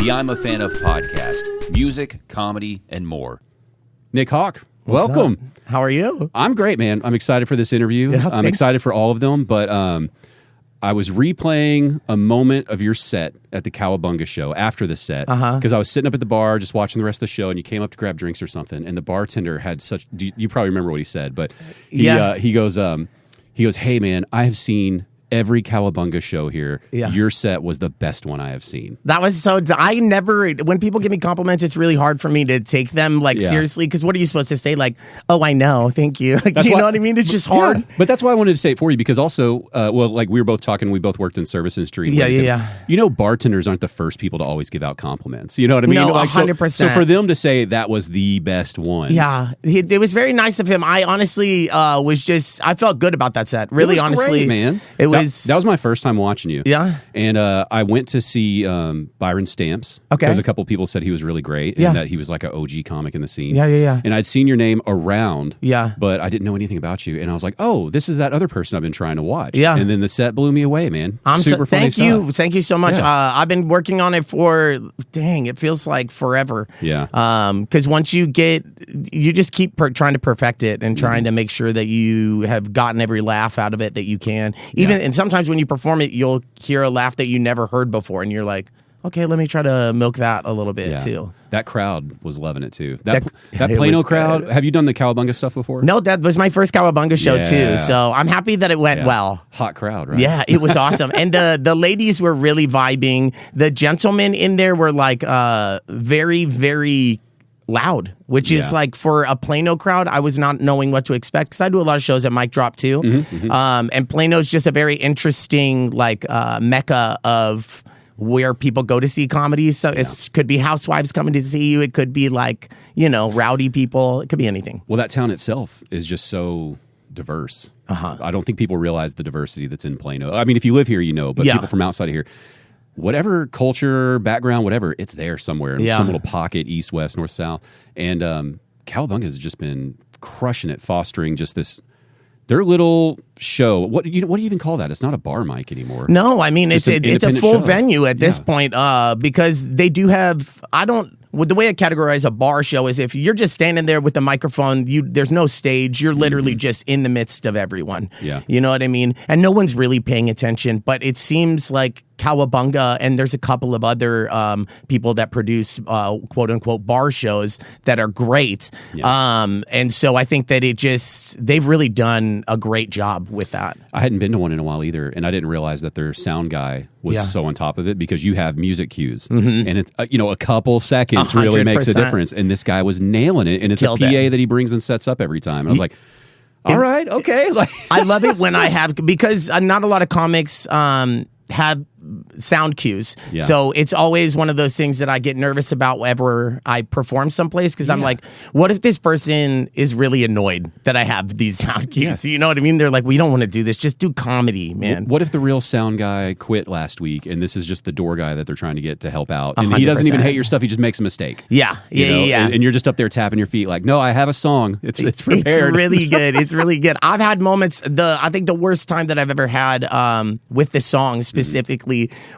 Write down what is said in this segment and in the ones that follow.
the I'm a Fan of podcast, music, comedy, and more. Nic Hawk, What's welcome. up? How are you? I'm great, man. I'm excited for this interview. Yeah, I'm excited for all of them, but I was replaying a moment of your set at the Cowabunga show after the set because I was sitting up at the bar just watching the rest of the show, and you came up to grab drinks or something, and the bartender had such. You probably remember what he said, but he goes, "Hey, man, I have seen every Cowabunga show here. Yeah. Your set was the best one I have seen." That was so. I never. When people give me compliments, it's really hard for me to take them seriously. Because what are you supposed to say? Like, oh, I know, thank you. Like, you know what I mean? It's just hard. Yeah, but that's why I wanted to say it for you because also, like we were both talking, we both worked in service industry. Yeah. You know, bartenders aren't the first people to always give out compliments. You know what I mean? No, like, 100%. So for them to say that was the best one. Yeah, it was very nice of him. I honestly I felt good about that set. Really, it was honestly, great, man. It was. That was my first time watching you. Yeah. And I went to see Byron Stamps. Okay. Because a couple people said he was really great and that he was like an OG comic in the scene. Yeah. And I'd seen your name around. Yeah. But I didn't know anything about you. And I was like, oh, this is that other person I've been trying to watch. Yeah. And then the set blew me away, man. Super funny thank stuff. you. Thank you so much. Yeah. I've been working on it for, it feels like forever. Yeah. Because once you just keep trying to perfect it and trying to make sure that you have gotten every laugh out of it that you can. And sometimes when you perform it, you'll hear a laugh that you never heard before, and you're like, okay, let me try to milk that a little bit too. That crowd was loving it too. That it Plano was crowd. good. Have you done the Cowabunga stuff before? No, that was my first Cowabunga show Yeah. too, so I'm happy that it went well. Hot crowd, right? Yeah, it was awesome. And the ladies were really vibing. The gentlemen in there were like very, very loud, which is like for a Plano crowd, I was not knowing what to expect because I do a lot of shows at Mic Drop too. And Plano's just a very interesting like mecca of where people go to see comedy. So it could be housewives coming to see you. It could be like, rowdy people. It could be anything. Well, that town itself is just so diverse. I don't think people realize the diversity that's in Plano. I mean, if you live here, you know, but people from outside of here, whatever culture, background, whatever, it's there somewhere in some little pocket, east, west, north, south. And Cowabunga has just been crushing it, fostering just their little show. What do you even call that? It's not a bar mic anymore. No, I mean, it's a full venue at this point because they do have, the way I categorize a bar show is if you're just standing there with the microphone, there's no stage. You're literally just in the midst of everyone. Yeah. You know what I mean? And no one's really paying attention, but it seems like Cowabunga, and there's a couple of other people that produce quote-unquote bar shows that are great. Yeah. And so I think that they've really done a great job with that. I hadn't been to one in a while either, and I didn't realize that their sound guy was so on top of it because you have music cues, and it's a couple seconds 100%. Really makes a difference. And this guy was nailing it, and it's a PA that he brings and sets up every time. And I was like, all right, okay. Like, I love it when I have, because not a lot of comics have sound cues. Yeah. So it's always one of those things that I get nervous about whenever I perform someplace because I'm like, what if this person is really annoyed that I have these sound cues? You know what I mean? They're like, we don't want to do this. Just do comedy, man. What if the real sound guy quit last week and this is just the door guy that they're trying to get to help out? And 100%. He doesn't even hate your stuff. He just makes a mistake. Yeah. And you're just up there tapping your feet like, no, I have a song. It's prepared. It's really good. It's really good. I've had moments, I think the worst time that I've ever had with the song specifically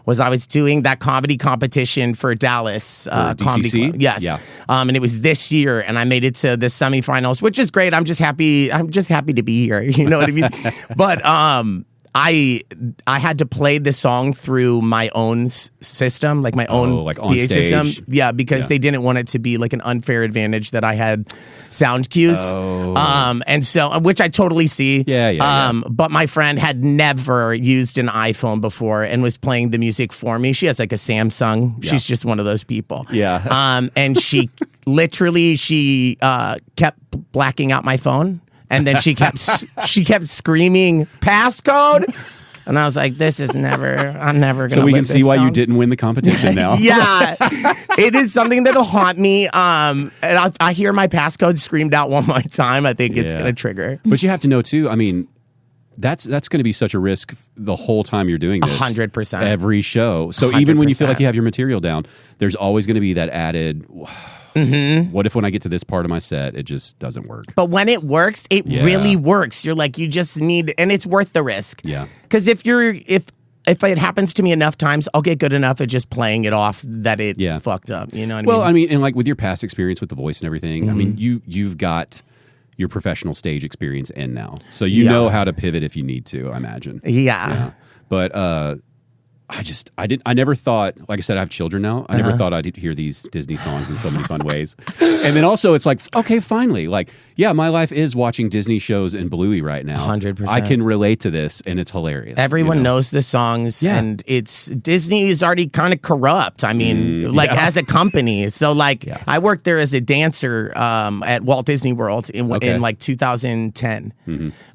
was I was doing that comedy competition for Dallas Comedy Club. Yes. Yeah. And it was this year, and I made it to the semifinals, which is great. I'm just happy to be here. You know what I mean? But I had to play the song through my own system, like my own like on PA stage. system. Yeah, because they didn't want it to be like an unfair advantage that I had sound cues. And so, which I totally see. Yeah. But my friend had never used an iPhone before and was playing the music for me. She has like a Samsung. Yeah. She's just one of those people. Yeah. And she literally kept blacking out my phone. And then she kept screaming passcode, and I was like, I'm never gonna. So we can see why down. you didn't win the competition now. Yeah, it is something that'll haunt me. And I hear my passcode screamed out one more time, I think it's gonna trigger. But you have to know too. I mean, that's going to be such a risk the whole time you're doing this. 100%. Every show. So 100%. Even when you feel like you have your material down, there's always going to be that added. What if when I get to this part of my set, it just doesn't work? But when it works, it really works. You're like, you just need, and it's worth the risk. Yeah. Because if if it happens to me enough times, I'll get good enough at just playing it off that it fucked up. You know what I mean? Well, I mean, and like with your past experience with the voice and everything, I mean, you've got your professional stage experience in now, so you know how to pivot if you need to. I imagine. Yeah. But I never thought, like I said, I have children now. I never thought I'd hear these Disney songs in so many fun ways. And then also it's like, okay, finally, like, yeah, my life is watching Disney shows in Bluey right now. 100%. I can relate to this and it's hilarious. Everyone knows the songs and Disney is already kind of corrupt. I mean, as a company. So like I worked there as a dancer at Walt Disney World in like 2010.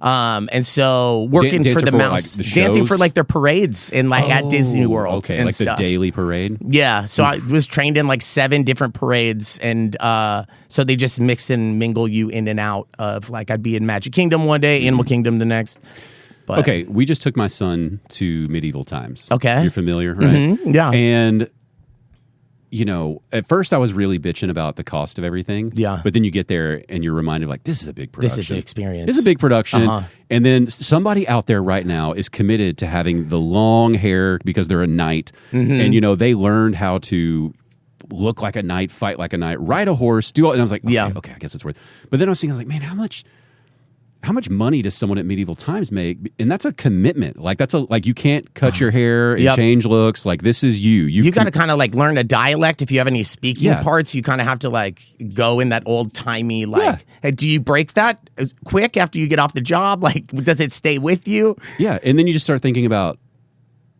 And so working for the Mouse, like, dancing for like their parades in like at Disney World. Okay, and like stuff. the daily parade? Yeah. So I was trained in like 7 different parades. And so they just mix and mingle you in and out of like I'd be in Magic Kingdom one day, Animal Kingdom the next. But, okay, we just took my son to medieval times. Okay. You're familiar, right? Yeah. And you know, at first I was really bitching about the cost of everything. Yeah. But then you get there and you're reminded, like, this is a big production. This is an experience. This is a big production. And then somebody out there right now is committed to having the long hair because they're a knight. And, you know, they learned how to look like a knight, fight like a knight, ride a horse, do all. And I was like, okay, I guess it's worth. But then I was thinking, I was like, man, how much money does someone at medieval times make? And that's a commitment. Like you can't cut your hair and change looks. Like this is you. You got to kind of like learn a dialect. If you have any speaking parts, you kind of have to like go in that old timey like. Hey, do you break that quick after you get off the job? Like, does it stay with you? Yeah, and then you just start thinking about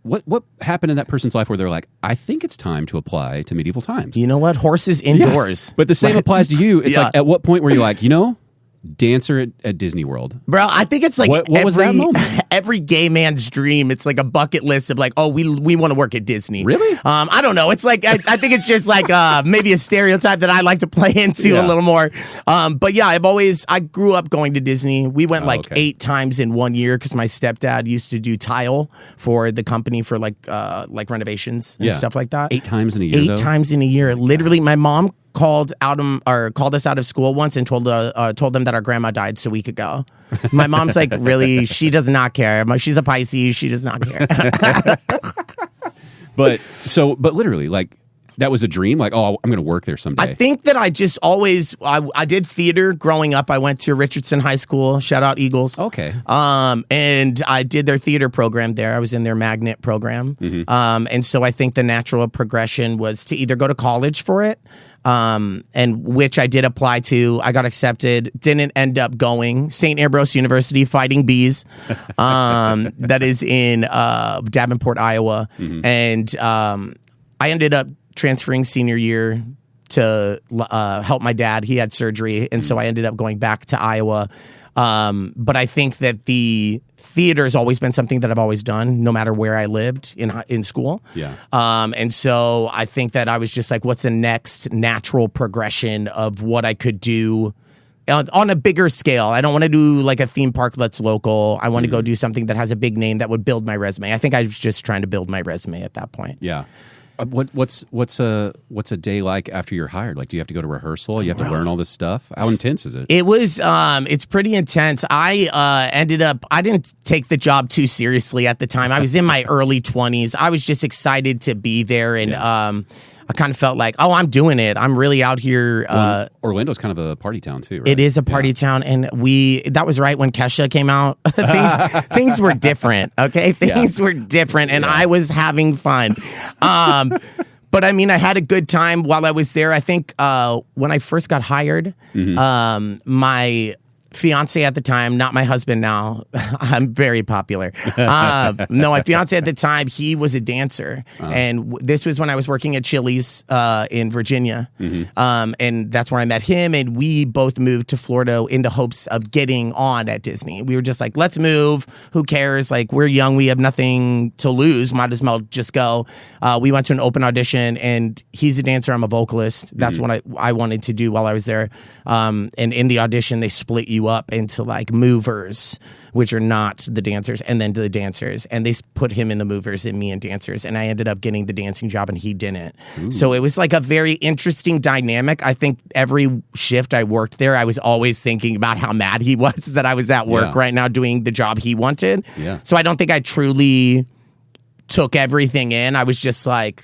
what happened in that person's life where they're like, I think it's time to apply to medieval times. You know what? Horses indoors. But the same applies to you. It's like, at what point were you like, you know? Dancer at Disney World, bro. I think it's like what was that moment? Every gay man's dream. It's like a bucket list of like, oh, we want to work at Disney. Really? I don't know. It's like I think it's just like maybe a stereotype that I like to play into a little more. But yeah, I grew up going to Disney. We went 8 times in 1 year because my stepdad used to do tile for the company for like renovations and stuff like that. 8 times in a year. 8 times in a year. Literally, my mom called us out of school once and told them that our grandma died so we could go. My mom's like, really? She does not care. She's a Pisces. She does not care. But literally, like, that was a dream? Like, oh, I'm going to work there someday. I think that I just always, I did theater growing up. I went to Richardson High School. Shout out Eagles. Okay. And I did their theater program there. I was in their magnet program. And so I think the natural progression was to either go to college for it, and which I did apply to. I got accepted, didn't end up going. St. Ambrose University, Fighting Bees, that is in Davenport, Iowa. And I ended up transferring senior year to help my dad. He had surgery, and so I ended up going back to Iowa. But I think that the theater has always been something that I've always done, no matter where I lived in school. Yeah. And so I think that I was just like, what's the next natural progression of what I could do on a bigger scale? I don't want to do like a theme park that's local. I want to go do something that has a big name that would build my resume. I think I was just trying to build my resume at that point. Yeah. What's a day like after you're hired? Like, do you have to go to rehearsal? You have to learn all this stuff. How intense is it? It was it's pretty intense. I didn't take the job too seriously at the time. I was in my early 20s. I was just excited to be there, and I kind of felt like, oh, I'm doing it. I'm really out here. Orlando's kind of a party town too, right? It is a party town, and that was right when Kesha came out. things were different, okay? Things were different, and I was having fun. But I mean, I had a good time while I was there. I think when I first got hired, my fiance at the time, not my husband now. I'm very popular. No, my fiance at the time, he was a dancer. And this was when I was working at Chili's in Virginia. And that's where I met him. And we both moved to Florida in the hopes of getting on at Disney. We were just like, let's move. Who cares? Like, we're young. We have nothing to lose. Might as well just go. We went to an open audition, and he's a dancer. I'm a vocalist. That's what I wanted to do while I was there. And in the audition, they split you up into like movers, which are not the dancers, and then to the dancers, and they put him in the movers and me in dancers, and I ended up getting the dancing job and he didn't. So it was like a very interesting dynamic. I think every shift I worked there, I was always thinking about how mad he was that I was at work right now doing the job he wanted. So I don't think I truly took everything in. I was just like,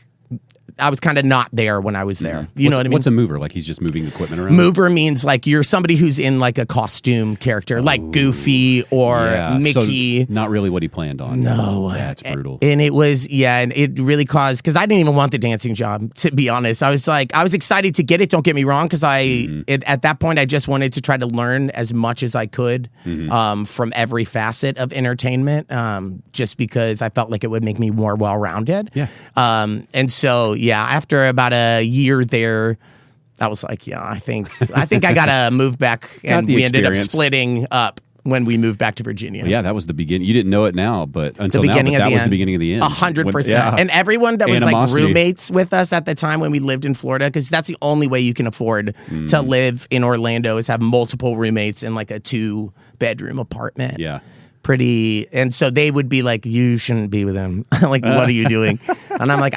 I was kind of not there when I was there. You know what I mean? What's a mover? Like he's just moving equipment around? Mover means like you're somebody who's in like a costume character, like Goofy or Mickey. So not really what he planned on. No. That's brutal. And it was, and it really caused, because I didn't even want the dancing job, to be honest. I was excited to get it, don't get me wrong, because at that point, I just wanted to try to learn as much as I could from every facet of entertainment, just because I felt like it would make me more well-rounded. Yeah. And so, after about a year there, I was like, I think I gotta move back, and we ended up splitting up when we moved back to Virginia. Well, that was the beginning. You didn't know it now, but until now, that was the beginning of the end. 100%. And everyone that was like roommates with us at the time when we lived in Florida, because that's the only way you can afford to live in Orlando, is have multiple roommates in like a 2-bedroom apartment. Yeah. And so they would be like, you shouldn't be with him. Like, what are you doing? And I'm like,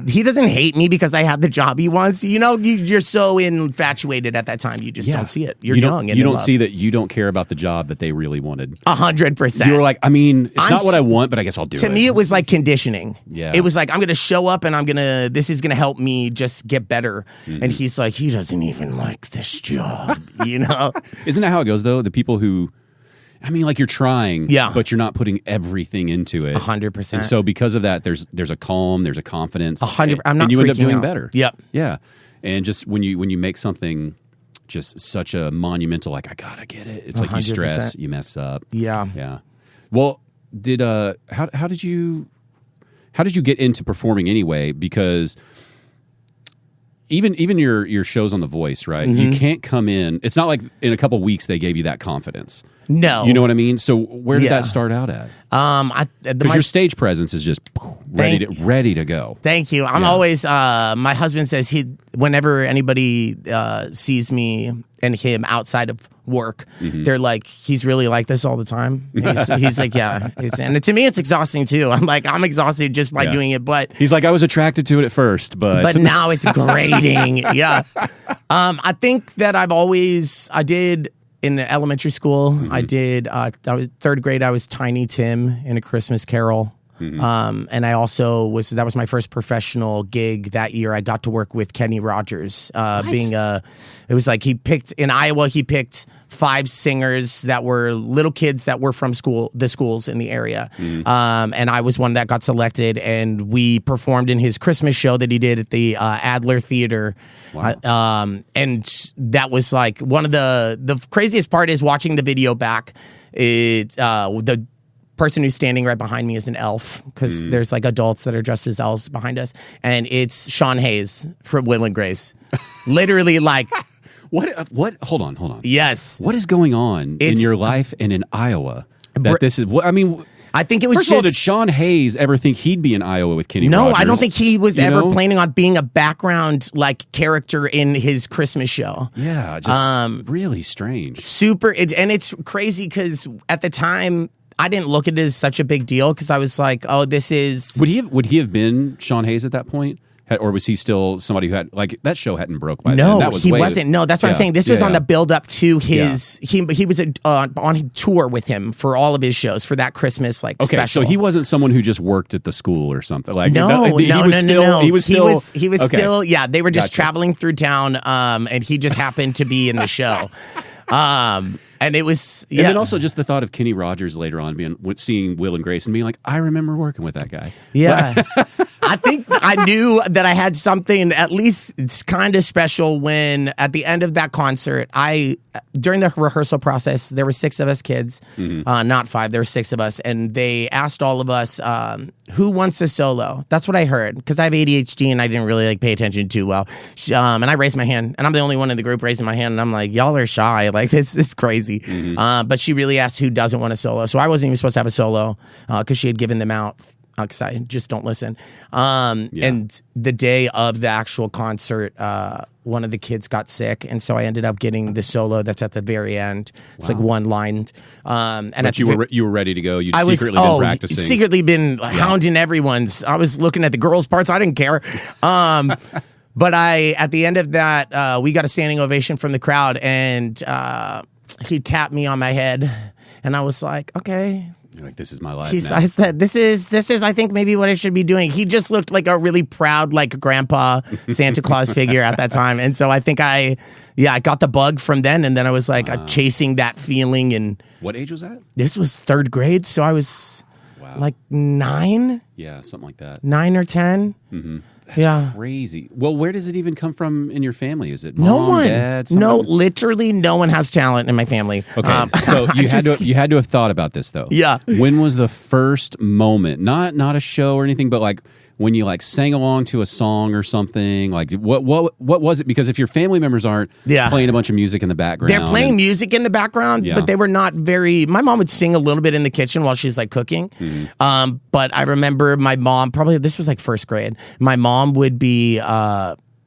he doesn't hate me because I had the job he wants. You know, you're so infatuated at that time. You just don't see it. You're young. And you don't see that you don't care about the job that they really wanted. 100%. You were like, I mean, it's not what I want, but I guess I'll do it. To me, it was like conditioning. Yeah. It was like, I'm going to show up and this is going to help me just get better. And he's like, he doesn't even like this job, you know? Isn't that how it goes, though? The people who... I mean, like you're trying, but you're not putting everything into it. 100%. And so because of that, there's a calm, there's a confidence. 100%. I'm not and you end up doing out. better. Yep. Yeah. And just when you make something just such a monumental, like I gotta get it. It's like you stress, you mess up. Yeah. Yeah. Well, how did you get into performing anyway? Because even your shows on The Voice, right? You can't come in. It's not like in a couple weeks they gave you that confidence. No. You know what I mean? So where did that start out at? Because your stage presence is just ready to go. Thank you. I'm always, my husband says whenever anybody sees me and him outside of work, they're like, he's really like this all the time. He's like, and to me, it's exhausting too. I'm like, I'm exhausted just by doing it. But he's like, I was attracted to it at first, but now it's grating. Yeah. I think that I did in the elementary school. I did, I was 3rd grade. I was Tiny Tim in A Christmas Carol. And I also that was my first professional gig that year. I got to work with Kenny Rogers, it was like in Iowa, he picked 5 singers that were little kids that were from the schools in the area. And I was one that got selected, and we performed in his Christmas show that he did at the Adler Theater. Wow. And that was like one of the craziest part is watching the video back. The person who's standing right behind me is an elf, because there's like adults that are dressed as elves behind us, and it's Sean Hayes from Will and Grace. Literally, like what? Hold on. Yes. What is going on in your life and in Iowa? This is what I mean. I think it was First of all, did Sean Hayes ever think he'd be in Iowa with Kenny Rogers? No, I don't think he was ever planning on being a background like character in his Christmas show. Yeah, just really strange. Super, and it's crazy because at the time I didn't look at it as such a big deal, because I was like, oh, this is... Would he have been Sean Hayes at that point? Or was he still somebody who had, like, that show hadn't broke by then? No, he wasn't. No, that's what I'm saying. This was on the build up to his... He was on tour with him for all of his shows for that Christmas special. So he wasn't someone who just worked at the school or something. Like No. He was still. Yeah, they were just traveling through town, and he just happened to be in the show. And it was, And then also just the thought of Kenny Rogers later on seeing Will and Grace and being like, I remember working with that guy. Yeah. I think I knew that I had something at least it's kind of special when at the end of that concert, during the rehearsal process, there were 6 of us kids, not 5, there were 6 of us. And they asked all of us, who wants a solo? That's what I heard, because I have ADHD and I didn't really pay attention too well. And I raised my hand, and I'm the only one in the group raising my hand. And I'm like, y'all are shy. Like, this is crazy. But she really asked who doesn't want a solo. So I wasn't even supposed to have a solo because she had given them out. Because I just don't listen. And the day of the actual concert, one of the kids got sick, and so I ended up getting the solo that's at the very end. It's like one line. But you were ready to go. You'd secretly been practicing. Secretly been hounding everyone's. I was looking at the girls' parts. I didn't care. But at the end of that, we got a standing ovation from the crowd, and he tapped me on my head, and I was like, okay. You're like, this is my life. I said, this is, I think maybe what I should be doing. He just looked like a really proud, like grandpa Santa Claus figure at that time. And so I think I got the bug from then. And then I was like chasing that feeling. And what age was that? This was third grade. So I was like 9. Yeah, something like that. 9 or 10. Mm-hmm. That's crazy. Well, where does it even come from in your family? Is it mom, no one? Dad? No, literally no one has talent in my family. Okay, so you had to have thought about this though. Yeah. When was the first moment? Not a show or anything, but like when you like sang along to a song or something. Like what was it? Because if your family members aren't playing a bunch of music in the background, they're playing music in the background, but they were not very. My mom would sing a little bit in the kitchen while she's like cooking. Mm-hmm. But I remember my mom. Probably this was like first grade. My mom would be.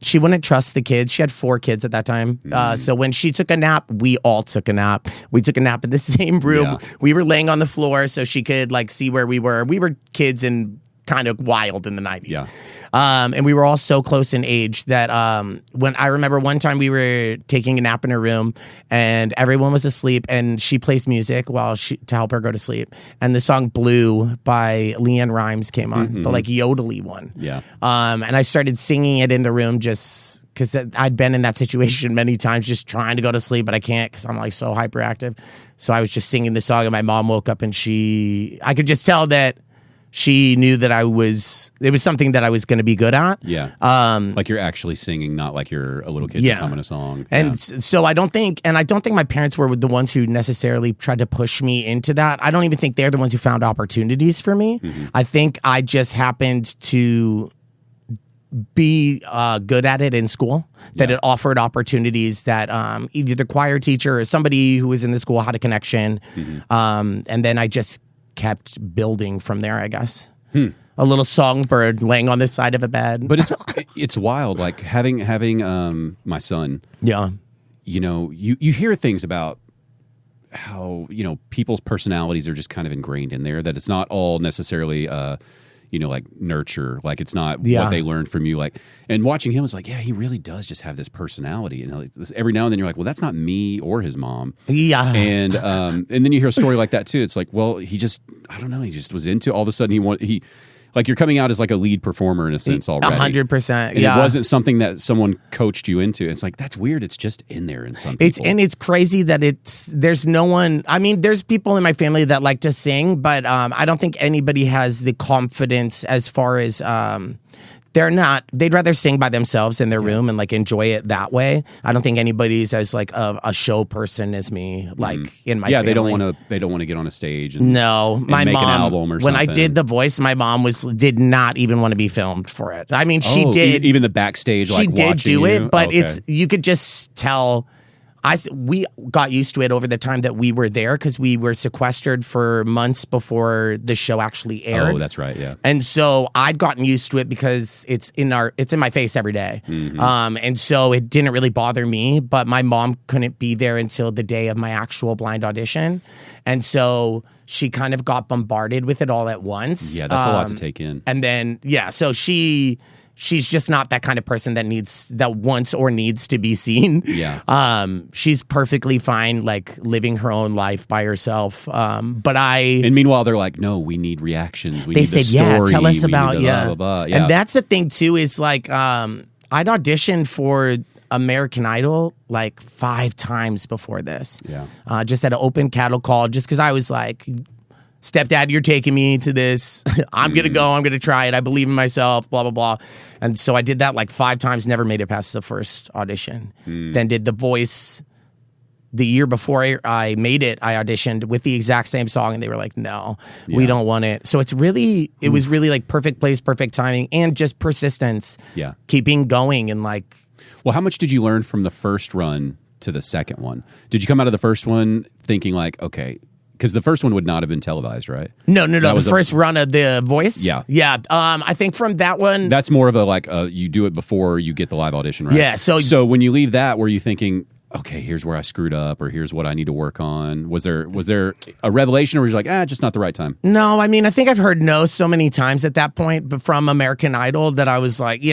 She wouldn't trust the kids. She had 4 kids at that time. So when she took a nap, we all took a nap. We took a nap in the same room. Yeah. We were laying on the floor so she could like see where we were. We were kids and kind of wild in the 90s. Yeah. And we were all so close in age that when I remember one time we were taking a nap in her room and everyone was asleep and she plays music to help her go to sleep. And the song Blue by Leanne Rimes came on, the like yodely one. Yeah. And I started singing it in the room just because I'd been in that situation many times, just trying to go to sleep, but I can't because I'm like so hyperactive. So I was just singing the song and my mom woke up and I could just tell that she knew that it was something that I was going to be good at. Yeah. Like you're actually singing, not like you're a little kid just humming a song. And so I don't think my parents were the ones who necessarily tried to push me into that. I don't even think they're the ones who found opportunities for me. Mm-hmm. I think I just happened to be good at it in school, that it offered opportunities that either the choir teacher or somebody who was in the school had a connection. Mm-hmm. And then I just kept building from there, I guess. A little songbird laying on the side of a bed. But it's wild, like having my son. Yeah. You know, you hear things about how, you know, people's personalities are just kind of ingrained in there, that it's not all necessarily you know, like nurture, like it's not what they learned from you. Like, and watching him was like, yeah, he really does just have this personality. And like, every now and then you're like, well, that's not me or his mom. Yeah. And then you hear a story like that too. It's like, well, he just, I don't know, he just was into, all of a sudden he like you're coming out as like a lead performer in a sense already. 100%. And it wasn't something that someone coached you into. It's like, that's weird. It's just in there in some people. And it's crazy that there's no one, I mean, there's people in my family that like to sing, but I don't think anybody has the confidence as far as, they'd rather sing by themselves in their room and like enjoy it that way. I don't think anybody's as like a show person as me, like in my family. they don't want to get on a stage and, my make mom, an album or when something. I did The Voice, my mom did not even want to be filmed for it. I mean, she did. Even the backstage, she like did do you? it, but you could just tell. We got used to it over the time that we were there because we were sequestered for months before the show actually aired. Oh, that's right, yeah. And so I'd gotten used to it because it's in my face every day. Mm-hmm. And so it didn't really bother me, but my mom couldn't be there until the day of my actual blind audition. And so she kind of got bombarded with it all at once. Yeah, that's a lot to take in. And then, so she's just not that kind of person that wants or needs to be seen. Yeah. She's perfectly fine, like living her own life by herself. And meanwhile, they're like, no, we need reactions. They said, story. Tell us about, blah, blah, blah. Yeah. And that's the thing too, is like, I'd auditioned for American Idol like 5 times before this. Yeah. Just at an open cattle call, just because I was like, stepdad, you're taking me to this. I'm going to go. I'm going to try it. I believe in myself, blah, blah, blah. And so I did that like 5 times, never made it past the first audition. Then did The Voice. The year before I made it, I auditioned with the exact same song, and they were like, no, we don't want it. So it was really like perfect place, perfect timing, and just persistence. Yeah. Keeping going and like. Well, how much did you learn from the first run to the second one? Did you come out of the first one thinking like, okay, because the first one would not have been televised, right? No. The first run of The Voice? Yeah. Yeah. I think from that one... That's more of a, like, you do it before you get the live audition, right? Yeah, So when you leave that, were you thinking, okay, here's where I screwed up, or here's what I need to work on? Was there a revelation, or was you like, just not the right time? No, I mean, I think I've heard no so many times at that point, but from American Idol that I was like,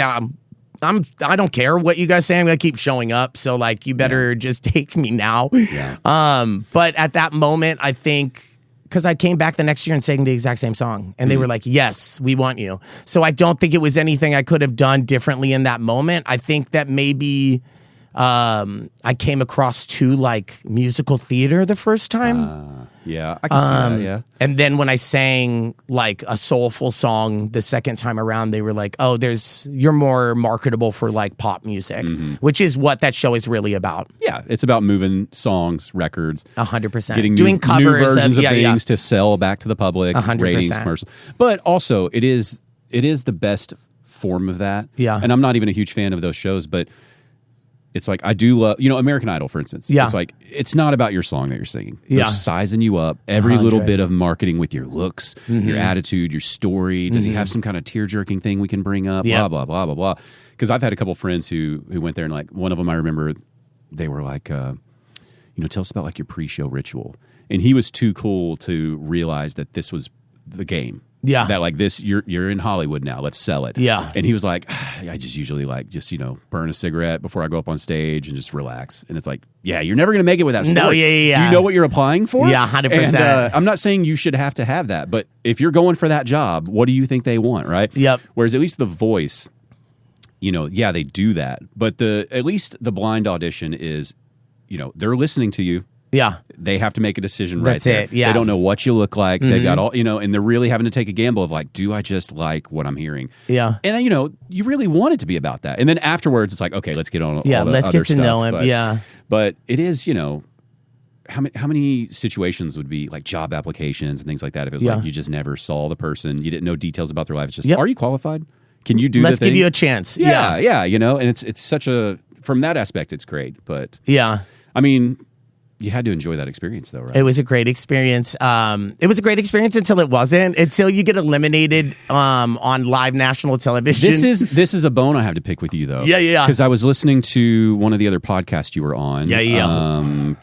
I don't care what you guys say. I'm gonna keep showing up. So like, you better just take me now. Yeah. But at that moment, I think because I came back the next year and sang the exact same song. And they were like, yes, we want you. So I don't think it was anything I could have done differently in that moment. I think that maybe I came across too like musical theater the first time. Yeah, I can see that, yeah. And then when I sang like a soulful song the second time around, they were like, oh, you're more marketable for like pop music, which is what that show is really about. Yeah, it's about moving songs, records. 100%. Getting doing new covers versions of things to sell back to the public, 100%. ratings, commercials. But also, it is the best form of that. Yeah. And I'm not even a huge fan of those shows, but it's like, I do love, American Idol, for instance. Yeah. It's like, it's not about your song that you're singing. They're Yeah. sizing you up. Every little bit of marketing with your looks, your attitude, your story. Does he have some kind of tear-jerking thing we can bring up? Yeah. Blah, blah, blah, blah, blah. Because I've had a couple friends who went there, and like one of them, I remember, they were like, tell us about like your pre-show ritual. And he was too cool to realize that this was the game. Yeah. That like this, you're in Hollywood now. Let's sell it. Yeah. And he was like, I just usually like burn a cigarette before I go up on stage and just relax. And it's like, yeah, you're never gonna make it with that story. No, yeah. Do you know what you're applying for? Yeah, 100%. And, I'm not saying you should have to have that, but if you're going for that job, what do you think they want, right? Yep. Whereas at least The Voice, yeah, they do that, but at least the blind audition is, they're listening to you. Yeah. They have to make a decision right That's there. it, yeah. They don't know what you look like. They've got all, and they're really having to take a gamble of like, do I just like what I'm hearing? Yeah. And, you really want it to be about that. And then afterwards, it's like, okay, let's get on all the let's other get to stuff. know him. Yeah. But it is, how many situations would be like job applications and things like that if it was like you just never saw the person, you didn't know details about their life. It's just, are you qualified? Can you do Let's the thing? give you a chance. Yeah, and it's such from that aspect, it's great. But yeah. I mean, you had to enjoy that experience, though, right? It was a great experience. It was a great experience until it wasn't. Until you get eliminated on live national television. This is a bone I have to pick with you, though. Yeah. Because I was listening to one of the other podcasts you were on. Yeah.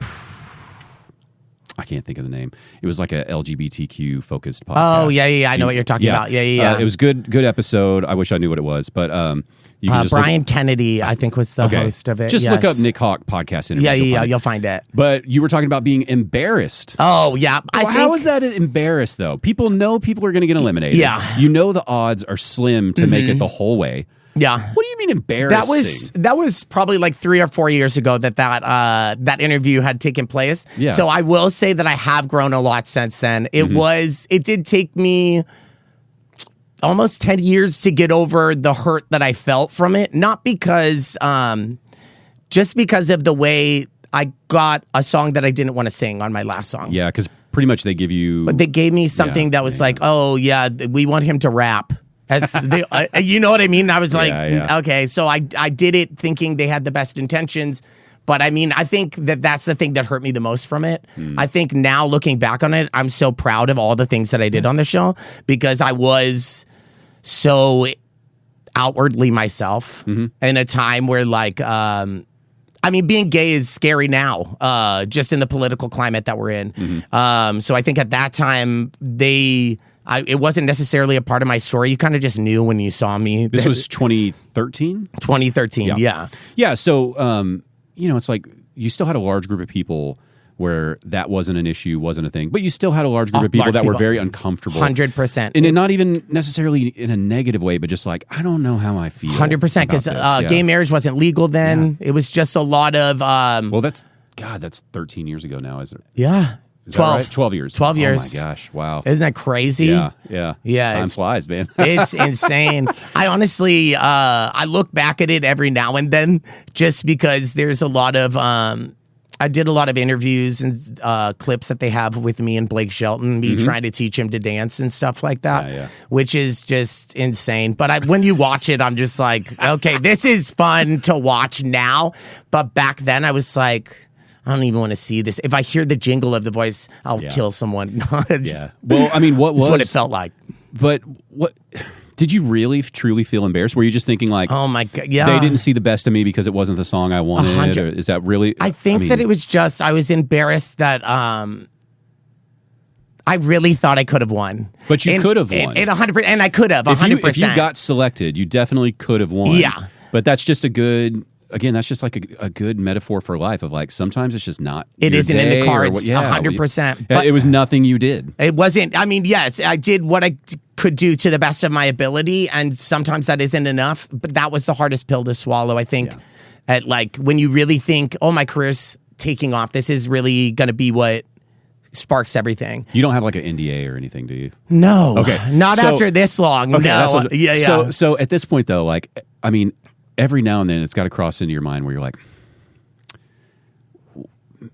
I can't think of the name. It was like a LGBTQ focused podcast. Oh, yeah. I know what you're talking about. Yeah. It was good episode. I wish I knew what it was, but you can just Brian Kennedy, I think, was the host of it. Just look up Nic Hawk podcast interviews. Yeah, you'll find it. But you were talking about being embarrassed. Oh, yeah. How is that embarrassed, though? People know people are going to get eliminated. Yeah. The odds are slim to make it the whole way. Yeah. What do you mean embarrassing? That was probably like 3 or 4 years ago that interview had taken place. Yeah. So I will say that I have grown a lot since then. It did take me almost 10 years to get over the hurt that I felt from it. Not because, just because of the way I got a song that I didn't want to sing on my last song. Yeah, because pretty much they give you... But they gave me something that was like, oh, yeah, we want him to rap. You know what I mean? I was like, okay, so I did it thinking they had the best intentions. But I mean, I think that's the thing that hurt me the most from it. I think now looking back on it, I'm so proud of all the things that I did on the show because I was so outwardly myself in a time where like, I mean, being gay is scary now, just in the political climate that we're in. So I think at that time, it wasn't necessarily a part of my story. You kind of just knew when you saw me. This was 2013? 2013, yeah. Yeah, so, it's like you still had a large group of people where that wasn't an issue, wasn't a thing. But you still had a large group of people that were very uncomfortable. 100%. And not even necessarily in a negative way, but just like, I don't know how I feel. 100%, because gay marriage wasn't legal then. Yeah. It was just a lot of... well, that's 13 years ago now, is it? Yeah. 12. Right? 12 years. 12 years. Oh my gosh, wow. Isn't that crazy? Yeah. Time flies, man. It's insane. I honestly, I look back at it every now and then just because there's a lot of... I did a lot of interviews and clips that they have with me and Blake Shelton, me trying to teach him to dance and stuff like that, which is just insane. But when you watch it, I'm just like, okay, this is fun to watch now. But back then, I was like, I don't even want to see this. If I hear the jingle of The Voice, I'll kill someone. Well, I mean, what it felt like. But what... Did you really, truly feel embarrassed? Were you just thinking like, oh my God, yeah, they didn't see the best of me because it wasn't the song I wanted? Or is that really? I think that it was just, I was embarrassed that I really thought I could have won. But you could have won. And 100%, and I could have, 100%. If you got selected, you definitely could have won. Yeah. But that's just a good again, that's just like a good metaphor for life of like, sometimes it's just not. It your isn't in day the cards, or 100%. But it was nothing you did. It wasn't. I mean, yes, I did what I could do to the best of my ability, and sometimes that isn't enough. But that was the hardest pill to swallow, I think. Yeah. At like when you really think, oh, my career's taking off. This is really going to be what sparks everything. You don't have like an NDA or anything, do you? No. Okay. Not after this long. Okay, no. Yeah. So at this point though, like, I mean, every now and then it's got to cross into your mind where you're like,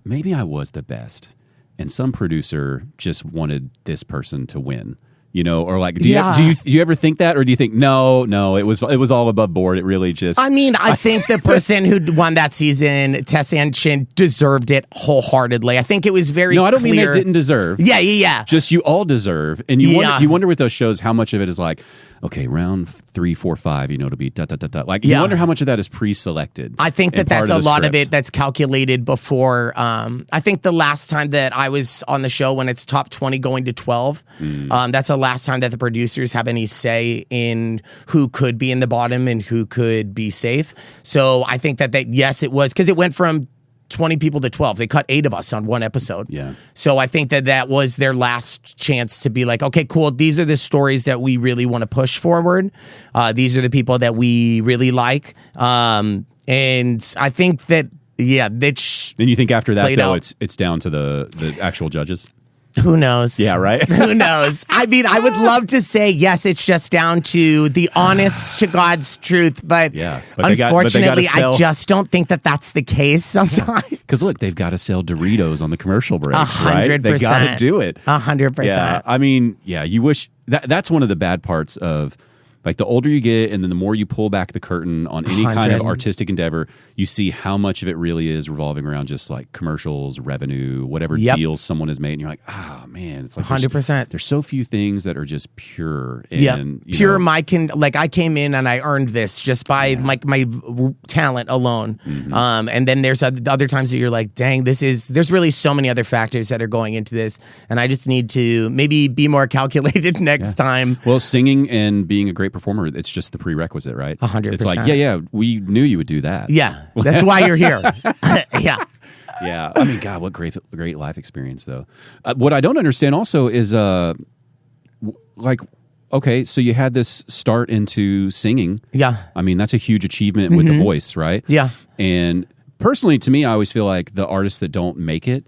maybe I was the best, and some producer just wanted this person to win. You know, or like, do you ever think that, or do you think no, it was all above board? It really just. I mean, I think the person who won that season, Tess and Chin, deserved it wholeheartedly. I think it was very. No, I don't mean clear. they didn't deserve. Yeah. Just you all deserve, and you wonder with those shows how much of it is like, okay, round 3, 4, 5, you know, to be da da da da. Like you wonder how much of that is pre-selected. I think that's a lot of it that's calculated before. I think the last time that I was on the show, when it's top 20 going to 12, that's the last time that the producers have any say in who could be in the bottom and who could be safe. So I think that yes, it was, because it went from 20 people to 12. They cut 8 of us on one episode. Yeah. So I think that was their last chance to be like, okay, cool. These are the stories that we really want to push forward. These are the people that we really like. And I think that, then you think after that though, it's down to the actual judges. Who knows? Yeah, right? Who knows? I mean, I would love to say, yes, it's just down to the honest to God's truth, but unfortunately, I just don't think that that's the case sometimes. Because look, they've got to sell Doritos on the commercial breaks, 100%. right? They got to do it. 100%. Yeah, I mean, you wish, that's one of the bad parts of, like, the older you get and then the more you pull back the curtain on any kind of artistic endeavor, you see how much of it really is revolving around just like commercials, revenue, whatever deals someone has made. And you're like, man, it's like 100%. There's so few things that are just pure. And, pure. I came in and I earned this just by like my talent alone. And then there's other times that you're like, dang, there's really so many other factors that are going into this. And I just need to maybe be more calculated next time. Well, singing and being a great performer, it's just the prerequisite, right? 100%. It's like, we knew you would do that. Yeah, that's why you're here. Yeah. I mean, God, what great life experience, though. What I don't understand also is, like, okay, so you had this start into singing. Yeah. I mean, that's a huge achievement with the voice, right? Yeah. And personally, to me, I always feel like the artists that don't make it,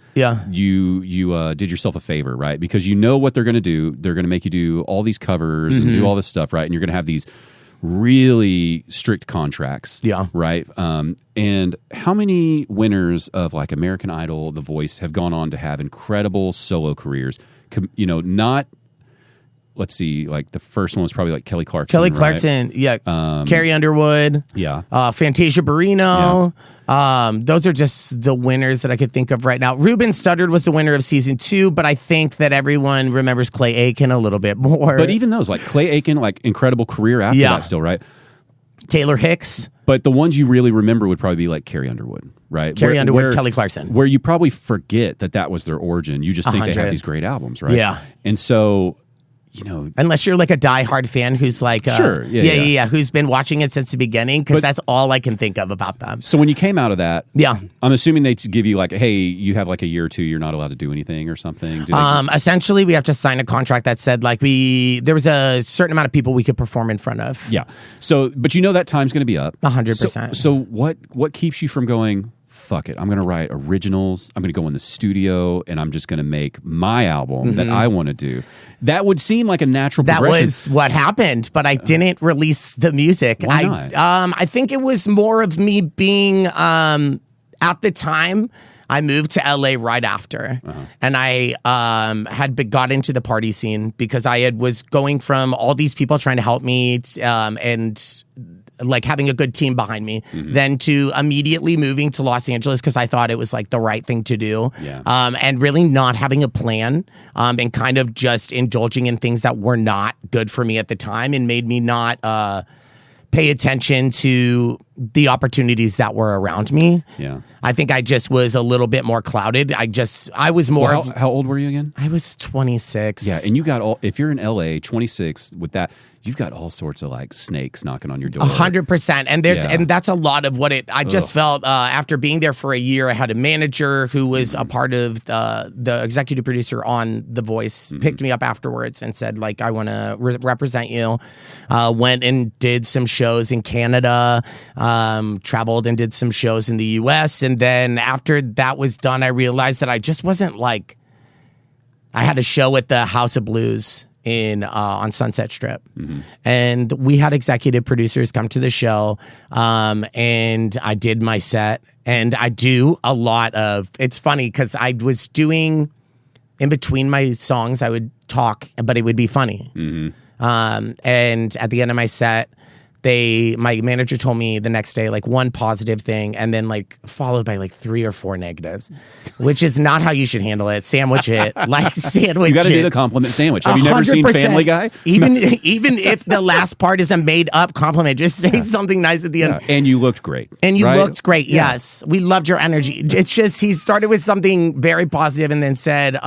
you did yourself a favor, right? Because you know what they're going to do. They're going to make you do all these covers and do all this stuff, right? And you're going to have these really strict contracts, right? And how many winners of like American Idol, The Voice, have gone on to have incredible solo careers? You know, not. Let's see, like the first one was probably like Kelly Clarkson. Right? Carrie Underwood. Fantasia Barrino. Those are just the winners that I could think of right now. Ruben Studdard was the winner of season 2, but I think that everyone remembers Clay Aiken a little bit more. But even those, like Clay Aiken, like incredible career after that still, right? Taylor Hicks. But the ones you really remember would probably be like Carrie Underwood, right? Carrie Underwood, Kelly Clarkson. Where you probably forget that was their origin. You just think they have these great albums, right? Yeah. And so, you know, unless you're like a diehard fan who's like, who's been watching it since the beginning, because that's all I can think of about them. So when you came out of that, I'm assuming they give you like, hey, you have like a year or two, you're not allowed to do anything or something. Essentially, we have to sign a contract that said like there was a certain amount of people we could perform in front of. Yeah. So, but you know that time's going to be up. 100%. So what keeps you from going, fuck it, I'm going to write originals, I'm going to go in the studio, and I'm just going to make my album that I want to do? That would seem like a natural progression. That was what happened, but I didn't release the music. Why not? I think it was more of me being, at the time, I moved to LA right after, and I got into the party scene because I was going from all these people trying to help me and like having a good team behind me, then to immediately moving to Los Angeles because I thought it was like the right thing to do, and really not having a plan, and kind of just indulging in things that were not good for me at the time and made me not pay attention to the opportunities that were around me. Yeah. I think I just was a little bit more clouded. I was more. Well, how old were you again? I was 26. Yeah, and you got if you're in LA, 26 with that, you've got all sorts of like snakes knocking on your door. 100%. And that's a lot of what I just felt after being there for a year. I had a manager who was a part of the executive producer on The Voice, picked me up afterwards and said, like, I want to represent you. Went and did some shows in Canada, traveled and did some shows in the US. And then after that was done, I realized that I just wasn't like, I had a show at the House of Blues on Sunset Strip, and we had executive producers come to the show, and I did my set, and I do a lot of. It's funny because I was doing in between my songs, I would talk, but it would be funny, and at the end of my set, my manager told me the next day, like, one positive thing and then like followed by like 3 or 4 negatives, which is not how you should handle it. Sandwich it, like sandwich. You got to do the compliment sandwich. Have you never seen 100%. Family Guy? Even if the last part is a made up compliment, just say something nice at the end. Yeah. And you looked great. And you right? looked great. Yeah. Yes, we loved your energy. It's just he started with something very positive and then said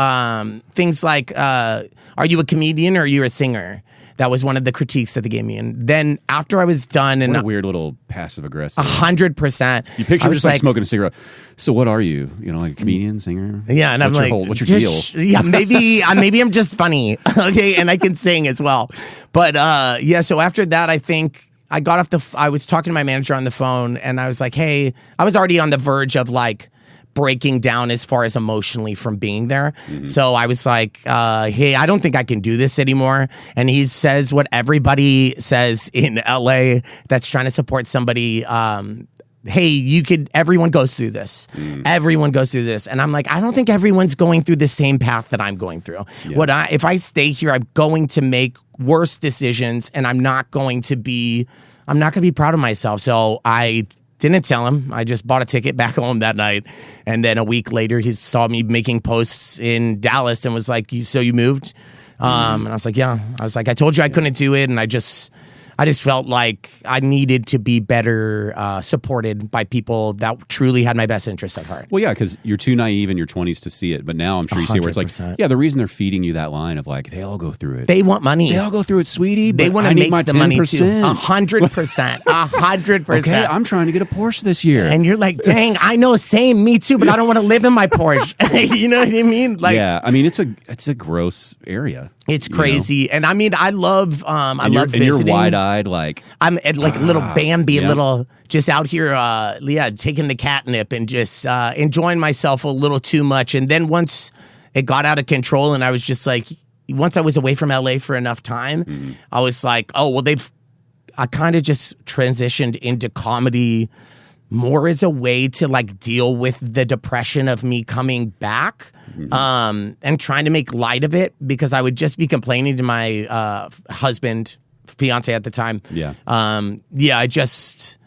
things like, "Are you a comedian or are you a singer?" That was one of the critiques that they gave me. And then after I was done, and what a weird little passive aggressive. 100%. You picture him just like smoking a cigarette. So what are you? You know, like a comedian, singer? Yeah, and I'm like, what's your deal? Yeah, maybe I'm just funny, okay, and I can sing as well. But yeah, so after that, I think I got off I was talking to my manager on the phone, and I was like, hey, I was already on the verge of like breaking down as far as emotionally from being there. So I was like, hey, I don't think I can do this anymore. And he says what everybody says in LA that's trying to support somebody. Hey, everyone goes through this. Everyone goes through this. And I'm like, I don't think everyone's going through the same path that I'm going through. Yeah. If I stay here, I'm going to make worse decisions, and I'm not going to be proud of myself. So I didn't tell him. I just bought a ticket back home that night. And then a week later, he saw me making posts in Dallas and was like, so you moved? And I was like, yeah. I was like, I told you I couldn't do it. And I just felt like I needed to be better supported by people that truly had my best interests at heart. Well, yeah, because you're too naive in your 20s to see it. But now I'm sure you see where it's like, yeah, the reason they're feeding you that line of like, they all go through it. They want money. They all go through it, sweetie. They want to make the 10%. Money too. 100%. 100%. Okay, I'm trying to get a Porsche this year. And you're like, dang, I know, same, me too, but I don't want to live in my Porsche. You know what I mean? Like, yeah, I mean, it's a gross area. It's crazy. You know? And I mean, I love visiting. And you're wide-eyed, like... I'm like a little Bambi, little just out here, taking the catnip and just enjoying myself a little too much. And then once it got out of control and I was just like, once I was away from LA for enough time, I was like, oh, well, I kind of just transitioned into comedy more as a way to like deal with the depression of me coming back. And trying to make light of it because I would just be complaining to my fiance at the time. Yeah. I just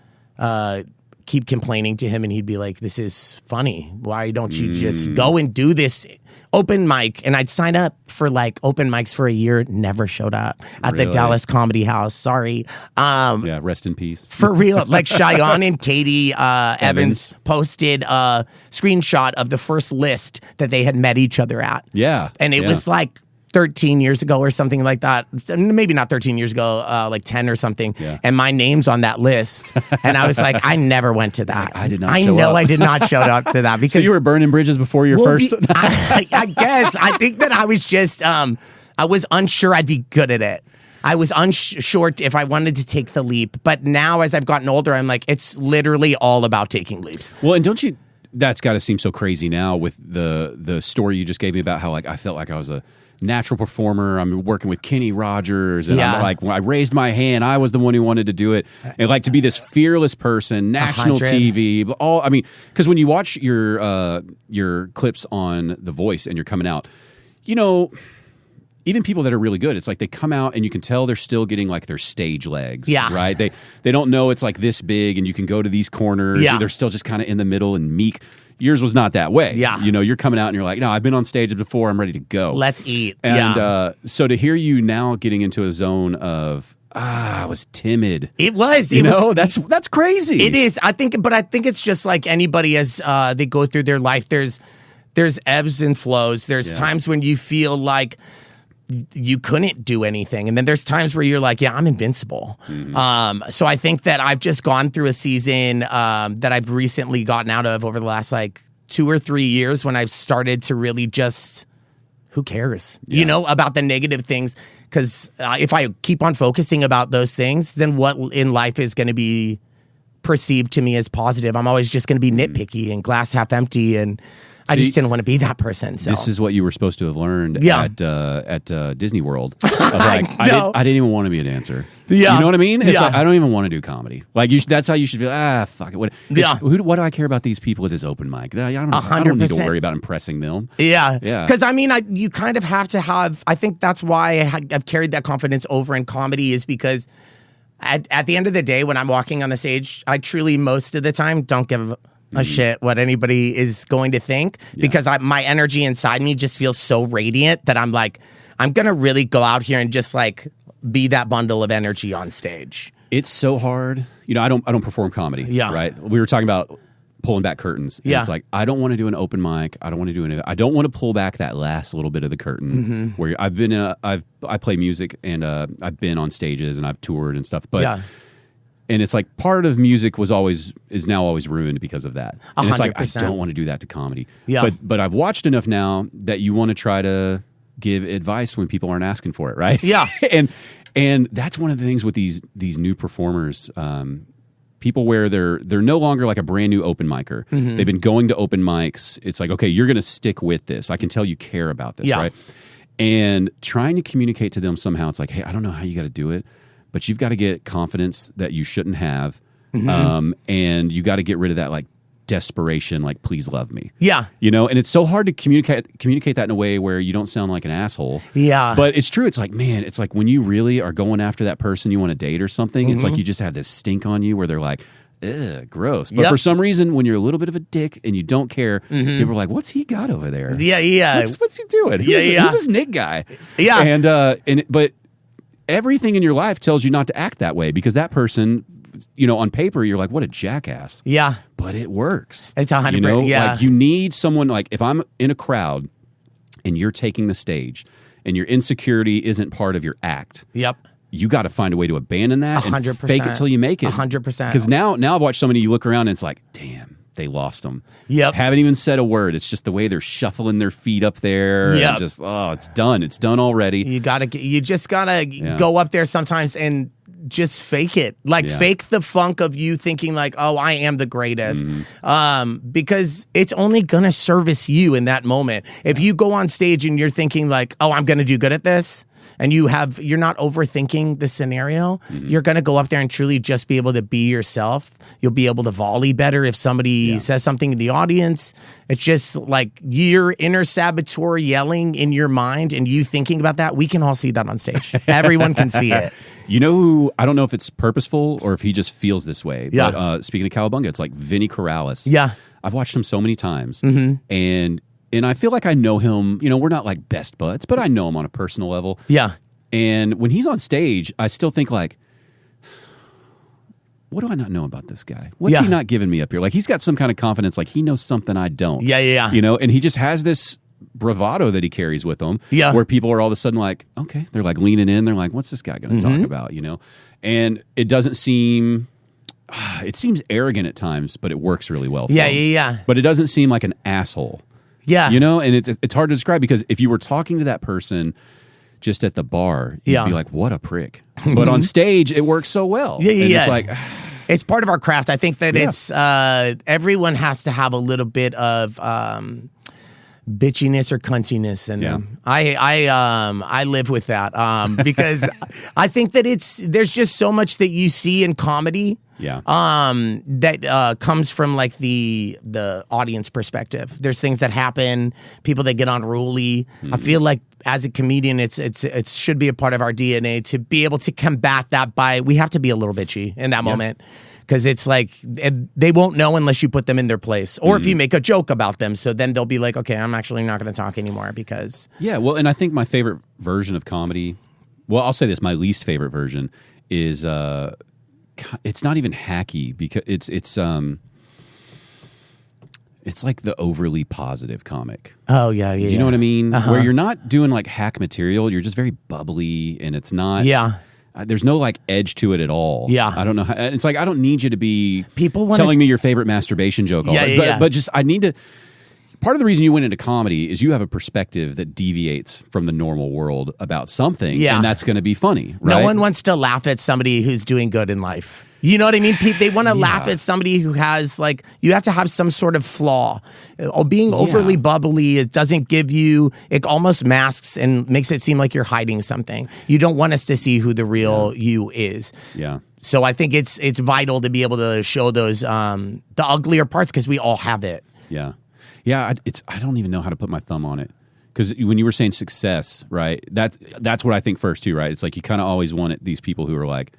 keep complaining to him and he'd be like, this is funny. Why don't you just go and do this open mic? And I'd sign up for like open mics for a year, never showed up at the Dallas Comedy House. Sorry. Yeah, rest in peace. For real. Like Cheyenne and Katie Evans posted a screenshot of the first list that they had met each other at. Yeah. And it was like 13 years ago or something like that. Maybe not 13 years ago, like 10 or something. Yeah. And my name's on that list. And I was like, I never went to that. I did not show up. I did not show up to that. Because so you were burning bridges before your first... I guess. I think that I was just, I was unsure I'd be good at it. I was unsure if I wanted to take the leap. But now as I've gotten older, I'm like, it's literally all about taking leaps. Well, and don't you... That's got to seem so crazy now with the story you just gave me about how like I felt like I was a natural performer. I'm working with Kenny Rogers, and I'm like, when I raised my hand, I was the one who wanted to do it, and like to be this fearless person, national 100. TV, all. I mean, because when you watch your clips on The Voice and you're coming out, you know. Even people that are really good, it's like they come out and you can tell they're still getting like their stage legs, right? They don't know it's like this big and you can go to these corners. Yeah. They're still just kind of in the middle and meek. Yours was not that way. Yeah. You know, you're coming out and you're like, no, I've been on stage before. I'm ready to go. Let's eat. And so to hear you now getting into a zone of, I was timid. It was. That's crazy. It is. I think it's just like anybody as they go through their life. There's ebbs and flows. There's times when you feel like you couldn't do anything, and then there's times where you're like, yeah, I'm invincible. So I think that I've just gone through a season that I've recently gotten out of over the last like 2 or 3 years when I've started to really just, who cares, about the negative things. Because if I keep on focusing about those things, then what in life is going to be perceived to me as positive? I'm always just going to be nitpicky and glass half empty, and I just didn't want to be that person. So. This is what you were supposed to have learned at Disney World. I didn't even want to be a dancer. Yeah. You know what I mean? It's like, I don't even want to do comedy. Like that's how you should feel. Fuck it. What do I care about these people at this open mic? I don't need to worry about impressing them. Yeah. Because you kind of have to have. I think that's why I've carried that confidence over in comedy, is because at the end of the day, when I'm walking on the stage, I truly most of the time don't give a shit what anybody is going to think, because my energy inside me just feels so radiant that I'm like, I'm going to really go out here and just like be that bundle of energy on stage. It's so hard. I don't perform comedy. Yeah. Right. We were talking about pulling back curtains. And it's like, I don't want to do an open mic. I don't want to pull back that last little bit of the curtain where I play music, and I've been on stages and I've toured and stuff, but and it's like part of music is now always ruined because of that. And 100%. It's like, I don't want to do that to comedy. Yeah. But I've watched enough now that you want to try to give advice when people aren't asking for it, right? Yeah. and that's one of the things with these new performers, people where they're no longer like a brand new open micer. They've been going to open mics. It's like, okay, you're going to stick with this. I can tell you care about this, right? And trying to communicate to them somehow, it's like, hey, I don't know how you got to do it, but you've got to get confidence that you shouldn't have. And you got to get rid of that like desperation, like, please love me. Yeah. And it's so hard to communicate that in a way where you don't sound like an asshole. Yeah. But it's true. It's like, man, it's like when you really are going after that person you want to date or something, it's like you just have this stink on you where they're like, ugh, gross. But for some reason, when you're a little bit of a dick and you don't care, people are like, what's he got over there? Yeah. What's he doing? Who's this Nick guy? Yeah. But everything in your life tells you not to act that way, because that person, on paper, you're like, what a jackass. Yeah. But it works. It's 100%. Like, you need someone, like, if I'm in a crowd and you're taking the stage and your insecurity isn't part of your act. Yep. You got to find a way to abandon that 100%. And fake it till you make it. 100%. Because now I've watched so many, you look around and it's like, damn, they lost them. Yep. Haven't even said a word. It's just the way they're shuffling their feet up there. Yeah. Just, it's done. It's done already. You just gotta go up there sometimes and just fake it. Like, fake the funk of you thinking like, oh, I am the greatest. Because it's only gonna service you in that moment. If you go on stage and you're thinking like, oh, I'm gonna do good at this, and you're not overthinking the scenario, you're going to go up there and truly just be able to be yourself. You'll be able to volley better if somebody says something in the audience. It's just like your inner saboteur yelling in your mind and you thinking about that. We can all see that on stage. Everyone can see it. You know who, I don't know if it's purposeful or if he just feels this way, but speaking of Cowabunga, it's like Vinny Corrales. Yeah. I've watched him so many times, and I feel like I know him. We're not like best buds, but I know him on a personal level. Yeah. And when he's on stage, I still think like, what do I not know about this guy? What's he not giving me up here? Like, he's got some kind of confidence, like he knows something I don't. Yeah. And he just has this bravado that he carries with him. Yeah. Where people are all of a sudden like, okay, they're like leaning in. They're like, what's this guy going to talk about? And it doesn't seem... It seems arrogant at times, but it works really well for him. Yeah. But it doesn't seem like an asshole. Yeah. And it's hard to describe, because if you were talking to that person just at the bar, you'd be like, what a prick. But on stage, it works so well. Yeah. It's like... It's part of our craft. I think that it's... everyone has to have a little bit of... bitchiness or cuntiness, and I live with that because I think that there's just so much that you see in comedy that comes from like the audience perspective. There's things that happen, people that get unruly. I feel like as a comedian, it should be a part of our DNA to be able to combat that we have to be a little bitchy in that moment. Because it's like, they won't know unless you put them in their place. Or if you make a joke about them. So then they'll be like, okay, I'm actually not going to talk anymore because... Yeah, well, and I think my favorite version of comedy... Well, I'll say this, my least favorite version is it's not even hacky because it's like the overly positive comic. Oh yeah, yeah. Do you know what I mean? Where you're not doing like hack material, you're just very bubbly, and it's not. Yeah. There's no like edge to it at all. Yeah. I don't know. It's like I don't need you to be People telling me your favorite masturbation joke. All but just I need to. Part of the reason you went into comedy is you have a perspective that deviates from the normal world about something, and that's going to be funny. Right? No one wants to laugh at somebody who's doing good in life. You know what I mean? They want to laugh at somebody who has, like, you have to have some sort of flaw. Being overly bubbly, it doesn't give you, it almost masks and makes it seem like you're hiding something. You don't want us to see who the real you is. Yeah. So I think it's vital to be able to show those, the uglier parts, because we all have it. Yeah. Yeah. I don't even know how to put my thumb on it. Because when you were saying success, right, that's what I think first too, right? It's like you kind of always want these people who are like,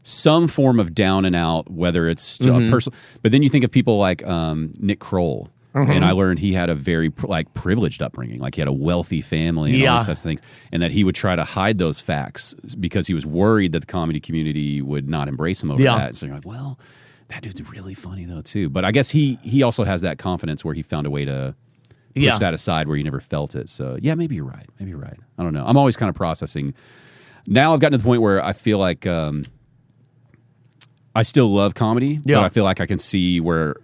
some form of down and out, whether it's a personal, but then you think of people like Nick Kroll, and I learned he had a very privileged upbringing, like he had a wealthy family and all these types of things, and that he would try to hide those facts because he was worried that the comedy community would not embrace him over that. So you're like, well, that dude's really funny though too. But I guess he also has that confidence where he found a way to push that aside where you never felt it. So yeah, maybe you're right. Maybe you're right. I don't know. I'm always kind of processing. Now I've gotten to the point where I feel like. I still love comedy, but I feel like I can see where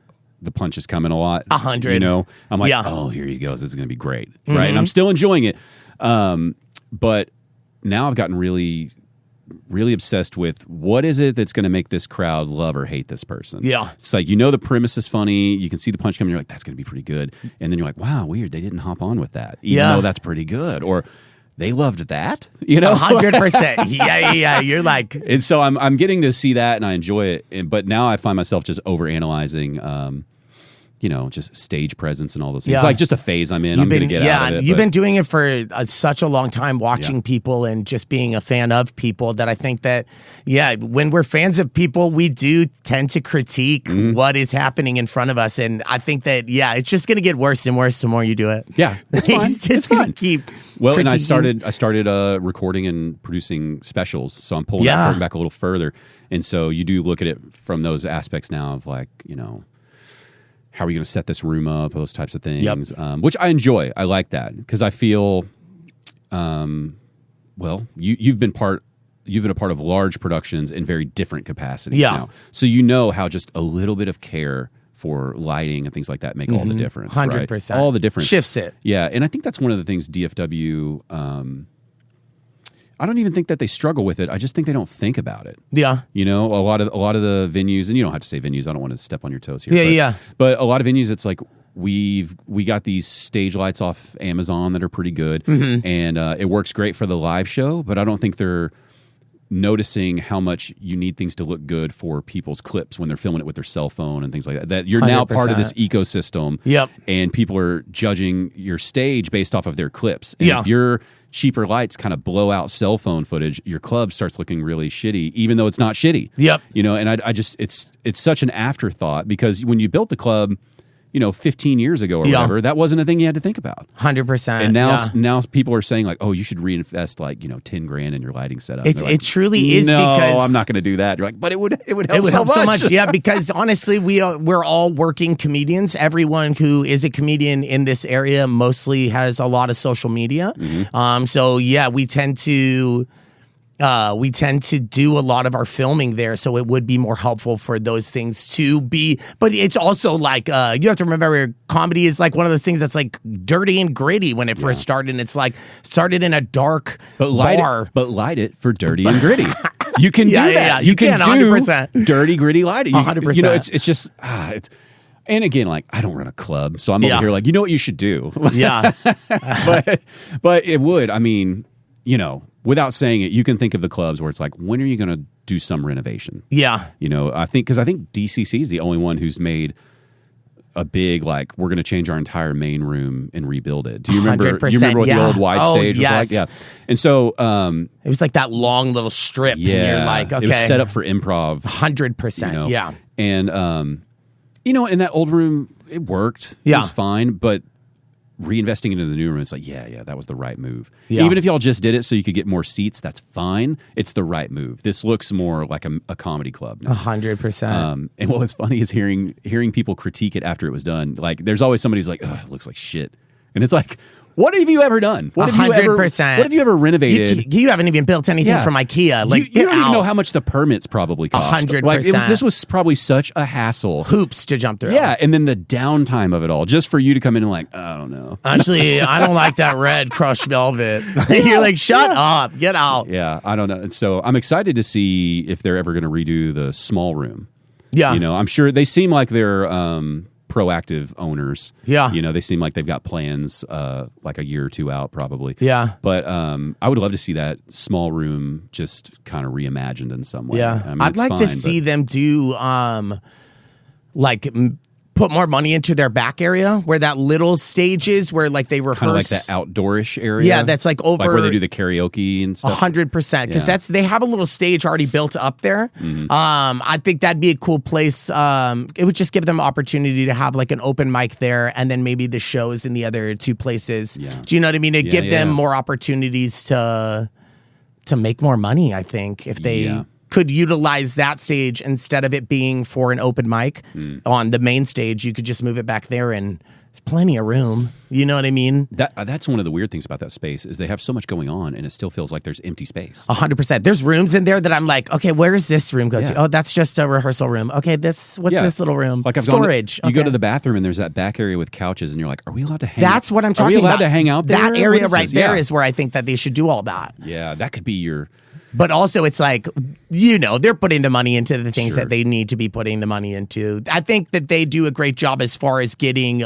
the punch is coming a lot. 100. You know? I'm like, oh, here he goes. This is going to be great. Right? And I'm still enjoying it. But now I've gotten really, really obsessed with what is it that's going to make this crowd love or hate this person. Yeah. It's like, you know, the premise is funny. You can see the punch coming. You're like, that's going to be pretty good. And then you're like, wow, weird. They didn't hop on with that, even though that's pretty good. Or they loved that, you know? 100%. Yeah. You're like, and so I'm getting to see that, and I enjoy it. But now I find myself just overanalyzing, just stage presence and all those things. It's like just a phase I'm in. I'm going to get out of it. You've been doing it for such a long time, watching people and just being a fan of people, that I think that, when we're fans of people, we do tend to critique what is happening in front of us. And I think that, it's just going to get worse and worse the more you do it. Yeah, it's fine. It's just going to keep Well, and I critiquing. started recording and producing specials. So I'm pulling that curtain back a little further. And so you do look at it from those aspects now of like, how are you going to set this room up? Those types of things, which I enjoy. I like that because I feel, you've been a part of large productions in very different capacities now. So you know how just a little bit of care for lighting and things like that make all the difference. 100%. Right? All the difference. Shifts it. Yeah, and I think that's one of the things DFW. I don't even think that they struggle with it. I just think they don't think about it. Yeah. A lot of the venues, and you don't have to say venues. I don't want to step on your toes here. But a lot of venues, it's like we got these stage lights off Amazon that are pretty good, and it works great for the live show. But I don't think they're noticing how much you need things to look good for people's clips when they're filming it with their cell phone and things like that. That you're now part of this ecosystem. Yep. And people are judging your stage based off of their clips. And if your cheaper lights kind of blow out cell phone footage, your club starts looking really shitty, even though it's not shitty. Yep. And I just, it's such an afterthought because when you built the club, 15 years ago or whatever, that wasn't a thing you had to think about. 100%. And now people are saying like, oh, you should reinvest like, $10,000 in your lighting setup. It truly is. No, because I'm not going to do that. You're like, but it would help. It would help so much. Yeah, because honestly, we're all working comedians. Everyone who is a comedian in this area mostly has a lot of social media. So we tend to. We tend to do a lot of our filming there, so it would be more helpful for those things to be. But it's also like you have to remember, comedy is like one of those things that's like dirty and gritty when it first started. And it's like started in a dark bar. But light it for dirty and gritty. You can do that. Yeah. You can 100%. do dirty, gritty lighting. 100%. It's just it's. And again, like I don't run a club, so I'm over here like what you should do. Yeah, but it would. I mean, without saying it, you can think of the clubs where it's like, when are you going to do some renovation? Yeah. I think DCC is the only one who's made a big, like, we're going to change our entire main room and rebuild it. Do you remember? 100%, You remember what the old wide stage was yes. like? Yeah. And so, it was like that long little strip. Yeah. And you're like, okay. It was set up for improv. 100%. Yeah. And, in that old room, it worked. Yeah. It was fine. But reinvesting into the new room, it's like, yeah, that was the right move. Yeah. Even if y'all just did it so you could get more seats, that's fine. It's the right move. This looks more like a comedy club now. 100%. And what was funny is hearing people critique it after it was done. Like, there's always somebody who's like, "Ugh, it looks like shit," and it's like, what have you ever done? What have 100%. What have you ever renovated? You haven't even built anything from IKEA. Like, you don't even know how much the permits probably cost. 100%. Like, this was probably such a hassle. Hoops to jump through. Yeah, and then the downtime of it all, just for you to come in and like, I don't know. Actually, I don't like that red crushed velvet. You're like, shut up, get out. Yeah, I don't know. And so I'm excited to see if they're ever going to redo the small room. Yeah. You know, I'm sure they seem like they're proactive owners. Yeah. You know, they seem like they've got plans like a year or two out probably. Yeah. But I would love to see that small room just kind of reimagined in some way. Yeah. I mean, I'd it's like fine, to see them do put more money into their back area where that little stage is where like they rehearse. kind of like that outdoorish area. Yeah, that's like over like where they do the karaoke and stuff. 100% because they have a little stage already built up there. Mm-hmm. I think that'd be a cool place. It would just give them opportunity to have like an open mic there, and then maybe the shows in the other two places. Yeah. Do you know what I mean? To give them yeah. more opportunities to make more money. I think if they could utilize that stage instead of it being for an open mic on the main stage, you could just move it back there and there's plenty of room. You know what I mean? That's one of the weird things about that space is they have so much going on and it still feels like there's empty space. 100%. There's rooms in there that I'm like, okay, where does this room go to? Oh, that's just a rehearsal room. Okay, what's this little room? Like storage. You go to the bathroom and there's that back area with couches and you're like, are we allowed to hang? That's what I'm talking about. Are we allowed to hang out there? That area right there is where I think that they should do all that. Yeah, that could be your... But also, it's like, you know, they're putting the money into the things that they need to be putting the money into. I think that they do a great job as far as getting,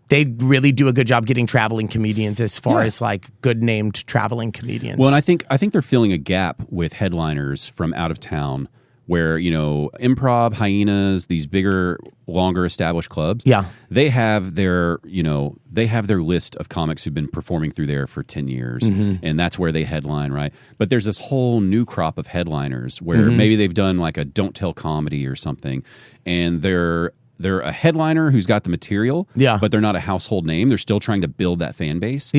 they really do a good job getting traveling comedians as far as like good named traveling comedians. Well, and I think they're filling a gap with headliners from out of town where, you know, Improv, Hyenas, these bigger, longer established clubs, they have their list of comics who've been performing through there for 10 years, and that's where they headline, right? But there's this whole new crop of headliners where maybe they've done like a Don't Tell comedy or something, and they're a headliner who's got the material, but they're not a household name. They're still trying to build that fan base.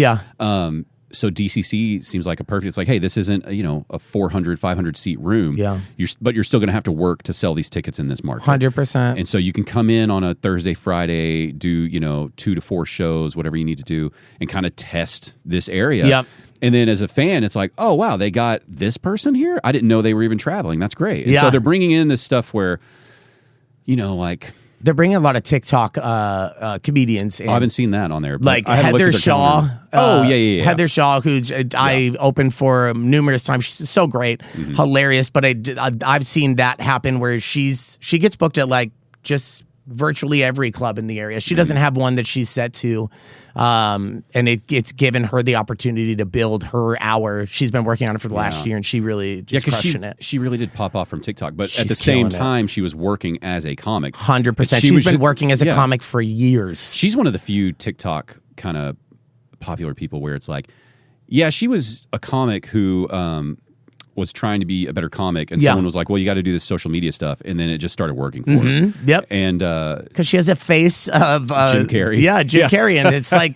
So DCC seems like a perfect. It's like, hey, this isn't a 400, 500 seat room. But you're still going to have to work to sell these tickets in this market. 100%. And so you can come in on a Thursday, Friday, do 2 to 4 shows, whatever you need to do, and kind of test this area. And then as a fan, it's like, oh wow, they got this person here. I didn't know they were even traveling. That's great. And so they're bringing in this stuff where, like. They're bringing a lot of TikTok comedians in. I haven't seen that on there. Like Heather Shaw. Yeah. Heather Shaw, who I opened for numerous times. She's so great, hilarious. But I've seen that happen where she gets booked at like just virtually every club in the area. She doesn't have one that she's set to. And it's given her the opportunity to build her hour. She's been working on it for the last year, and she really just crushing it. She really did pop off from TikTok, but at the same time, she was working as a comic. 100%. She's been working as a comic for years. She's one of the few TikTok kind of popular people where it's like, she was a comic who was trying to be a better comic, and someone was like, well, you got to do this social media stuff, and then it just started working for her. And because she has a face of Jim Carrey. Jim Carrey, and it's like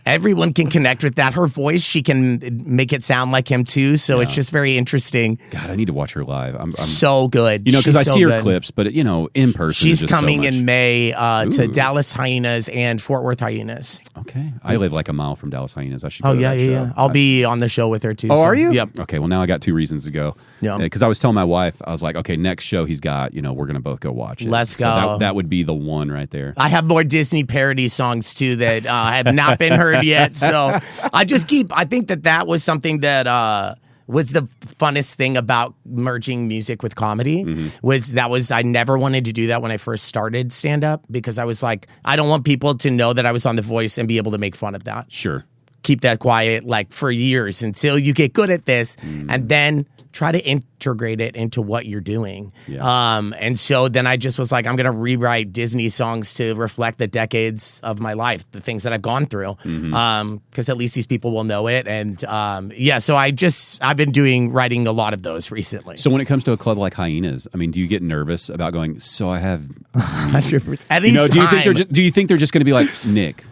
everyone can connect with that. Her voice, she can make it sound like him too, so it's just very interesting. God, I need to watch her live. I'm so good. Because I see her clips, but in person, she's coming in May to Dallas Hyenas and Fort Worth Hyenas. Okay, I live like a mile from Dallas Hyenas. I should. Go to that show. I'll be on the show with her too. Oh, are you? Yep. Okay, well now I got 2 reasons to go. Yeah, because I was telling my wife, I was like, okay, next show he's got, we're gonna both go watch it. Let's go. So that would be the one right there. I have more Disney parody songs too that have not been heard yet. So I think that was something that was the funnest thing about merging music with comedy. I never wanted to do that when I first started stand up, because I was like, I don't want people to know that I was on The Voice and be able to make fun of that. Sure. Keep that quiet like for years until you get good at this, and then try to integrate it into what you're doing. And so then I just was like, I'm going to rewrite Disney songs to reflect the decades of my life, the things that I've gone through, because at least these people will know it. And so I've been writing a lot of those recently. So when it comes to a club like Hyenas, I mean, do you get nervous about going, so I have 100%. Anytime. Do you think they're just going to be like, Nick,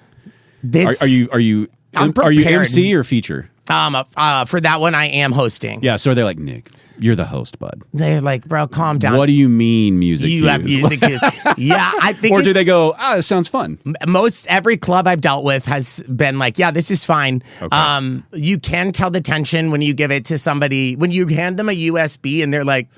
It's- Are you I'm are you prepared. MC or feature? For that one, I am hosting. Yeah, so they're like, Nick, you're the host, bud. They're like, bro, calm down. What do you mean music you cues? have music cues? Yeah, I think. Or do they go, it sounds fun? Every club I've dealt with has been like, yeah, this is fine. Okay. You can tell the tension when you give it to somebody, when you hand them a USB and they're like,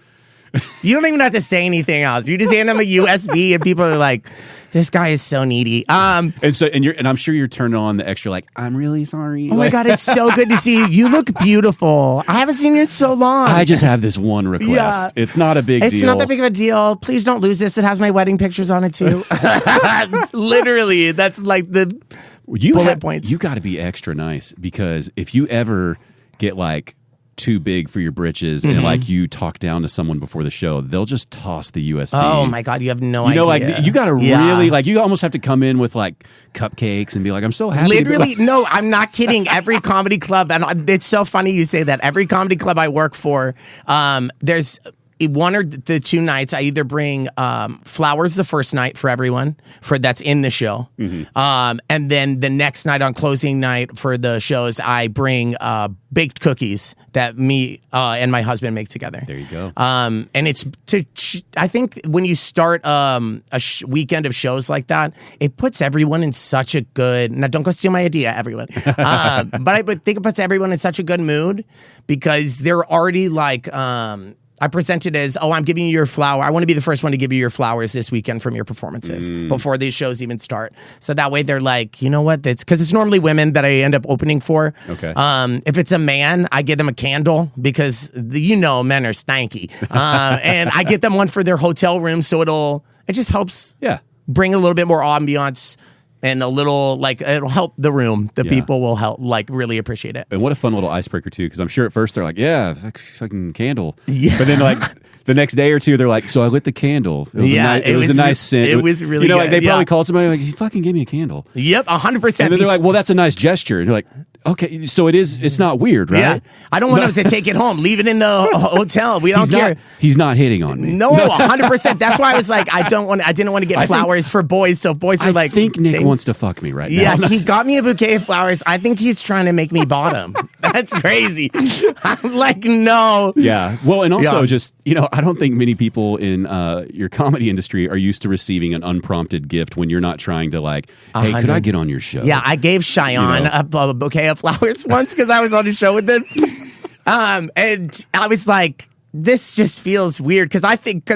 you don't even have to say anything else. You just hand them a USB and people are like, this guy is so needy. And I'm sure you're turning on the extra, like, I'm really sorry. Oh my God, it's so good to see you. You look beautiful. I haven't seen you in so long. I just have this one request. Yeah. It's not a big deal. It's not that big of a deal. Please don't lose this. It has my wedding pictures on it too. Literally, that's like the bullet points. You got to be extra nice, because if you ever get like too big for your britches and like you talk down to someone before the show, they'll just toss the USB. Oh my God, you have no idea. You know, like you got to really, like, you almost have to come in with like cupcakes and be like, I'm so happy. Literally, no, I'm not kidding. Every comedy club, and it's so funny you say that. Every comedy club I work for, there's one or the two nights I either bring flowers the first night for everyone that's in the show, and then the next night on closing night for the shows I bring baked cookies that me and my husband make together. There you go. And it's I think when you start a weekend of shows like that, it puts everyone in such a good. Now, don't go steal my idea, everyone. But I think it puts everyone in such a good mood, because they're already like. I present it as, I'm giving you your flower. I want to be the first one to give you your flowers this weekend from your performances before these shows even start. So that way they're like, you know what? That's because it's normally women that I end up opening for. Okay. If it's a man, I give them a candle, because men are stanky. And I get them one for their hotel room, so it just helps bring a little bit more ambiance. And a little, like, it'll help the room. The people will help, like, really appreciate it. And what a fun little icebreaker, too, because I'm sure at first they're like, yeah, fucking candle. Yeah. But then, like, the next day or two, they're like, so I lit the candle. It was a nice scent. It was really good. good. Like, they probably called somebody, like, he fucking gave me a candle. Yep, 100%. And then they're like, well, that's a nice gesture. And you're like, okay, so it's not weird, right? Yeah. I don't want them to take it home. Leave it in the hotel. We don't care. He's not hitting on me. No, 100%. That's why I was like, I didn't want to get flowers for boys. So boys are like, I think Nick wants to fuck me right now. Yeah, he got me a bouquet of flowers. I think he's trying to make me bottom. That's crazy. I'm like, no. Yeah. Well, and also just, I don't think many people in your comedy industry are used to receiving an unprompted gift when you're not trying to like, hey, could I get on your show? Yeah, I gave Cheyenne a bouquet of flowers once because I was on a show with them. And I was like, this just feels weird, because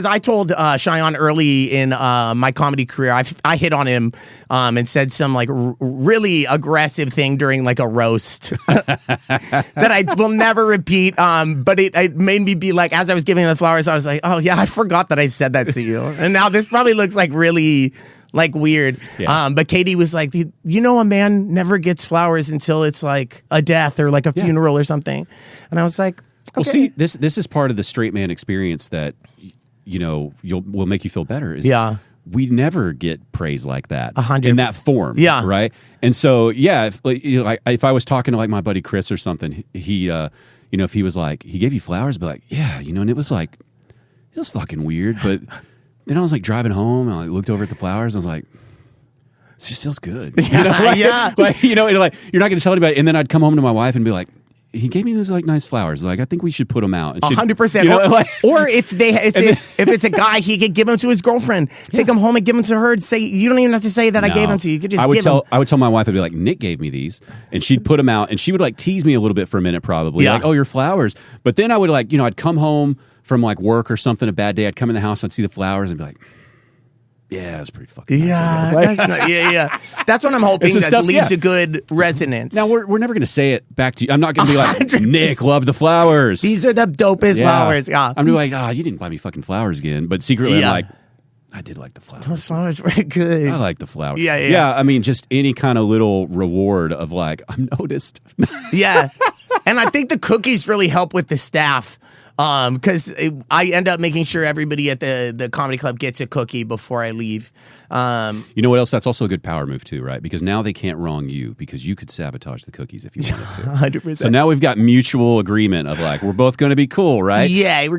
I told Cheyenne early in my comedy career, I hit on him and said some like really aggressive thing during like a roast that I will never repeat. But it made me be like, as I was giving him the flowers, I was like, oh yeah, I forgot that I said that to you, and now this probably looks like really like weird. Yeah. But Katie was like, a man never gets flowers until it's like a death or like a funeral or something, and I was like. Okay. Well, see, this is part of the straight man experience that will make you feel better. We never get praise like that in that form. Yeah, right. And so if I was talking to like my buddy Chris or something, he if he was like he gave you flowers, but like and it was fucking weird. But then I was like driving home and I looked over at the flowers and I was like. This just feels good. But you're not going to tell anybody. And then I'd come home to my wife and be like. He gave me those like nice flowers. Like I think we should put them out. 100%. Or if it's a guy, he could give them to his girlfriend. Take them home and give them to her. Say you don't even have to say that I gave them to you. You could just give them. I would tell my wife. I'd be like, Nick gave me these, and she'd put them out, and she would like tease me a little bit for a minute, probably. Like, oh, your flowers. But then I would like, I'd come home from like work or something, a bad day. I'd come in the house, I'd see the flowers, and be like. Yeah, it's pretty fucking nice. That's what I'm hoping that leaves a good resonance. Now, we're never going to say it back to you. I'm not going to be like, 100%. Nick, love the flowers. These are the dopest flowers. Yeah. I'm going to be like, you didn't buy me fucking flowers again. But secretly, I'm like, I did like the flowers. Those flowers were good. I like the flowers. Yeah, I mean, just any kind of little reward of like, I'm noticed. Yeah. And I think the cookies really help with the staff. Because I end up making sure everybody at the comedy club gets a cookie before I leave. You know what else? That's also a good power move too, right? Because now they can't wrong you because you could sabotage the cookies if you wanted to. 100%. So now we've got mutual agreement of like, we're both going to be cool, right? Yeah, You're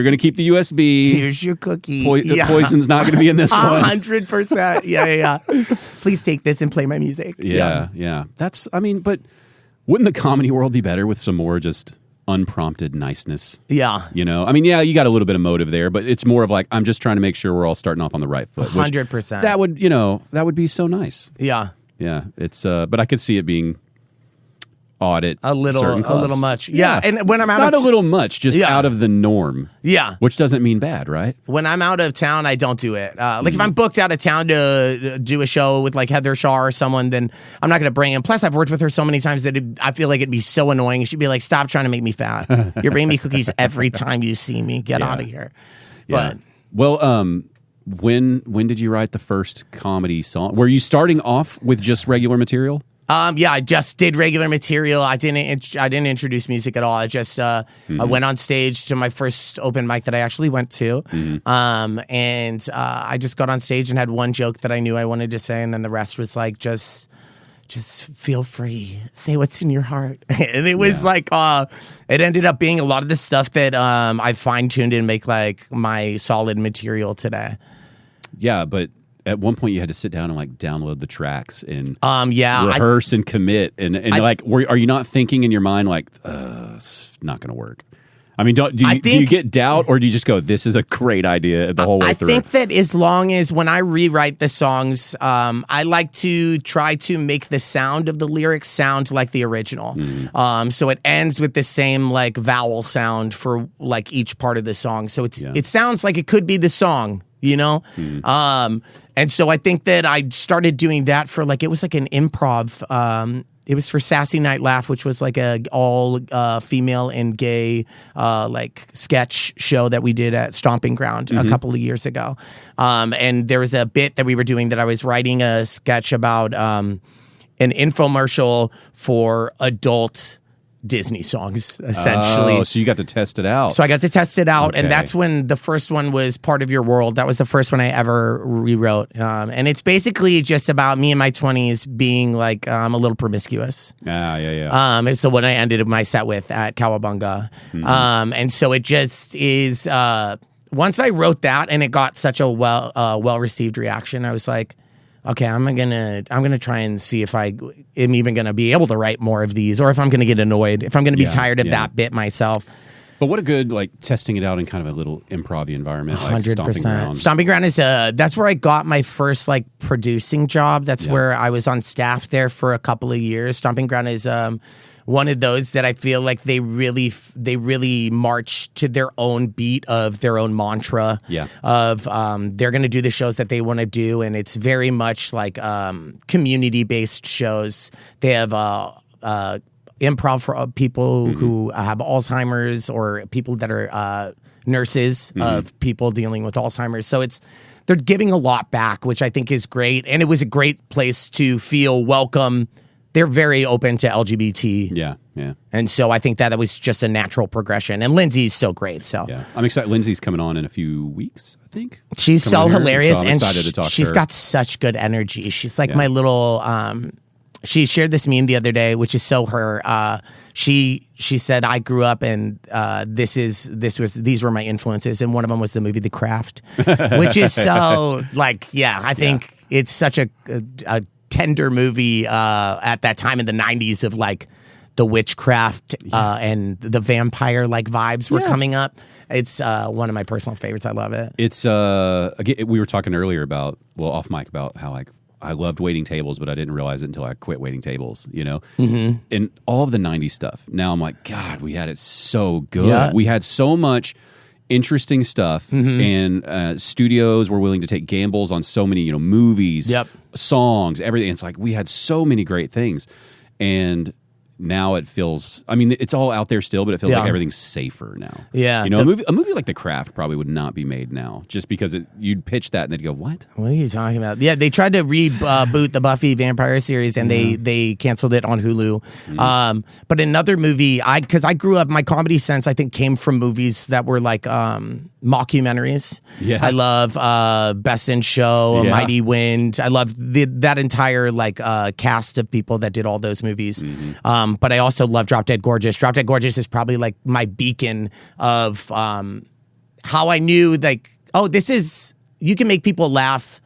going to keep the USB. Here's your cookie. The poison's not going to be in this one. 100%. Yeah. Please take this and play my music. Yeah. But wouldn't the comedy world be better with some more just unprompted niceness? Yeah. You know? I mean, yeah, you got a little bit of motive there, but it's more of like, I'm just trying to make sure we're all starting off on the right foot. 100%. That would be so nice. Yeah. Yeah. It's, but I could see it being odd at a little much. Yeah. And when I'm out not a little much, just out of the norm. Yeah. Which doesn't mean bad, right? When I'm out of town, I don't do it. Like if I'm booked out of town to do a show with like Heather Shaw or someone, then I'm not going to bring him. Plus, I've worked with her so many times that I feel like it'd be so annoying. She'd be like, "Stop trying to make me fat. You're bringing me cookies every time you see me. Get out of here." Yeah. But well, when did you write the first comedy song? Were you starting off with just regular material? Yeah, I just did regular material. I didn't introduce music at all. I just I went on stage to my first open mic that I actually went to, and I just got on stage and had one joke that I knew I wanted to say, and then the rest was like just feel free, say what's in your heart. And it was like it ended up being a lot of the stuff that I fine tuned and make like my solid material today. Yeah, but at one point you had to sit down and like download the tracks and rehearse and commit and are you not thinking in your mind like it's not going to work? I mean, do you get doubt or do you just go, this is a great idea the whole way through? I think that as long as when I rewrite the songs, I like to try to make the sound of the lyrics sound like the original. So it ends with the same like vowel sound for like each part of the song. So it sounds like it could be the song, you know? And so I think that I started doing that for like, it was like an improv. It was for Sassy Night Laugh, which was like a all female and gay like sketch show that we did at Stomping Ground a couple of years ago. And there was a bit that we were doing that I was writing a sketch about an infomercial for adult Disney songs, essentially. Oh, so you got to test it out. So I got to test it out, and that's when the first one was Part of Your World. That was the first one I ever rewrote. And it's basically just about me in my 20s being like a little promiscuous. And so when I ended my set with at Cowabunga. And so it just is, once I wrote that and it got such a well-received reaction, I was like, okay, I'm gonna try and see if I am even gonna be able to write more of these, or if I'm gonna get annoyed, if I'm gonna be tired of that bit myself. But what a good like testing it out in kind of a little improv-y environment, like 100%. Stomping Ground. Stomping Ground is that's where I got my first like producing job. That's where I was on staff there for a couple of years. Stomping Ground is one of those that I feel like they really march to their own beat of their own mantra of they're going to do the shows that they want to do, and it's very much like community-based shows. They have improv for people who have Alzheimer's or people that are nurses of people dealing with Alzheimer's. So they're giving a lot back, which I think is great, and it was a great place to feel welcome. They're very open to LGBT. Yeah. And so I think that was just a natural progression. And Lindsay's so great. So I'm excited. Lindsay's coming on in a few weeks, I think. She's so hilarious. So I'm excited to talk to her. She's got such good energy. She's like my little she shared this meme the other day, which is so her. She said, I grew up and these were my influences, and one of them was the movie The Craft, which is so like I think it's such a tender movie at that time in the 90s of like the witchcraft and the vampire like vibes were coming up. It's one of my personal favorites. I love it. It's again, we were talking earlier about off mic about how like I loved waiting tables, but I didn't realize it until I quit waiting tables, you know? And all of the 90s stuff. Now I'm like, God, we had it so good. We had so much interesting stuff, and studios were willing to take gambles on so many, movies, songs, everything. It's like we had so many great things, and now it feels, I mean, it's all out there still, but it feels like everything's safer now. Yeah. You know, a movie like The Craft probably would not be made now just because you'd pitch that and they'd go, what? What are you talking about? Yeah, they tried to reboot the Buffy Vampire series and they canceled it on Hulu. But another movie, because I grew up, my comedy sense, I think, came from movies that were like mockumentaries. Yeah. I love Best in Show, A Mighty Wind. I love that entire like cast of people that did all those movies. But I also love Drop Dead Gorgeous. Drop Dead Gorgeous is probably like my beacon of how I knew like, oh, this is, you can make people laugh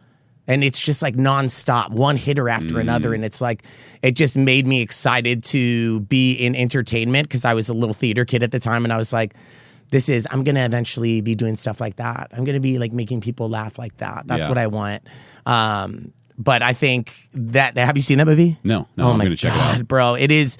and it's just like nonstop, one hitter after another. And it's like, it just made me excited to be in entertainment because I was a little theater kid at the time. And I was like, I'm going to eventually be doing stuff like that. I'm going to be like making people laugh like that. That's what I want. But I think have you seen that movie? No, oh I'm my going to check God, it out. Bro, it is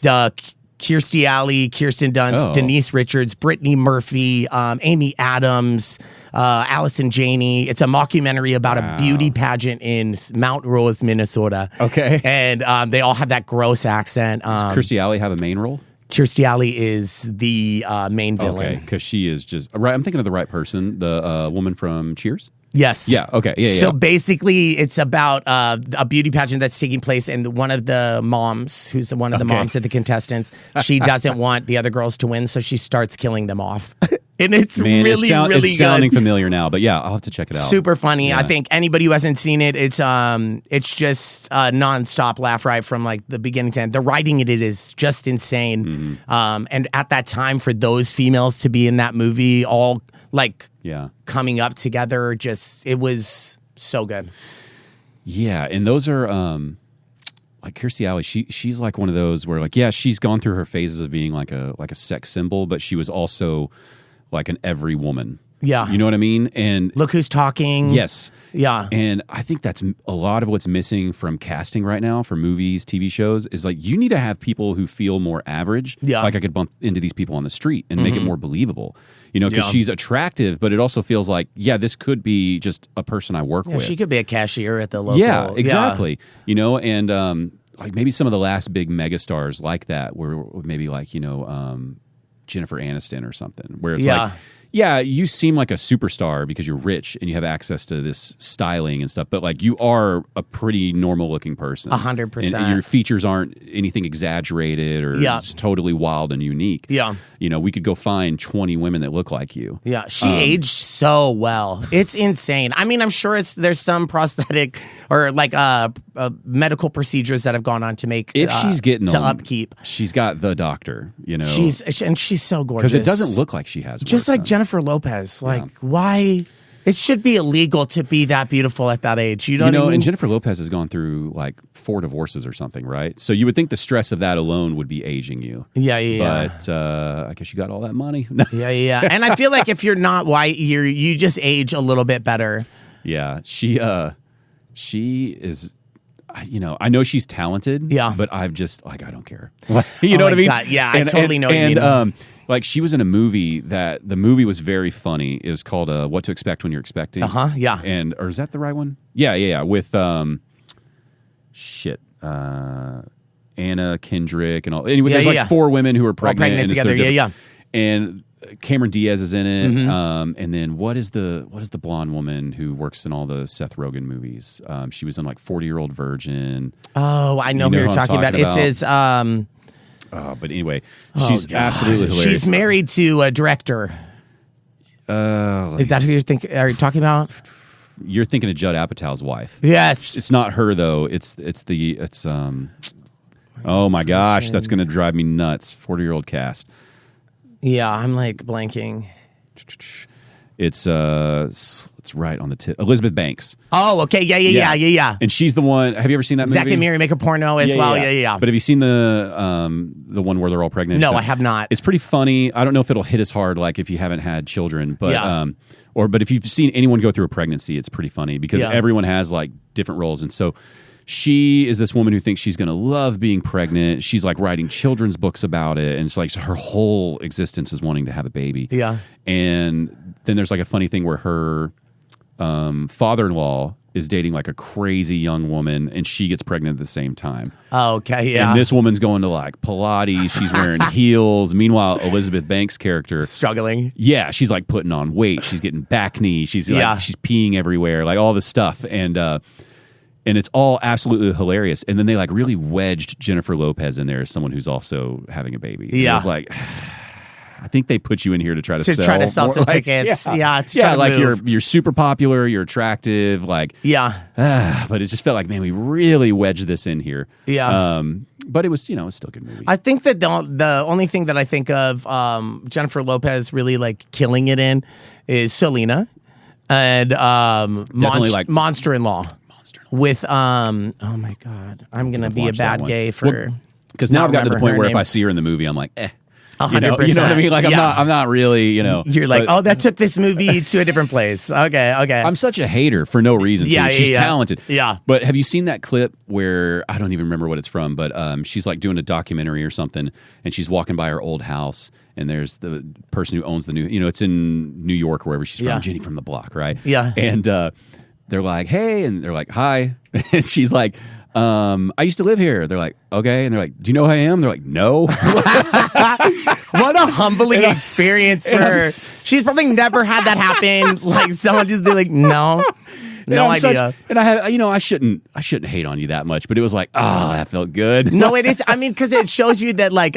Kirstie Alley, Kirsten Dunst, Denise Richards, Brittany Murphy, Amy Adams, Allison Janney. It's a mockumentary about a beauty pageant in Mount Rose, Minnesota. Okay. And they all have that gross accent. Does Kirstie Alley have a main role? Kirstie Alley is the main villain. Okay, because she is just right. I'm thinking of the right person, the woman from Cheers. Yes. Yeah. Okay. Yeah. So basically, it's about a beauty pageant that's taking place, and one of the moms, who's one of the moms of the contestants, she doesn't want the other girls to win, so she starts killing them off. And it's really it's good. sounding familiar now, but yeah, I'll have to check it out. Super funny. Yeah. I think anybody who hasn't seen it, it's just a nonstop laugh right from like the beginning to end. The writing in it is just insane. And at that time, for those females to be in that movie, all like coming up together, it was so good. Yeah, and those are like Kirstie Alley. She's like one of those where like she's gone through her phases of being like a sex symbol, but she was also like an every woman. Yeah. You know what I mean? And Look Who's Talking. Yes. Yeah. And I think that's a lot of what's missing from casting right now for movies, TV shows, is like you need to have people who feel more average. Yeah. Like I could bump into these people on the street and make it more believable. You know, because she's attractive, but it also feels like, this could be just a person I work with. She could be a cashier at the local. Yeah, exactly. You know, and like maybe some of the last big megastars like that were maybe like, Jennifer Aniston or something, where it's like, you seem like a superstar because you're rich and you have access to this styling and stuff, but like you are a pretty normal looking person. 100%. And your features aren't anything exaggerated or just totally wild and unique. Yeah. You know, we could go find 20 women that look like you. Yeah. She aged so well. It's insane. I mean, I'm sure there's some prosthetic or like medical procedures that have gone on to make if she's getting to on, upkeep. She's got the doctor, you know. She's so gorgeous. Because it doesn't look like she has just work like done. Jennifer Lopez. Like, why? It should be illegal to be that beautiful at that age. You know what I mean? And Jennifer Lopez has gone through like 4 divorces or something, right? So you would think the stress of that alone would be aging you. Yeah. But I guess you got all that money. Yeah. And I feel like if you're not white, you just age a little bit better. Yeah. She is, I know she's talented. Yeah. But I've just like, I don't care. You know what I mean? God. Yeah, I totally know what you mean. Like she was in a movie that the movie was very funny. It was called What to Expect When You're Expecting. Yeah. Or is that the right one? Yeah. With Anna Kendrick and all. Anyway, there's like 4 women who are pregnant, pregnant together. Yeah. And Cameron Diaz is in it. And then what is the blonde woman who works in all the Seth Rogen movies? She was in like 40-Year-Old Virgin. Oh, I know who you're talking about. It's his. But anyway, she's absolutely hilarious. She's married to a director. Is that who are you talking about? You're thinking of Judd Apatow's wife. Yes. It's not her though. It's oh my gosh, that's going to drive me nuts. 40-Year-Old Cast. Yeah, I'm like blanking. It's right on the tip. Elizabeth Banks. Oh, okay. Yeah. And she's the one. Have you ever seen that movie? Zack and Miri make a porno as well. Yeah. But have you seen the one where they're all pregnant? No, I have not. It's pretty funny. I don't know if it'll hit as hard like if you haven't had children, but but if you've seen anyone go through a pregnancy, it's pretty funny because everyone has like different roles, and so. She is this woman who thinks she's going to love being pregnant. She's like writing children's books about it. And it's like her whole existence is wanting to have a baby. Yeah. And then there's like a funny thing where her father-in-law is dating like a crazy young woman, and she gets pregnant at the same time. Oh, okay, yeah. And this woman's going to like Pilates. She's wearing heels. Meanwhile, Elizabeth Banks' character struggling. Yeah, she's like putting on weight. She's getting back knee. She's like she's peeing everywhere, like all this stuff, and it's all absolutely hilarious. And then they like really wedged Jennifer Lopez in there as someone who's also having a baby. Yeah, and I was like, I think they put you in here to try to sell some tickets. Like you're super popular, you're attractive, like but it just felt like, man, we really wedged this in here. Yeah. But it was, it's still a good movie. I think that the only thing that I think of Jennifer Lopez really like killing it in is Selena and Monster-in-Law. With oh my God, I'm gonna be a bad gay for because now I've gotten to the point where if I see her in the movie, I'm like, 100%. You know what I mean? Like I'm not really, You're like, oh, that took this movie to a different place. Okay. I'm such a hater for no reason. She's talented. Yeah. But have you seen that clip where I don't even remember what it's from, but she's like doing a documentary or something, and she's walking by her old house, and there's the person who owns the new, it's in New York, wherever she's from, Jenny from the Block, right? Yeah. And they're like, hey, and they're like, hi, and she's like, I used to live here. They're like, okay. And they're like, do you know who I am? They're like, no. What a humbling experience for her. She's probably never had that happen. Like someone just be like, no idea. I shouldn't hate on you that much, but it was like, oh, that felt good. No, it is. I mean, because it shows you that like,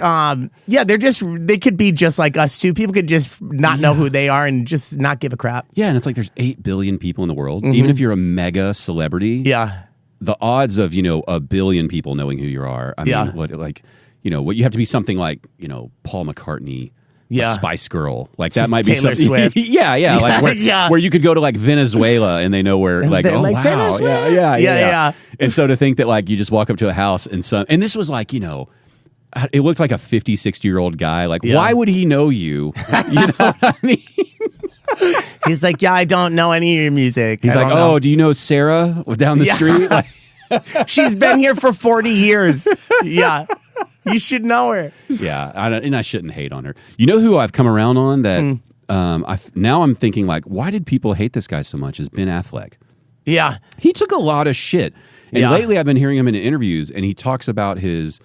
they could be just like us too. People could just not know who they are and just not give a crap. Yeah. And it's like, there's 8 billion people in the world. Even if you're a mega celebrity. Yeah. The odds of, a billion people knowing who you are, I mean, what you have to be something like, Paul McCartney, a Spice Girl. Like that might be Taylor something. Swift. Like where you could go to like Venezuela and they know where, like, oh, like, wow. Taylor Swift. Yeah. And so to think that like you just walk up to a house and this was like, it looked like a 50, 60-year-old guy. Like, why would he know you? You know what I mean? He's like, I don't know any of your music. He's like, oh, do you know Sarah down the street? Like, she's been here for 40 years. Yeah. You should know her. Yeah. And I shouldn't hate on her. You know who I've come around on that now I'm thinking like, why did people hate this guy so much is Ben Affleck. Yeah. He took a lot of shit. And lately I've been hearing him in interviews and he talks about his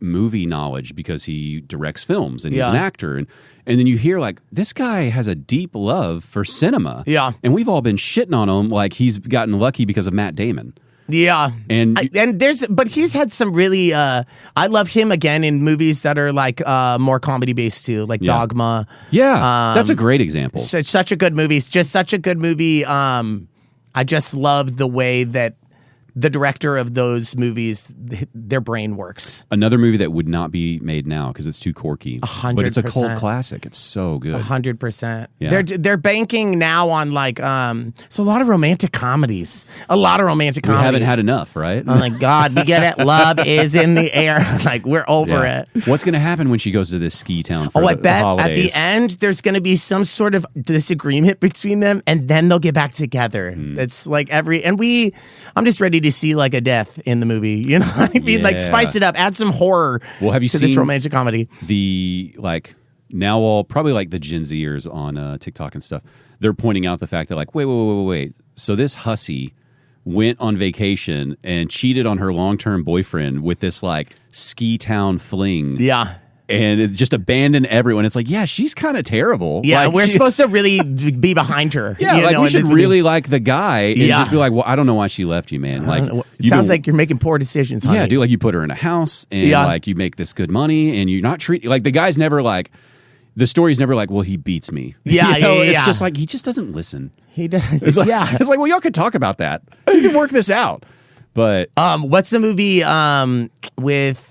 movie knowledge because he directs films and he's an actor. And then you hear like, this guy has a deep love for cinema. Yeah. And we've all been shitting on him like he's gotten lucky because of Matt Damon. Yeah. But he's had some really, I love him again in movies that are like more comedy based too, like Dogma. Yeah. That's a great example. Such a good movie. It's just such a good movie. I just love the way that the director of those movies, their brain works. Another movie that would not be made now because it's too quirky. 100%. But it's a cult classic. It's so good. 100%. Yeah. They're banking now on like so a lot of romantic comedies. We haven't had enough, right? Oh my God, we get it. Love is in the air. Like we're over it. What's going to happen when she goes to this ski town for I the bet holidays? at the end there's going to be some sort of disagreement between them, and then they'll get back together. It's like I'm just ready to see like a death in the movie. You know what I mean? Like spice it up, add some horror. Well, have you seen this romantic comedy? The like now all probably like the Gen Zers on TikTok and stuff. They're pointing out the fact that like wait. So this hussy went on vacation and cheated on her long-term boyfriend with this like ski town fling. Yeah. And it's just abandoned everyone. It's like, yeah, she's kind of terrible. Yeah, like, we're supposed to really be behind her. Yeah, we should really like the guy and just be like, well, I don't know why she left you, man. Like, it sounds like you're making poor decisions, honey. Yeah, dude, like you put her in a house and like you make this good money and you're not treating, like the guy's never like, the story's never like, well, he beats me. Yeah, It's just like, he just doesn't listen. He does. It's like, it's like, well, y'all could talk about that. You can work this out. But. What's the movie with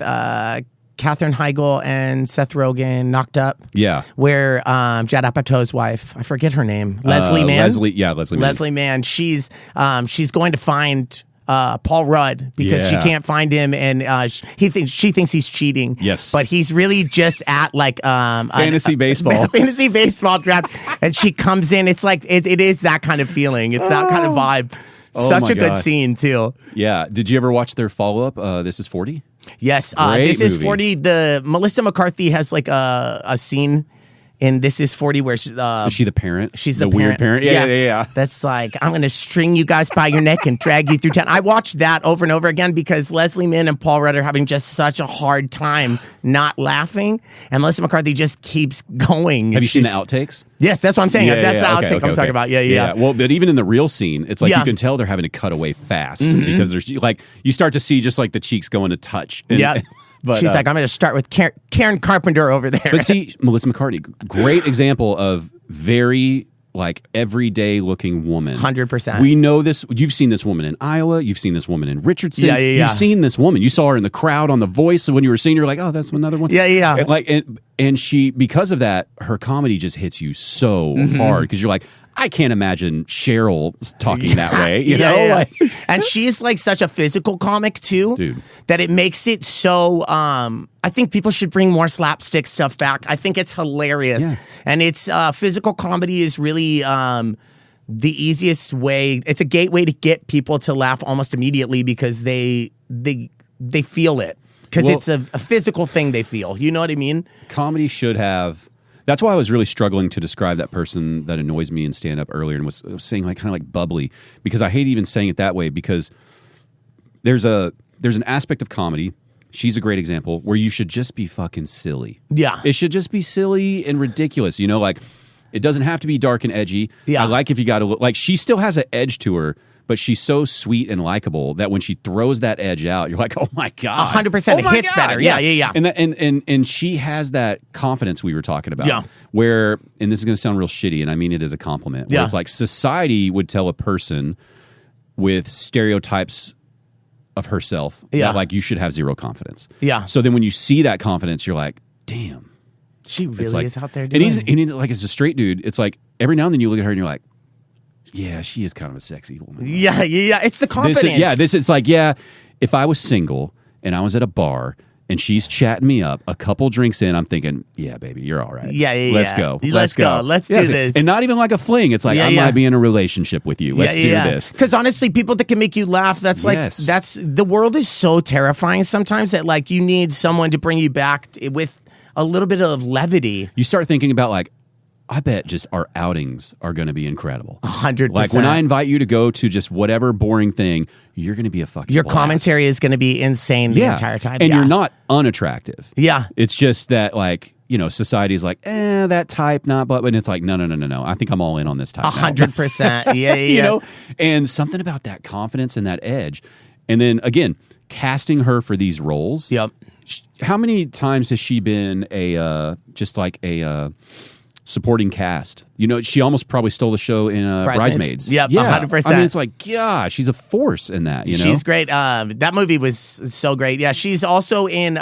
Katherine Heigl and Seth Rogen, Knocked Up? Yeah. Where Judd Apatow's wife, I forget her name, Leslie Mann. Leslie Mann. Leslie Mann. She's going to find Paul Rudd because she can't find him, and she thinks he's cheating. Yes, but he's really just at like fantasy baseball draft, and she comes in. It's like it is that kind of feeling. It's that kind of vibe. Such a good scene too. Yeah. Did you ever watch their follow up? This is 40. Yes. This is 40. The Melissa McCarthy has like a scene in This Is 40, where is she the parent? She's the weird parent. Yeah. That's like, I'm going to string you guys by your neck and drag you through town. I watched that over and over again because Leslie Mann and Paul Rudd are having just such a hard time not laughing, and Melissa McCarthy just keeps going. Have you seen the outtakes? Yes, that's what I'm saying. That's the outtake I'm talking about. Yeah. Well, but even in the real scene, it's like you can tell they're having to cut away fast because there's like you start to see just like the cheeks going to touch. And, but she's like, I'm going to start with Karen Carpenter over there. But see, Melissa McCarthy, great example of very like everyday looking woman. 100%. We know this. You've seen this woman in Iowa. You've seen this woman in Richardson. Yeah. You've seen this woman. You saw her in the crowd on The Voice. So when you were seeing her, you're like, oh, that's another one. Yeah. And like, and she, because of that, her comedy just hits you so hard because you're like, I can't imagine Cheryl talking that way. You know? Yeah. Like, and she's like such a physical comic too, dude, that it makes it so. I think people should bring more slapstick stuff back. I think it's hilarious, and it's physical comedy is really the easiest way. It's a gateway to get people to laugh almost immediately because they feel it because it's a physical thing they feel. You know what I mean? Comedy should have. That's why I was really struggling to describe that person that annoys me in stand-up earlier and was saying like kind of like bubbly, because I hate even saying it that way, because there's an aspect of comedy, she's a great example, where you should just be fucking silly. Yeah. It should just be silly and ridiculous, you know, like it doesn't have to be dark and edgy. Yeah. I like if you got to look, like she still has an edge to her, but she's so sweet and likable that when she throws that edge out, you're like, oh my God. 100%. It hits better. Yeah. And she has that confidence we were talking about. Yeah. Where, and this is going to sound real shitty, and I mean it as a compliment, where it's like society would tell a person with stereotypes of herself that like you should have zero confidence. Yeah. So then when you see that confidence, you're like, damn. She really like, is out there doing it. And he's like, as a straight dude, it's like every now and then you look at her and you're like, yeah, she is kind of a sexy woman. Yeah. It's the confidence. It's like, if I was single and I was at a bar and she's chatting me up, a couple drinks in, I'm thinking, yeah, baby, you're all right. Yeah. Let's go. Let's go. Let's do this. And not even like a fling. It's like, I might be in a relationship with you. Let's do this. Because honestly, people that can make you laugh, that's the world is so terrifying sometimes that like you need someone to bring you back with a little bit of levity. You start thinking about like, I bet just our outings are going to be incredible. 100%. Like when I invite you to go to just whatever boring thing, you're going to be a fucking Your blast. Commentary is going to be insane the entire time. And you're not unattractive. Yeah. It's just that like, you know, society's like, that type, not but, and it's like, no. I think I'm all in on this type. 100%. Yeah. You know, and something about that confidence and that edge. And then again, casting her for these roles. Yep. How many times has she been a supporting cast? You know, she almost probably stole the show in Bridesmaids. Yep, 100%. I mean, it's like, gosh, she's a force in that, you know? She's great. That movie was so great. Yeah, she's also in,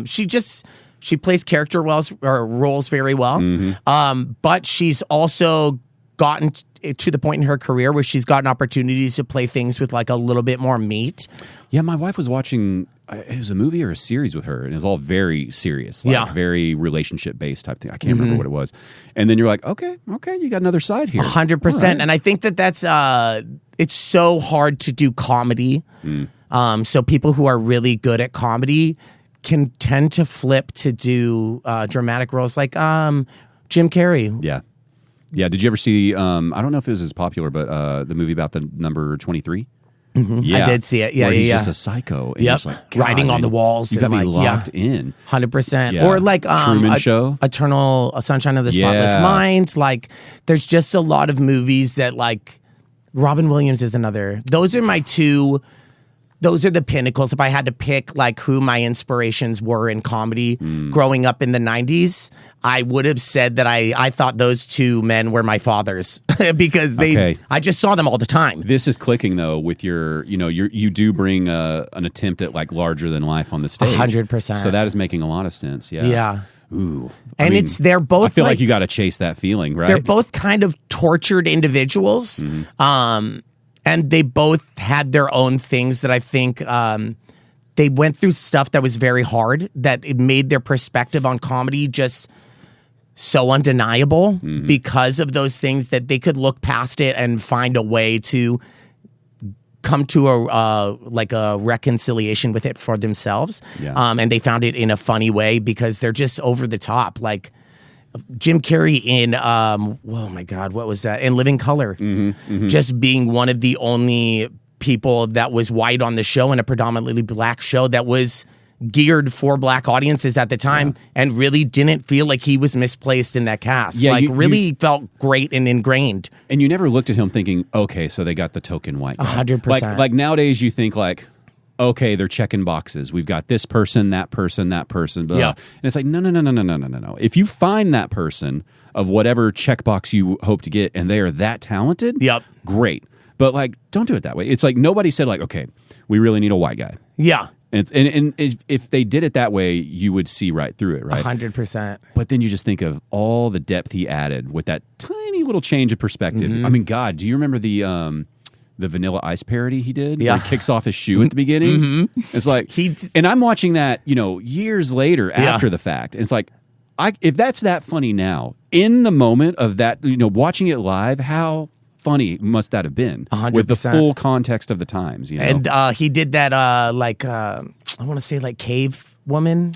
she plays character roles very well. Mm-hmm. But she's also gotten to the point in her career where she's gotten opportunities to play things with like a little bit more meat. Yeah, my wife was watching, it was a movie or a series with her, and it was all very serious, like very relationship-based type thing. I can't remember what it was. And then you're like, okay, you got another side here. 100%. Right. And I think that's, it's so hard to do comedy. So people who are really good at comedy can tend to flip to do dramatic roles like Jim Carrey. Yeah. Yeah, did you ever see, I don't know if it was as popular, but the movie about the number 23? Mm-hmm. Yeah. I did see it. Yeah, where he's just a psycho. And yep. Like, writing on the walls. You got me locked in. 100%. Yeah. Or like Truman Show. Eternal Sunshine of the Spotless Mind. Like there's just a lot of movies that like Robin Williams is another. Those are my two. Those are the pinnacles. If I had to pick like who my inspirations were in comedy growing up in the 90s, I would have said that I thought those two men were my fathers because I just saw them all the time. This is clicking though with your, you know, you do bring an attempt at like larger than life on the stage. 100%. So that is making a lot of sense. Yeah. Yeah. Ooh. And they're both. I feel like you got to chase that feeling, right? They're both kind of tortured individuals. And they both had their own things that I think they went through stuff that was very hard, that it made their perspective on comedy just so undeniable because of those things that they could look past it and find a way to come to a reconciliation with it for themselves. Yeah. And they found it in a funny way because they're just over the top. Like Jim Carrey in oh my God, what was that? In Living Color. Just being one of the only people that was white on the show, and a predominantly black show that was geared for black audiences at the time, and really didn't feel like he was misplaced in that cast. Yeah, really felt great and ingrained. And you never looked at him thinking, okay, so they got the token white guy. 100%. Like nowadays you think like, okay, they're checking boxes. We've got this person, that person, that person. Blah. Yeah. And it's like, no. If you find that person of whatever checkbox you hope to get and they are that talented, great. But like, don't do it that way. It's like nobody said like, okay, we really need a white guy. Yeah. And if they did it that way, you would see right through it, right? 100%. But then you just think of all the depth he added with that tiny little change of perspective. I mean, God, do you remember the Vanilla Ice parody he did? Yeah. Where he kicks off his shoe at the beginning. It's like, and I'm watching that, years later after the fact. And it's like, if that's that funny now, in the moment of that, watching it live, how funny must that have been 100%. With the full context of the times, And he did that I want to say like cave woman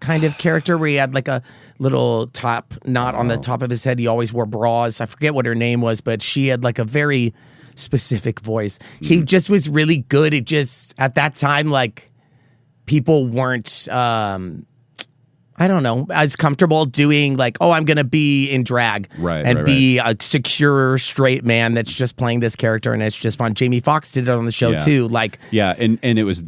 kind of character where he had like a little top knot on the top of his head. He always wore bras. I forget what her name was, but she had like a very specific voice. He just was really good. It just at that time, like people weren't I don't know, as comfortable doing like, oh, I'm going to be in drag and be a secure straight man that's just playing this character and it's just fun. Jamie Foxx did it on the show too. Like, and it was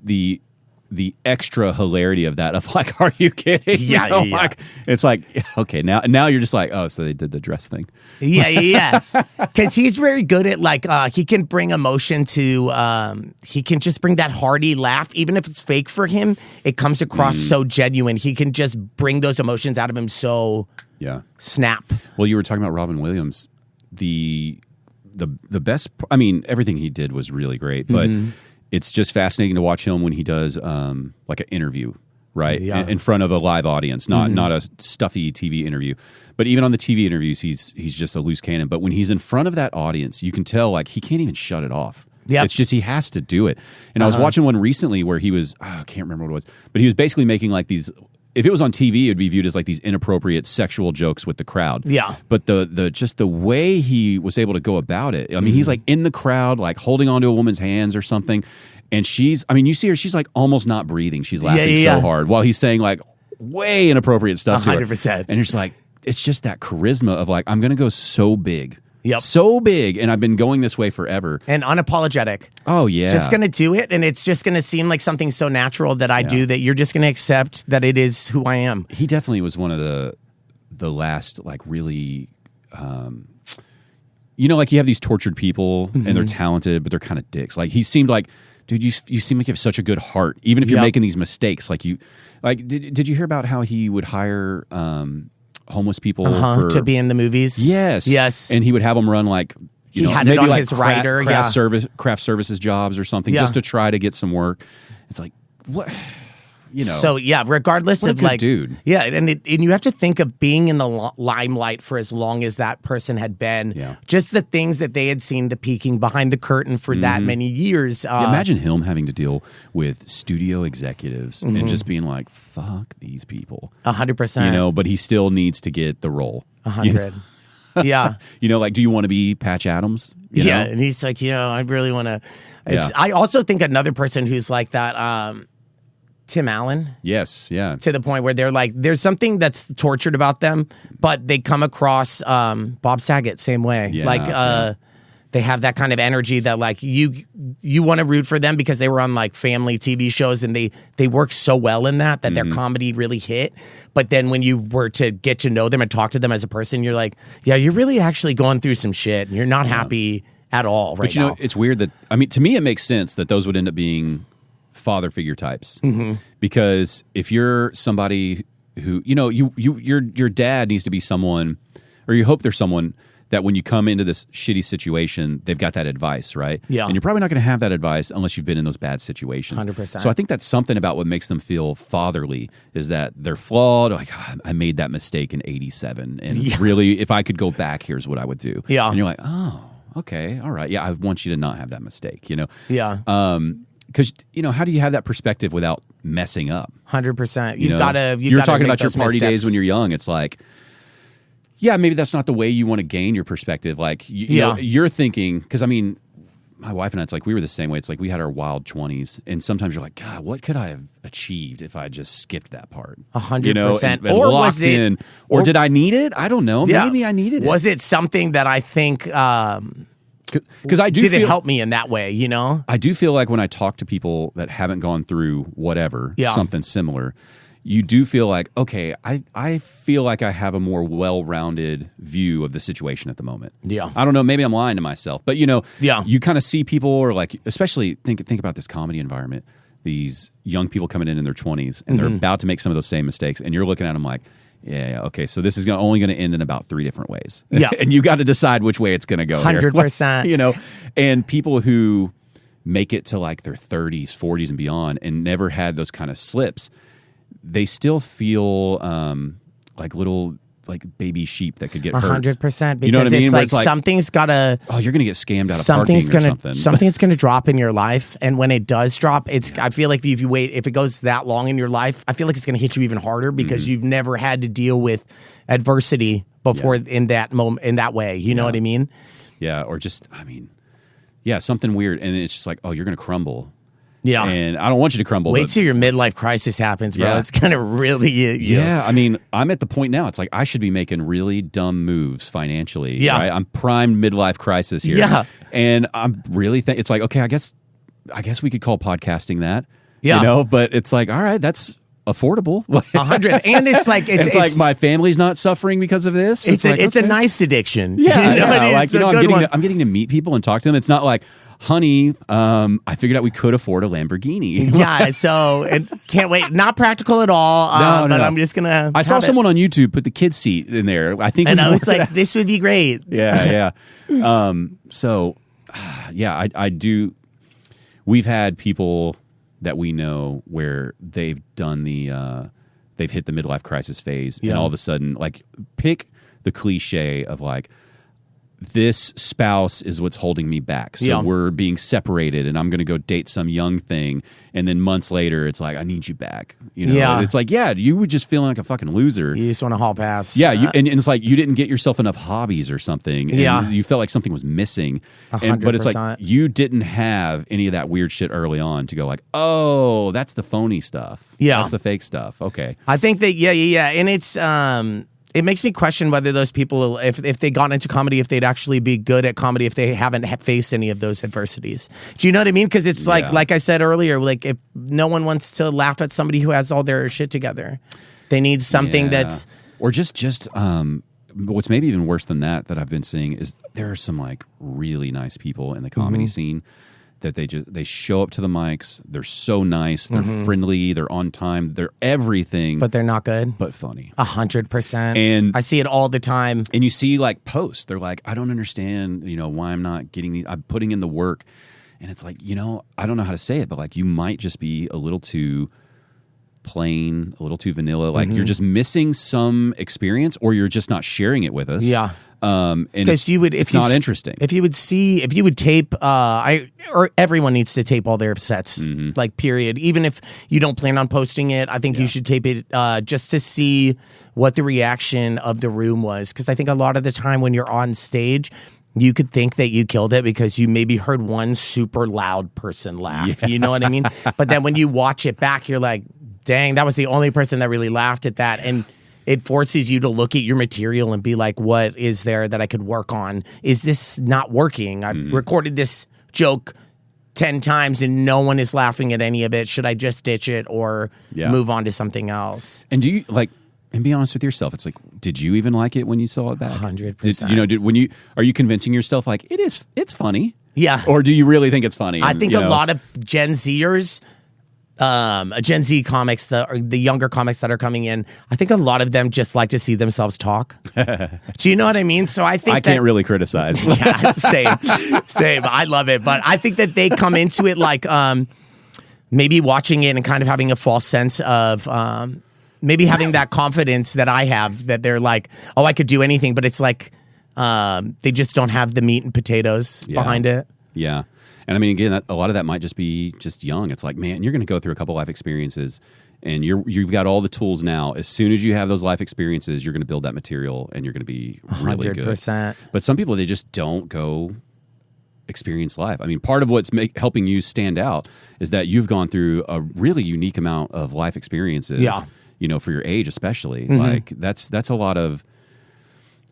the extra hilarity of that of like, are you kidding? Like, it's like, okay, now you're just like, oh, so they did the dress thing. Because he's very good at like, he can bring emotion to, he can just bring that hearty laugh. Even if it's fake for him, it comes across so genuine. He can just bring those emotions out of him so snap. Well, you were talking about Robin Williams. The best, I mean, everything he did was really great, but it's just fascinating to watch him when he does like an interview, right? In front of a live audience, not a stuffy TV interview. But even on the TV interviews, he's just a loose cannon. But when he's in front of that audience, you can tell like he can't even shut it off. Yeah, it's just he has to do it. And I was watching one recently where he was, I can't remember what it was, but he was basically making like these. If it was on TV, it would be viewed as like these inappropriate sexual jokes with the crowd. Yeah. But the way he was able to go about it, I mean, he's like in the crowd, like holding onto a woman's hands or something. And you see her, she's like almost not breathing. She's laughing so hard while he's saying like way inappropriate stuff to her. 100%. And it's like, it's just that charisma of like, I'm going to go so big. Yep. So big, and I've been going this way forever. And unapologetic. Oh, yeah. Just going to do it, and it's just going to seem like something so natural that I do that you're just going to accept that it is who I am. He definitely was one of the last, like, really... like you have these tortured people, and they're talented, but they're kind of dicks. Like, he seemed like, dude, you seem like you have such a good heart, even if you're making these mistakes. Like, did you hear about how he would hire... homeless people to be in the movies. Yes. And he would have them run like he had maybe it on like his rider, craft services jobs or something, just to try to get some work. It's like what So regardless what of a good like dude. Yeah, and you have to think of being in the limelight for as long as that person had been. Yeah. Just the things that they had seen, the peeking behind the curtain for that many years. Imagine him having to deal with studio executives and just being like, "Fuck these people." 100%. But he still needs to get the role. 100. Yeah. Like, do you want to be Patch Adams? You know? And he's like, I really want to. I also think another person who's like that. Tim Allen. Yes, yeah. To the point where they're like, there's something that's tortured about them, but they come across Bob Saget same way. Yeah, they have that kind of energy that like you want to root for them because they were on like family TV shows and they work so well in that their comedy really hit. But then when you were to get to know them and talk to them as a person, you're like, yeah, you're really actually going through some shit and you're not happy at all right now. But it's weird that, I mean, to me it makes sense that those would end up being father figure types, because if you're somebody who your dad needs to be someone, or you hope there's someone that when you come into this shitty situation, they've got that advice, right? Yeah, and you're probably not going to have that advice unless you've been in those bad situations. 100%. So I think that's something about what makes them feel fatherly is that they're flawed. Like, I made that mistake in '87, and really, if I could go back, here's what I would do. Yeah, and you're like, oh, okay, all right, yeah, I want you to not have that mistake. Yeah. Because, how do you have that perspective without messing up? 100%. You're talking about your party days when you're young. It's like, yeah, maybe that's not the way you want to gain your perspective. Like, you know, you're thinking, because I mean, my wife and I, it's like we were the same way. It's like we had our wild 20s, and sometimes you're like, God, what could I have achieved if I just skipped that part? 100%. You know, and or locked in, or did I need it? I don't know. Yeah. Maybe I needed it. Was it something that I think because I do didn't help me in that way? You know, I do feel like when I talk to people that haven't gone through whatever, something similar, you do feel like, okay, I feel like I have a more well-rounded view of the situation at the moment. Yeah. I don't know, maybe I'm lying to myself, but you know, Yeah. you kind of see people, or like, especially think about this comedy environment, these young people coming in their 20s, and they're about to make some of those same mistakes, and you're looking at them like, yeah, okay, so this is only going to end in about 3 different ways. Yeah. And you got to decide which way it's going to go. 100%. You know, and people who make it to like their 30s, 40s, and beyond, and never had those kind of slips, they still feel like little baby sheep that could get hurt. 100%. Because you know what I mean? It's Where like it's like, something's gotta. Oh, you're gonna get scammed out of parking or something. Something's gonna drop in your life, and when it does drop, I feel like if you wait, if it goes that long in your life, I feel like it's gonna hit you even harder because you've never had to deal with adversity before in that moment, in that way. You know what I mean? Yeah, or just, I mean, yeah, something weird, and it's just like, oh, you're gonna crumble. Yeah. And I don't want you to crumble. Wait till your midlife crisis happens, bro. Yeah. It's going to really... Yeah, I mean, I'm at the point now, it's like I should be making really dumb moves financially. Yeah. Right? I'm primed midlife crisis here. Yeah. And I'm really... it's like, okay, I guess we could call podcasting that. Yeah. You know, but it's like, all right, that's affordable. 100. And it's like... It's like my family's not suffering because of this. It's like, a nice addiction. Yeah, you know, yeah. Like, you know, I'm getting one. to meet people and talk to them. It's not like, honey, I figured out we could afford a Lamborghini. Yeah, so can't wait. Not practical at all. No. But I'm just gonna. I saw someone on YouTube put the kids' seat in there. I think, and I was like, this would be great. Yeah. So, yeah, I do. We've had people that we know where they've done they've hit the midlife crisis phase, and all of a sudden, like, pick the cliche of like, this spouse is what's holding me back. So we're being separated, and I'm going to go date some young thing. And then months later, it's like, I need you back. You know, it's like, yeah, you were just feeling like a fucking loser. You just want to haul pass. Yeah, and it's like you didn't get yourself enough hobbies or something. And you felt like something was missing. 100%. But it's like you didn't have any of that weird shit early on to go like, oh, that's the phony stuff. Yeah. That's the fake stuff. Okay. I think that, yeah. And it's... it makes me question whether those people, if they got into comedy, if they'd actually be good at comedy if they haven't faced any of those adversities. Do you know what I mean? Because it's like I said earlier, like if no one wants to laugh at somebody who has all their shit together, they need something that's... Or just what's maybe even worse than that I've been seeing is there are some like really nice people in the comedy scene that they show up to the mics. They're so nice. They're friendly. They're on time. They're everything. But they're not good. But funny. 100%. And I see it all the time. And you see like posts. They're like, I don't understand, you know, why I'm not getting these. I'm putting in the work. And it's like, you know, I don't know how to say it, but like you might just be a little too plain, a little too vanilla. Like you're just missing some experience, or you're just not sharing it with us. Yeah. Because it's not interesting. If you would tape, or everyone needs to tape all their sets, like period. Even if you don't plan on posting it, I think you should tape it just to see what the reaction of the room was. Because I think a lot of the time when you're on stage, you could think that you killed it because you maybe heard one super loud person laugh. You know what I mean? But then when you watch it back, you're like, dang, that was the only person that really laughed at that. And it forces you to look at your material and be like, what is there that I could work on? Is this not working? I've recorded this joke 10 times and no one is laughing at any of it. Should I just ditch it or move on to something else? And do you like, and be honest with yourself, it's like, did you even like it when you saw it back? 100%. Are you convincing yourself like it's funny? Yeah. Or do you really think it's funny? I think a lot of Gen Zers, Gen Z comics, the younger comics that are coming in, I think a lot of them just like to see themselves talk. Do you know what I mean? So I think I can't really criticize. Yeah, same. I love it, but I think that they come into it like maybe watching it and kind of having a false sense of maybe having that confidence that I have, that they're like, oh, I could do anything, but it's like they just don't have the meat and potatoes behind it. Yeah. And I mean, again, a lot of that might just be just young. It's like, man, you're going to go through a couple life experiences and you've got all the tools now. As soon as you have those life experiences, you're going to build that material, and you're going to be really 100%. good. But some people, they just don't go experience life. I mean, part of what's helping you stand out is that you've gone through a really unique amount of life experiences. Yeah. You know, for your age, especially. Like that's a lot of.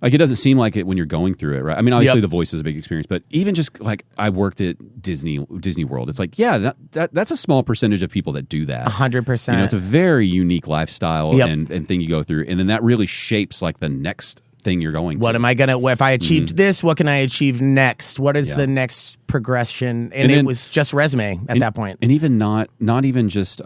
Like, it doesn't seem like it when you're going through it, right? I mean, obviously the voice is a big experience, but even just like I worked at Disney World, it's like, yeah, that's a small percentage of people that do that. 100%. You know, it's a very unique lifestyle and thing you go through, and then that really shapes like the next thing you're going to. What am I gonna? If I achieved this, what can I achieve next? What is the next progression? And it was just resume at that point, and even not even just.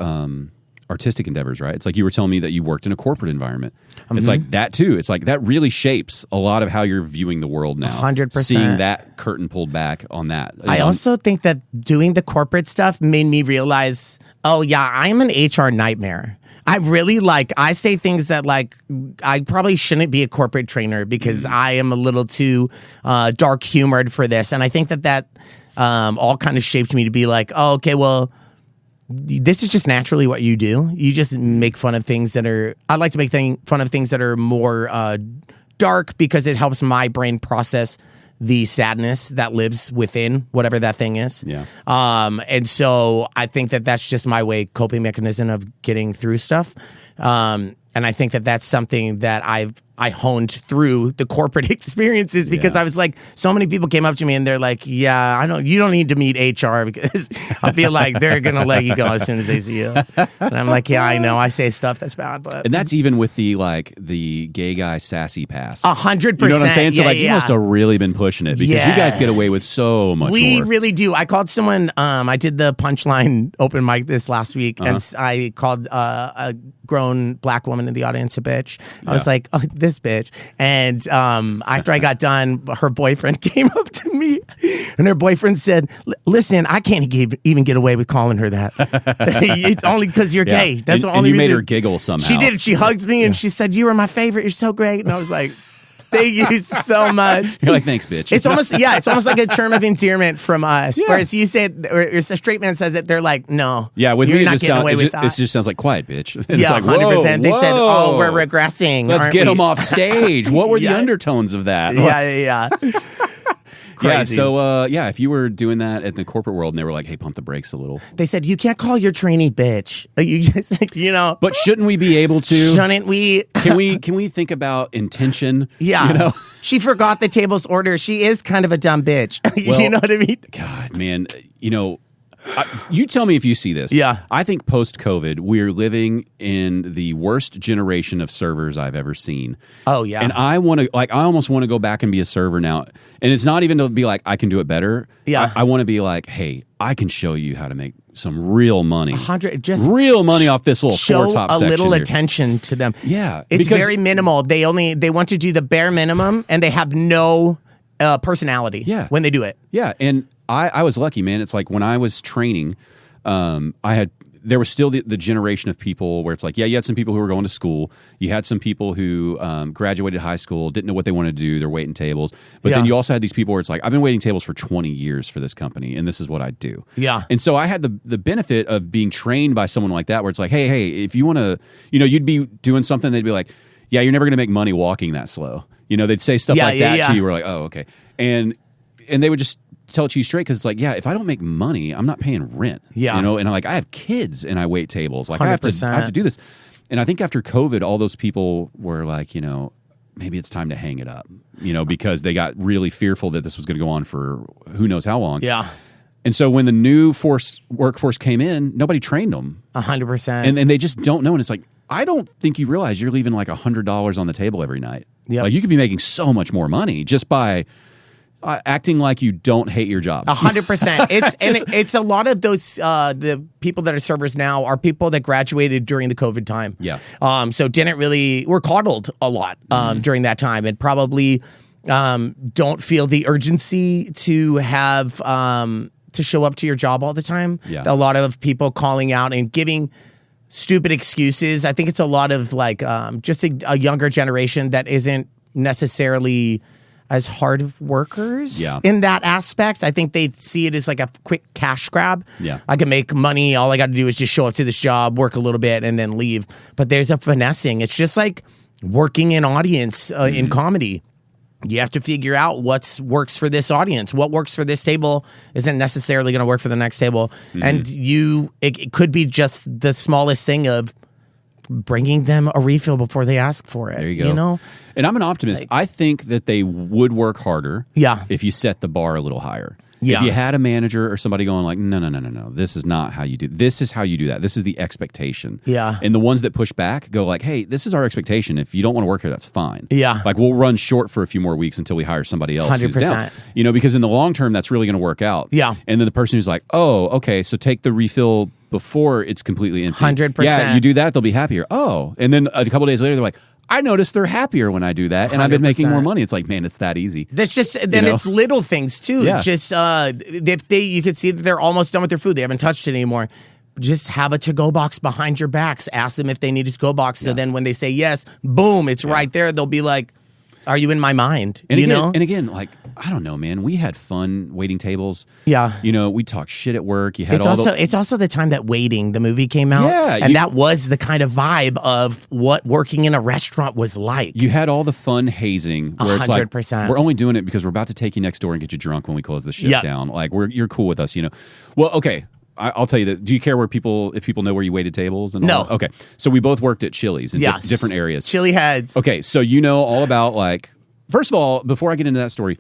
Artistic endeavors, right? It's like you were telling me that you worked in a corporate environment. It's like that too. It's like that really shapes a lot of how you're viewing the world now. 100%. Seeing that curtain pulled back on that. I also think that doing the corporate stuff made me realize, oh yeah, I'm an HR nightmare. I really I say things that I probably shouldn't be a corporate trainer because I am a little too dark humored for this. And I think that all kind of shaped me to be like, oh, okay, well, this is just naturally what you do. You just make fun of things that are. I like to make fun of things that are more dark because it helps my brain process the sadness that lives within whatever that thing is. Yeah. And so I think that that's just my coping mechanism of getting through stuff. And I think that that's something that I honed through the corporate experiences because I was like, so many people came up to me and they're like, yeah, you don't need to meet HR because I feel like they're going to let you go as soon as they see you. And I'm like, yeah, I know. I say stuff that's bad, but. And that's even with the gay guy sassy pass. 100%. You know what I'm saying? So you must have really been pushing it because you guys get away with so much more. We really do. I called someone, I did the Punchline open mic this last week and I called a grown black woman in the audience a bitch. I was like, oh, this bitch. And after I got done, her boyfriend came up to me and her boyfriend said, listen, I can't even get away with calling her that. It's only because you're gay. That's the only reason. You made her giggle somehow. She did. She hugged me and she said, you were my favorite. You're so great. And I was like, thank you so much. You're like, thanks, bitch. It's almost like a term of endearment from us. Yeah. Whereas you say it, or a straight man says it, they're like, no. Yeah, with you're me, not getting away with that. It just sounds like quiet, bitch. And yeah, it's like, 100%. They said, oh, we're whoa. regressing. Let's get we? them off stage. What were the undertones of that? Yeah. Crazy. Yeah, so if you were doing that at the corporate world and they were like, hey, pump the brakes a little. They said, you can't call your trainee bitch. You just, But shouldn't we be able to? Shouldn't we? Can we think about intention? Yeah. She forgot the table's order. She is kind of a dumb bitch. Well, you know what I mean? God, man, you tell me if you see this. Yeah. I think post-COVID, we're living in the worst generation of servers I've ever seen. Oh, yeah. And I almost want to go back and be a server now. And it's not even to be like, I can do it better. Yeah. I want to be like, hey, I can show you how to make some real money. Real money off this little show four-top a section little here. attention to them. Yeah. It's very minimal. They want to do the bare minimum and they have no personality when they do it. Yeah. And I was lucky, man. It's like when I was training, there was still the generation of people where it's like, you had some people who were going to school. You had some people who graduated high school, didn't know what they wanted to do. They're waiting tables. But then you also had these people where it's like, I've been waiting tables for 20 years for this company, and this is what I do. Yeah. And so I had the benefit of being trained by someone like that where it's like, hey, if you want to, you'd be doing something, they'd be like, yeah, you're never going to make money walking that slow. They'd say stuff like that to you. We're like, oh, okay. And they would just tell it to you straight because it's like, if I don't make money, I'm not paying rent. Yeah. And I'm like, I have kids and I wait tables. Like I have to do this. And I think after COVID, all those people were like, maybe it's time to hang it up, because they got really fearful that this was going to go on for who knows how long. Yeah. And so when the new workforce came in, nobody trained them. 100%. And they just don't know. And it's like, I don't think you realize you're leaving like $100 on the table every night. Yep. Like you could be making so much more money just by acting like you don't hate your job. 100%. It's a lot of those the people that are servers now are people that graduated during the COVID time. Yeah. So were coddled a lot during that time and probably don't feel the urgency to have to show up to your job all the time. Yeah. A lot of people calling out and giving stupid excuses. I think it's a lot of like just a younger generation that isn't necessarily as hard of workers Yeah. in that aspect. I think they see it as like a quick cash grab. Yeah. I can make money. All I got to do is just show up to this job, work a little bit, and then leave. But there's a finessing. It's just like working in audience in comedy. You have to figure out what works for this audience. What works for this table isn't necessarily going to work for the next table. And it could be just the smallest thing of bringing them a refill before they ask for it. There you go. You know? And I'm an optimist. I think that they would work harder if you set the bar a little higher. Yeah. If you had a manager or somebody going like, no, this is not how you do. This is how you do that. This is the expectation. Yeah. And the ones that push back go like, hey, this is our expectation. If you don't want to work here, that's fine. Yeah. Like we'll run short for a few more weeks until we hire somebody else who's 100%. down. You know, because in the long term, that's really going to work out. Yeah. And then the person who's like, oh, okay, so take the refill before it's completely empty. 100%. Yeah, you do that, they'll be happier. Oh, and then a couple days later, they're like, I noticed they're happier when I do that, and I've been making 100%. more money. It's like, man, it's that easy. That's just, then it's little things too. Yeah. Just if you could see that they're almost done with their food, they haven't touched it anymore. Just have a to-go box behind your backs. Ask them if they need a to-go box. So then when they say yes, boom, it's right there. They'll be like, are you in my mind? And you again, know? And again, like, I don't know, man. We had fun waiting tables. Yeah. You know, we talked shit at work. You had It's also the time that Waiting, the movie, came out. Yeah, and that was the kind of vibe of what working in a restaurant was like. you had all the fun hazing where it's like 100%. we're only doing it because we're about to take you next door and get you drunk when we close the shift Yep. down. Like you're cool with us, you know. Well, okay. I'll tell you that. Do you care if people know where you waited tables? And all No. that? Okay. So we both worked at Chili's in Yes. different areas. Chili heads. Okay. So you know all about like, first of all, before I get into that story,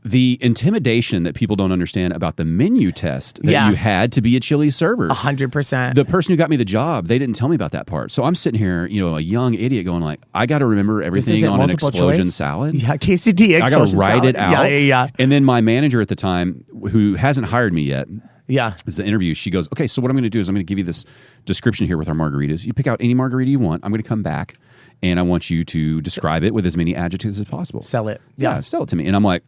the intimidation that people don't understand about the menu test that you had to be a Chili's server. 100%. The person who got me the job, they didn't tell me about that part. So I'm sitting here, you know, a young idiot going like, I got to remember everything isn't on an multiple explosion choice? salad. Yeah, quesadilla. I got to explosion write salad. it out. Yeah. And then my manager at the time, who hasn't hired me yet, Yeah. this is an interview. She goes, okay, so what I'm going to do is I'm going to give you this description here with our margaritas. You pick out any margarita you want. I'm going to come back and I want you to describe it with as many adjectives as possible. Sell it. Yeah, sell it to me. And I'm like,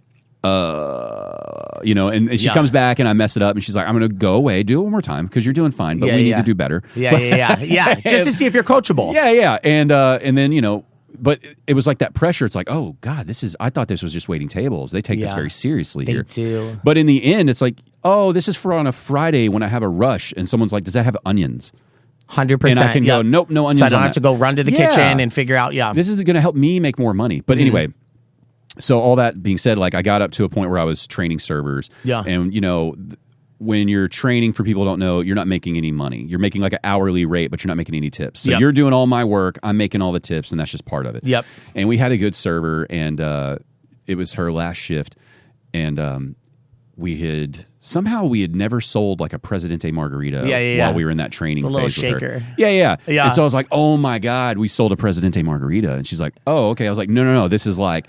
you know, and she comes back and I mess it up and she's like, I'm going to go away, do it one more time because you're doing fine, but we need to do better. Yeah. Just to see if you're coachable. Yeah. And then, you know, but it was like that pressure. It's like, oh God, I thought this was just waiting tables. They take this very seriously here. They do. But in the end, it's like, oh, this is for on a Friday when I have a rush and someone's like, does that have onions? 100%. And I can go, nope, no onions. So I don't on have that. to go run to the kitchen and figure out, This is going to help me make more money. But anyway, so all that being said, like I got up to a point where I was training servers. Yeah. And, you know, when you're training, for people who don't know, you're not making any money. You're making like an hourly rate, but you're not making any tips. So you're doing all my work. I'm making all the tips, and that's just part of it. Yep. And we had a good server, and it was her last shift. And we had never sold like a Presidente margarita while we were in that training phase little with shaker. her. Yeah. Yeah. And so I was like, oh my God, we sold a Presidente margarita. And she's like, oh, okay. I was like, no. This is like,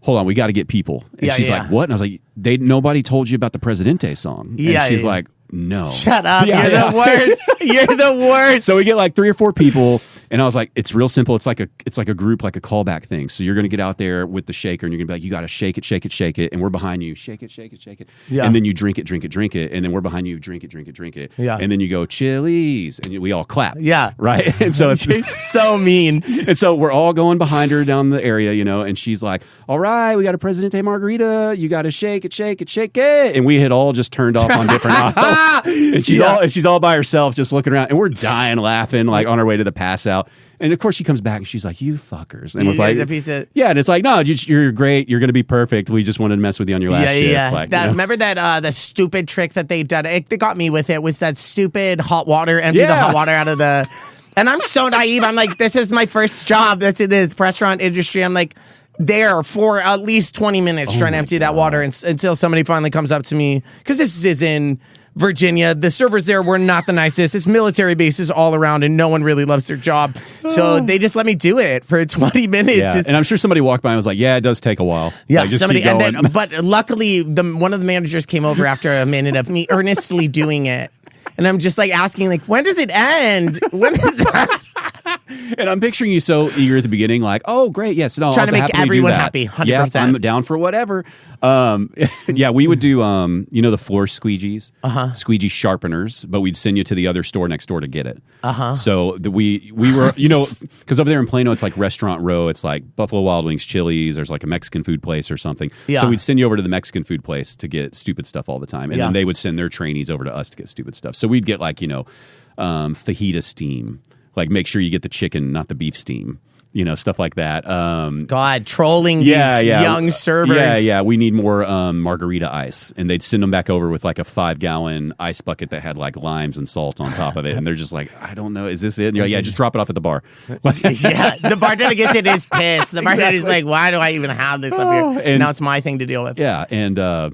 hold on, we got to get people. And she's like, what? And I was like, nobody told you about the Presidente song. And she's like, no. Shut up. You're the worst. You're the worst. So we get like 3 or 4 people, and I was like, it's real simple. It's like a group, like a callback thing. So you're going to get out there with the shaker, and you're going to be like, you got to shake it, and we're behind you. Shake it. Yeah. And then you drink it, and then we're behind you. Drink it. Yeah. And then you go Chili's, and we all clap. Yeah. Right. And so it's so mean. And so we're all going behind her down the area, you know, and she's like, all right, we got a Presidente margarita. You got to shake it. And we had all just turned off on different aisles. And she's all by herself, just looking around, and we're dying laughing, like on our way to the pass out. And of course, she comes back and she's like, "You fuckers!" And was like, "Yeah." And it's like, "No, you're great. You're going to be perfect. We just wanted to mess with you on your last shift." Yeah. Like, Remember that the stupid trick that they did? They got me with it. Was that stupid hot water? Empty the hot water out of the. And I'm so naive. I'm like, this is my first job. That's in the restaurant industry. I'm like, there for at least 20 minutes trying to empty that water until somebody finally comes up to me, because this is in Virginia. The servers there were not the nicest. It's military bases all around, and no one really loves their job. So they just let me do it for 20 minutes. Yeah. And I'm sure somebody walked by and was like, "Yeah, it does take a while." Yeah, like, just somebody. keep going. But luckily, one of the managers came over after a minute of me earnestly doing it, and I'm just like asking, like, when does it end? When is that? And I'm picturing you so eager at the beginning, like, oh, great, yes. No, Trying to I'll make happily everyone do that. happy, 100%. Yeah, I'm down for whatever. Yeah, we would do, the floor squeegees, squeegee sharpeners, but we'd send you to the other store next door to get it. So we were, because over there in Plano, it's like Restaurant Row. It's like Buffalo Wild Wings, Chili's. There's like a Mexican food place or something. Yeah. So we'd send you over to the Mexican food place to get stupid stuff all the time. And then they would send their trainees over to us to get stupid stuff. So we'd get like, fajita steam. Like, make sure you get the chicken, not the beef steam. Stuff like that. God, trolling these young servers. Yeah. We need more margarita ice. And they'd send them back over with like a 5-gallon ice bucket that had like limes and salt on top of it. And they're just like, I don't know, is this it? And you're like, yeah, just drop it off at the bar. Yeah, the bartender gets it, is pissed. The bartender's like, why do I even have this up here? And now it's my thing to deal with. Yeah, and...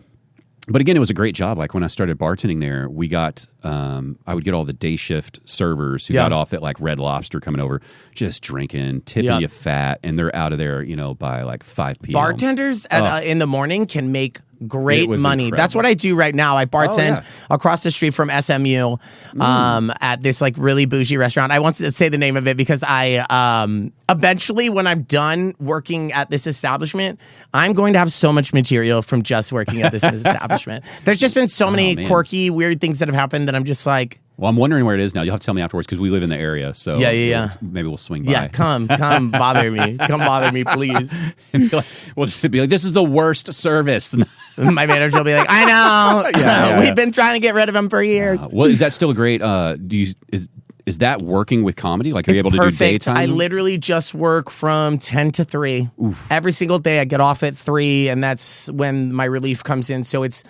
But again, it was a great job. Like when I started bartending there, we got, I would get all the day shift servers who got off at like Red Lobster coming over, just drinking, tipping you fat, and they're out of there, by like 5 p.m. Bartenders in the morning can make great money. Incredible. That's what I do right now. I bartend across the street from SMU at this like really bougie restaurant. I want to say the name of it because I eventually, when I'm done working at this establishment, I'm going to have so much material from just working at this establishment. There's just been so many quirky, weird things that have happened that I'm just like, well, I'm wondering where it is now. You'll have to tell me afterwards because we live in the area. So maybe we'll swing by. Yeah, come bother me. Come bother me, please. And we'll just be like, this is the worst service. My manager will be like, I know. We've been trying to get rid of him for years. Well, is that still great? Is that working with comedy? Like, are you able to do daytime? I literally just work from 10 to 3. Oof. Every single day I get off at 3, and that's when my relief comes in. So it's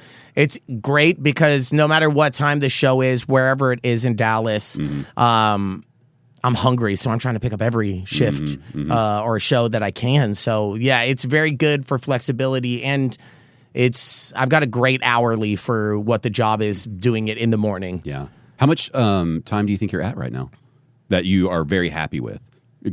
great because no matter what time the show is, wherever it is in Dallas, I'm hungry. So I'm trying to pick up every shift or show that I can. So, yeah, it's very good for flexibility, and I've got a great hourly for what the job is doing it in the morning. Yeah. How much time do you think you're at right now that you are very happy with?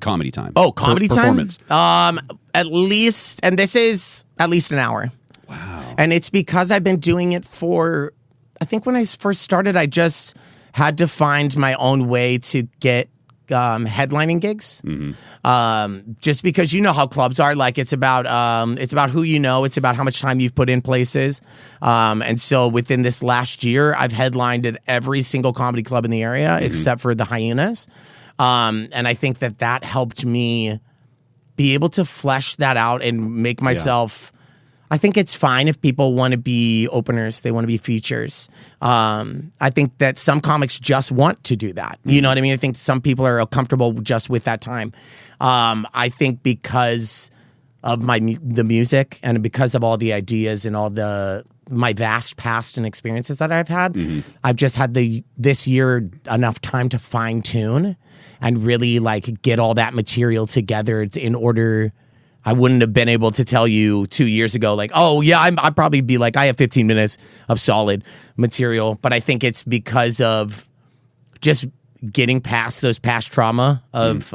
Comedy time. Oh, comedy performance. Time? At least, and this is at least an hour. Wow. And it's because I've been doing it for, I think when I first started, I just had to find my own way to get headlining gigs. Just because you know how clubs are, like it's about who you know, it's about how much time you've put in places. And so within this last year, I've headlined at every single comedy club in the area except for the Hyenas. And I think that helped me be able to flesh that out and make myself. I think it's fine if people want to be openers, they want to be features. I think that some comics just want to do that. You know what I mean? I think some people are comfortable just with that time. I think because of the music and because of all the ideas and all my vast past and experiences that I've had, I've just had this year enough time to fine tune and really like get all that material together in order. I wouldn't have been able to tell you 2 years ago, like, oh, yeah, I'd probably be like, I have 15 minutes of solid material. But I think it's because of just getting past those past trauma of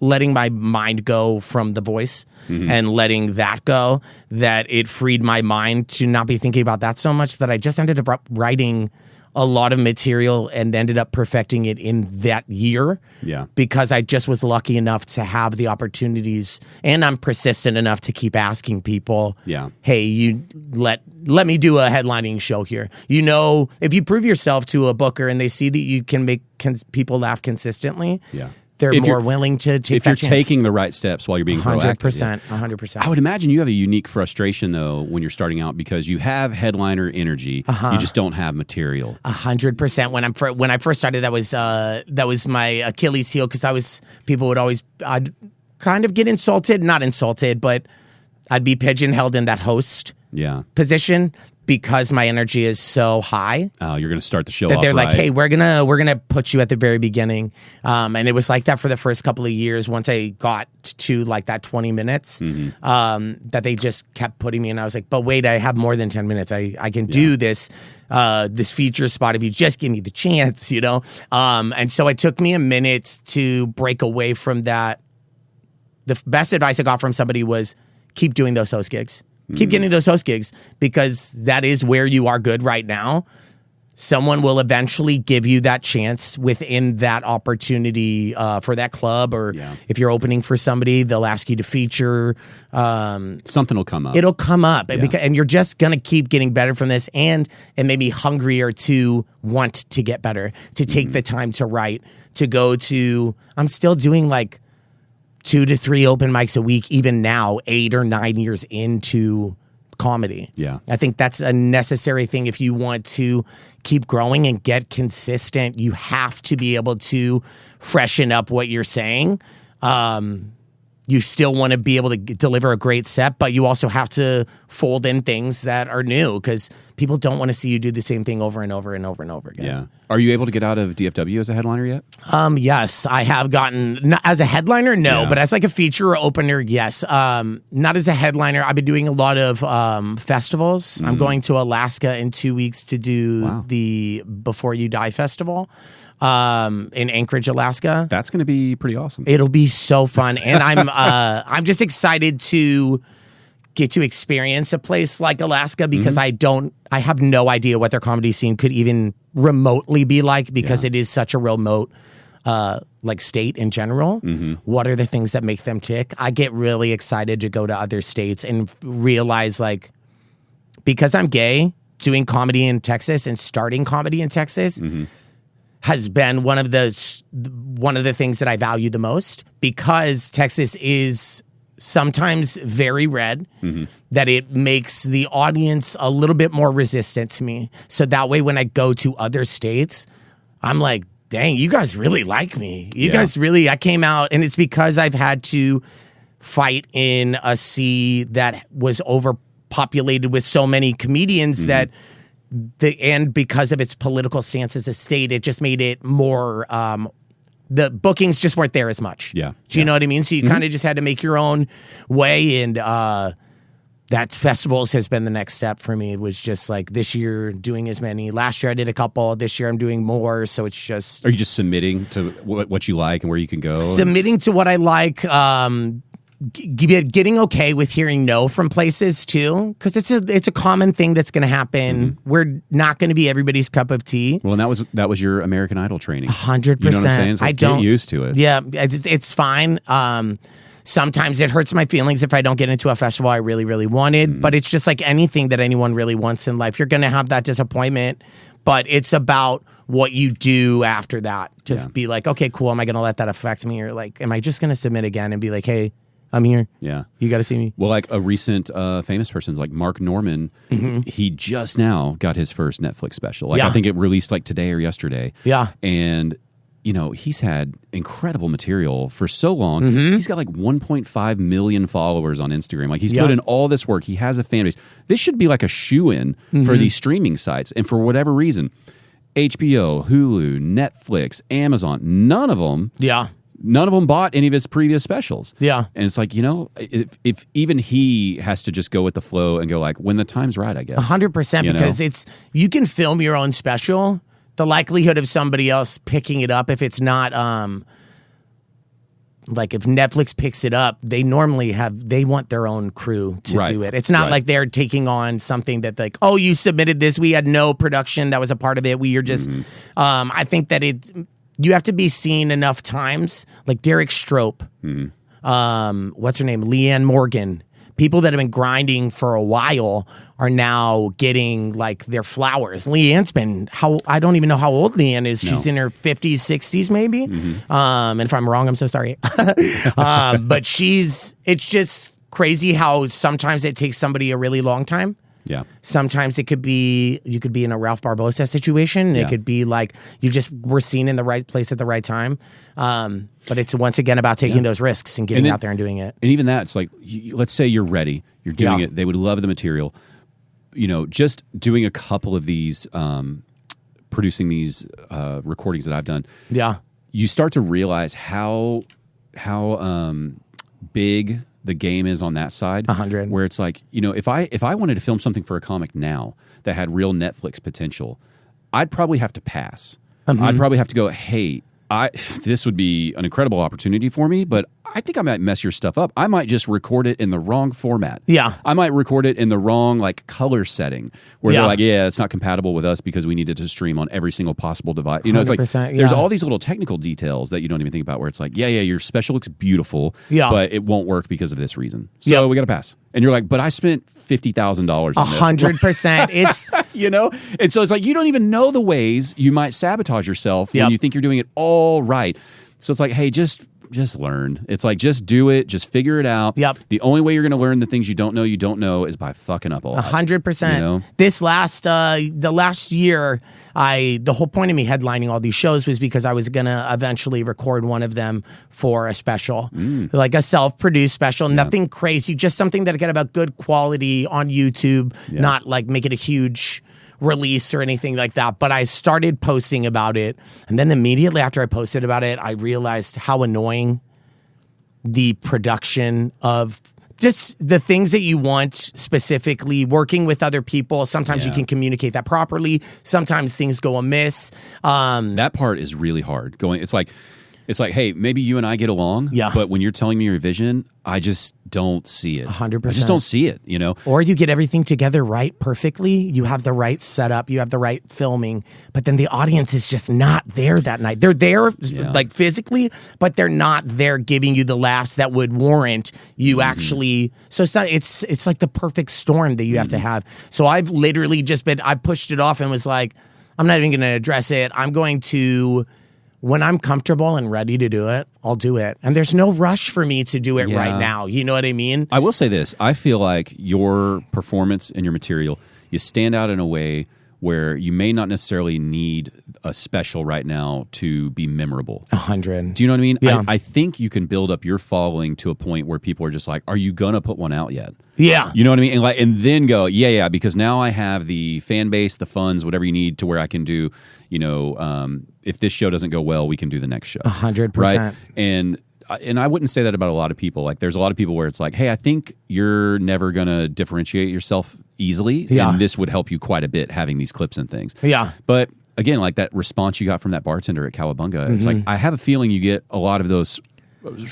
letting my mind go from the voice and letting that go, that it freed my mind to not be thinking about that so much that I just ended up writing a lot of material and ended up perfecting it in that year. Yeah. Because I just was lucky enough to have the opportunities, and I'm persistent enough to keep asking people, hey, you let me do a headlining show here. If you prove yourself to a booker and they see that you can make people laugh consistently, they're more willing to take that chance. If you're taking the right steps while you're being proactive. 100%. I would imagine you have a unique frustration, though, when you're starting out because you have headliner energy. You just don't have material. 100%. When I first started, that was my Achilles heel because I'd kind of get insulted. Not insulted, but I'd be pigeonholed in that host position. Because my energy is so high, you're going to start the show that off they're like, right. "Hey, we're gonna put you at the very beginning," and it was like that for the first couple of years. Once I got to like that 20 minutes, that they just kept putting me, and I was like, "But wait, I have more than 10 minutes. I can do this feature spot if you just give me the chance, you know." And so it took me a minute to break away from that. The best advice I got from somebody was keep doing those host gigs. Keep getting those host gigs because that is where you are good right now. someone will eventually give you that chance within that opportunity for that club, or if you're opening for somebody, they'll ask you to feature. Something will come up. It'll come up, and you're just gonna keep getting better from this, and it made me hungrier to want to get better, to take the time to write, to go to. I'm still doing like 2 to 3 open mics a week, even now, 8 or 9 years into comedy. Yeah. I think that's a necessary thing if you want to keep growing and get consistent. You have to be able to freshen up what you're saying. You still want to be able to deliver a great set, but you also have to fold in things that are new, because people don't want to see you do the same thing over and over and over and over again. Yeah. Are you able to get out of DFW as a headliner yet? Yes, I have gotten, not as a headliner, no, but as like a feature or opener, yes. Not as a headliner. I've been doing a lot of festivals. I'm going to Alaska in 2 weeks to do the Before You Die festival in Anchorage, Alaska. That's going to be pretty awesome. It'll be so fun, and I'm just excited to get to experience a place like Alaska, because I have no idea what their comedy scene could even remotely be like, because it is such a remote like state in general. What are the things that make them tick? I get really excited to go to other states and realize, like, because I'm gay, doing comedy in Texas and starting comedy in Texas has been one of the things that I value the most, because Texas is sometimes very red, that it makes the audience a little bit more resistant to me. So that way, when I go to other states, I'm like, dang, you guys really like me. You guys really, I came out, and it's because I've had to fight in a sea that was overpopulated with so many comedians that and because of its political stance as a state, it just made it more, the bookings just weren't there as much. Yeah. Do you know what I mean? So you kind of just had to make your own way, and that festivals has been the next step for me. It was just like this year doing as many. Last year I did a couple. This year I'm doing more. So it's just... Are you just submitting to what you like and where you can go? Submitting to what I like, getting okay with hearing no from places too, because it's a common thing that's going to happen. We're not going to be everybody's cup of tea. Well, and that was your American Idol training. 100%. You know what I'm saying? It's like, I don't get used to it. Yeah, it's fine. Sometimes it hurts my feelings if I don't get into a festival I really, really wanted. But it's just like anything that anyone really wants in life. You're going to have that disappointment, but it's about what you do after that to be like, okay, cool. Am I going to let that affect me? Or like, am I just going to submit again and be like, hey, I'm here. Yeah. You got to see me. Well, like a recent famous person, like Mark Norman, he just now got his first Netflix special. Like I think it released like today or yesterday. Yeah. And, you know, he's had incredible material for so long. He's got like 1.5 million followers on Instagram. Like he's put in all this work. He has a fan base. This should be like a shoe-in for these streaming sites. And for whatever reason, HBO, Hulu, Netflix, Amazon, none of them bought any of his previous specials. Yeah. And it's like, you know, if even he has to just go with the flow and go like, when the time's right, I guess. 100%, because you can film your own special. The likelihood of somebody else picking it up, if it's not, like if Netflix picks it up, they normally they want their own crew to do it. It's not like they're taking on something that like, oh, you submitted this. We had no production that was a part of it. We are just, I think that you have to be seen enough times, like Derek Strope, what's her name? Leanne Morgan. People that have been grinding for a while are now getting like their flowers. Leanne's been, I don't even know how old Leanne is. She's in her 50s, 60s maybe. And if I'm wrong, I'm so sorry. But it's just crazy how sometimes it takes somebody a really long time. Yeah. Sometimes you could be in a Ralph Barbosa situation. It could be like you just were seen in the right place at the right time. But it's once again about taking those risks and getting out there and doing it. And even that, it's like, let's say you're ready, you're doing it. They would love the material. You know, just doing a couple of these, producing these recordings that I've done. Yeah. You start to realize how big the game is on that side. 100. Where it's like, you know, if I wanted to film something for a comic now that had real Netflix potential, I'd probably have to pass. I'd probably have to go, hey, this would be an incredible opportunity for me, but I think I might mess your stuff up. I might just record it in the wrong format. Yeah. I might record it in the wrong like color setting where they're like, yeah, it's not compatible with us because we need it to stream on every single possible device. You know, it's like there's all these little technical details that you don't even think about where it's like, yeah, your special looks beautiful, but it won't work because of this reason. So we got to pass. And you're like, but I spent $50,000 on this. 100%. It's, you know? And so it's like, you don't even know the ways you might sabotage yourself when you think you're doing it all right. So it's like, hey, just learn. It's like, just do it. Just figure it out. Yep. The only way you're going to learn the things you don't know is by fucking up a lot. 100%. You know? This the last year, the whole point of me headlining all these shows was because I was going to eventually record one of them for a special, like a self-produced special, nothing crazy, just something that could have a good quality on YouTube, not like make it a huge release or anything like that. But I started posting about it, and then immediately after I posted about it, I realized how annoying the production of just the things that you want, specifically working with other people. Sometimes you can communicate that properly. Sometimes things go amiss. That part is really hard. It's like, hey, maybe you and I get along, but when you're telling me your vision, I just don't see it. 100%. I just don't see it, you know? Or you get everything together right perfectly. You have the right setup. You have the right filming. But then the audience is just not there that night. They're there like physically, but they're not there giving you the laughs that would warrant you actually. So it's like the perfect storm that you have to have. So I've literally I pushed it off and was like, I'm not even going to address it. I'm going to... When I'm comfortable and ready to do it, I'll do it. And there's no rush for me to do it right now. You know what I mean? I will say this. I feel like your performance and your material, you stand out in a way where you may not necessarily need a special right now to be memorable. 100. Do you know what I mean? Yeah. I think you can build up your following to a point where people are just like, are you going to put one out yet? Yeah. You know what I mean? And then go, because now I have the fan base, the funds, whatever you need to where I can do, if this show doesn't go well, we can do the next show. 100%. Right? And I wouldn't say that about a lot of people. Like, there's a lot of people where it's like, hey, I think you're never going to differentiate yourself easily. Yeah. And this would help you quite a bit having these clips and things. Yeah. But again, like that response you got from that bartender at Cowabunga, it's like, I have a feeling you get a lot of those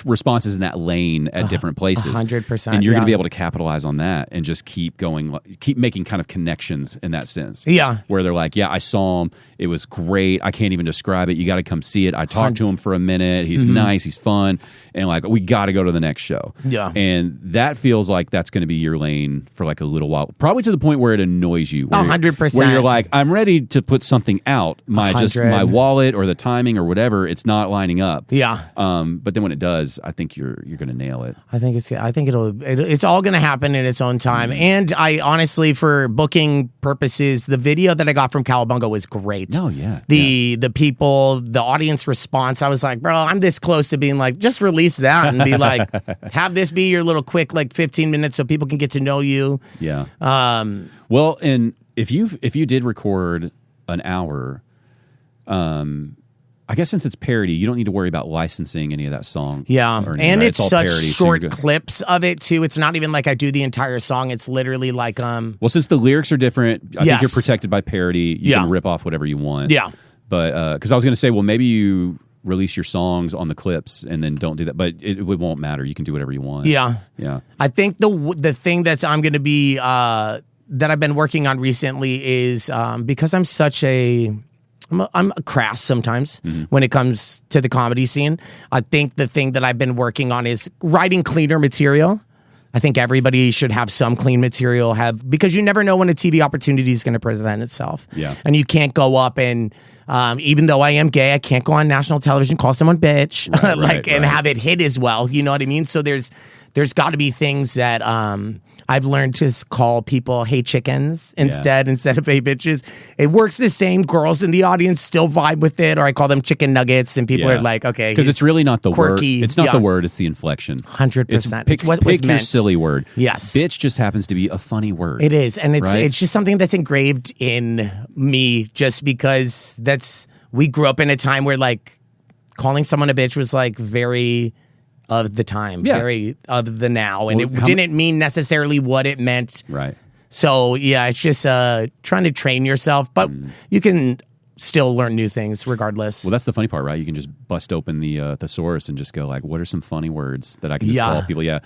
responses in that lane at different places. 100%. And you're going to be able to capitalize on that and just keep making kind of connections in that sense. Yeah. Where they're like, I saw him. It was great. I can't even describe it. You got to come see it. I talked to him for a minute. He's nice. He's fun. And like, we got to go to the next show. Yeah. And that feels like that's going to be your lane for like a little while. Probably to the point where it annoys you. 100%. Where you're like, I'm ready to put something out. My wallet or the timing or whatever, it's not lining up. Yeah. But then when it does, I think you're going to nail it. I think it's all going to happen in its own time. And I honestly, for booking purposes, the video that I got from Cowabunga was great. Oh yeah. The people, the audience response, I was like, bro, I'm this close to being like, just release that and be like, have this be your little quick like 15 minutes so people can get to know you. Yeah. Well, and if you did record an hour, I guess since it's parody, you don't need to worry about licensing any of that song. Yeah, and right? it's all such parody, short clips of it too. It's not even like I do the entire song. It's literally like Well, since the lyrics are different, I think you're protected by parody. You can rip off whatever you want. Yeah, but because I was going to say, well, maybe you release your songs on the clips and then don't do that, but it won't matter. You can do whatever you want. Yeah, yeah. I think the thing I'm going to be that I've been working on recently is because I'm such I'm crass sometimes when it comes to the comedy scene. I think the thing that I've been working on is writing cleaner material. I think everybody should have some clean material, because you never know when a TV opportunity is going to present itself. Yeah. And you can't go up and, even though I am gay, I can't go on national television, call someone bitch, and have it hit as well. You know what I mean? So there's got to be things that I've learned to call people hey chickens instead of hey bitches. It works the same. Girls in the audience still vibe with it, or I call them chicken nuggets, and people are like, okay. Because it's really not the quirky. word. It's not the word, it's the inflection. 100%. It's what was meant. Pick your silly word. Yes. Bitch just happens to be a funny word. It is. And it's just something that's engraved in me just because we grew up in a time where like calling someone a bitch was like very of the time, very of the now, and it didn't mean necessarily what it meant. Right. So yeah, it's just trying to train yourself, but you can still learn new things regardless. Well, that's the funny part, right? You can just bust open the thesaurus and just go like, what are some funny words that I can just call people? Yeah.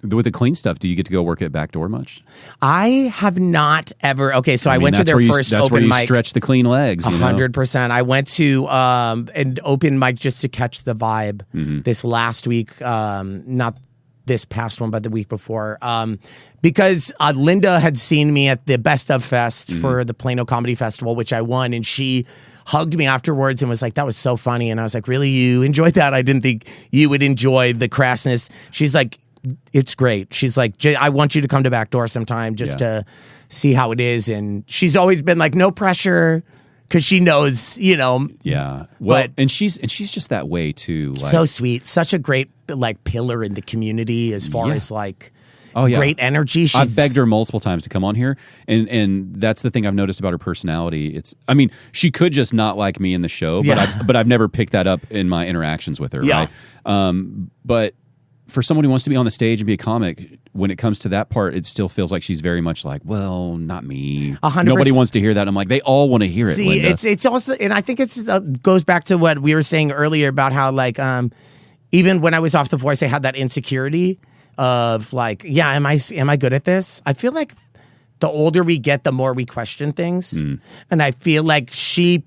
With the clean stuff, do you get to go work at Backdoor much? I have not ever. Okay, so I went to their first that's open where you mic. Stretch the clean legs. 100%. I went to an open mic just to catch the vibe this last week. Not this past one, but the week before. Because Linda had seen me at the Best of Fest for the Plano Comedy Festival, which I won, and she hugged me afterwards and was like, that was so funny. And I was like, really? You enjoyed that? I didn't think you would enjoy the crassness. She's like, it's great. She's like, I want you to come to Backdoor sometime just to see how it is. And she's always been like, no pressure, because she knows, Yeah. Well, and she's just that way too. Like, so sweet. Such a great like pillar in the community as far as like great energy. I've begged her multiple times to come on here, and that's the thing I've noticed about her personality. She could just not like me in the show, but I've never picked that up in my interactions with her. Yeah. Right. But for someone who wants to be on the stage and be a comic, when it comes to that part, it still feels like she's very much like, well, not me. 100%. Nobody wants to hear that. I'm like, they all want to hear it. See, Linda. it's also, and I think it's goes back to what we were saying earlier about how like even when I was off The Voice, I had that insecurity of like, am I good at this? I feel like the older we get, the more we question things, and I feel like she's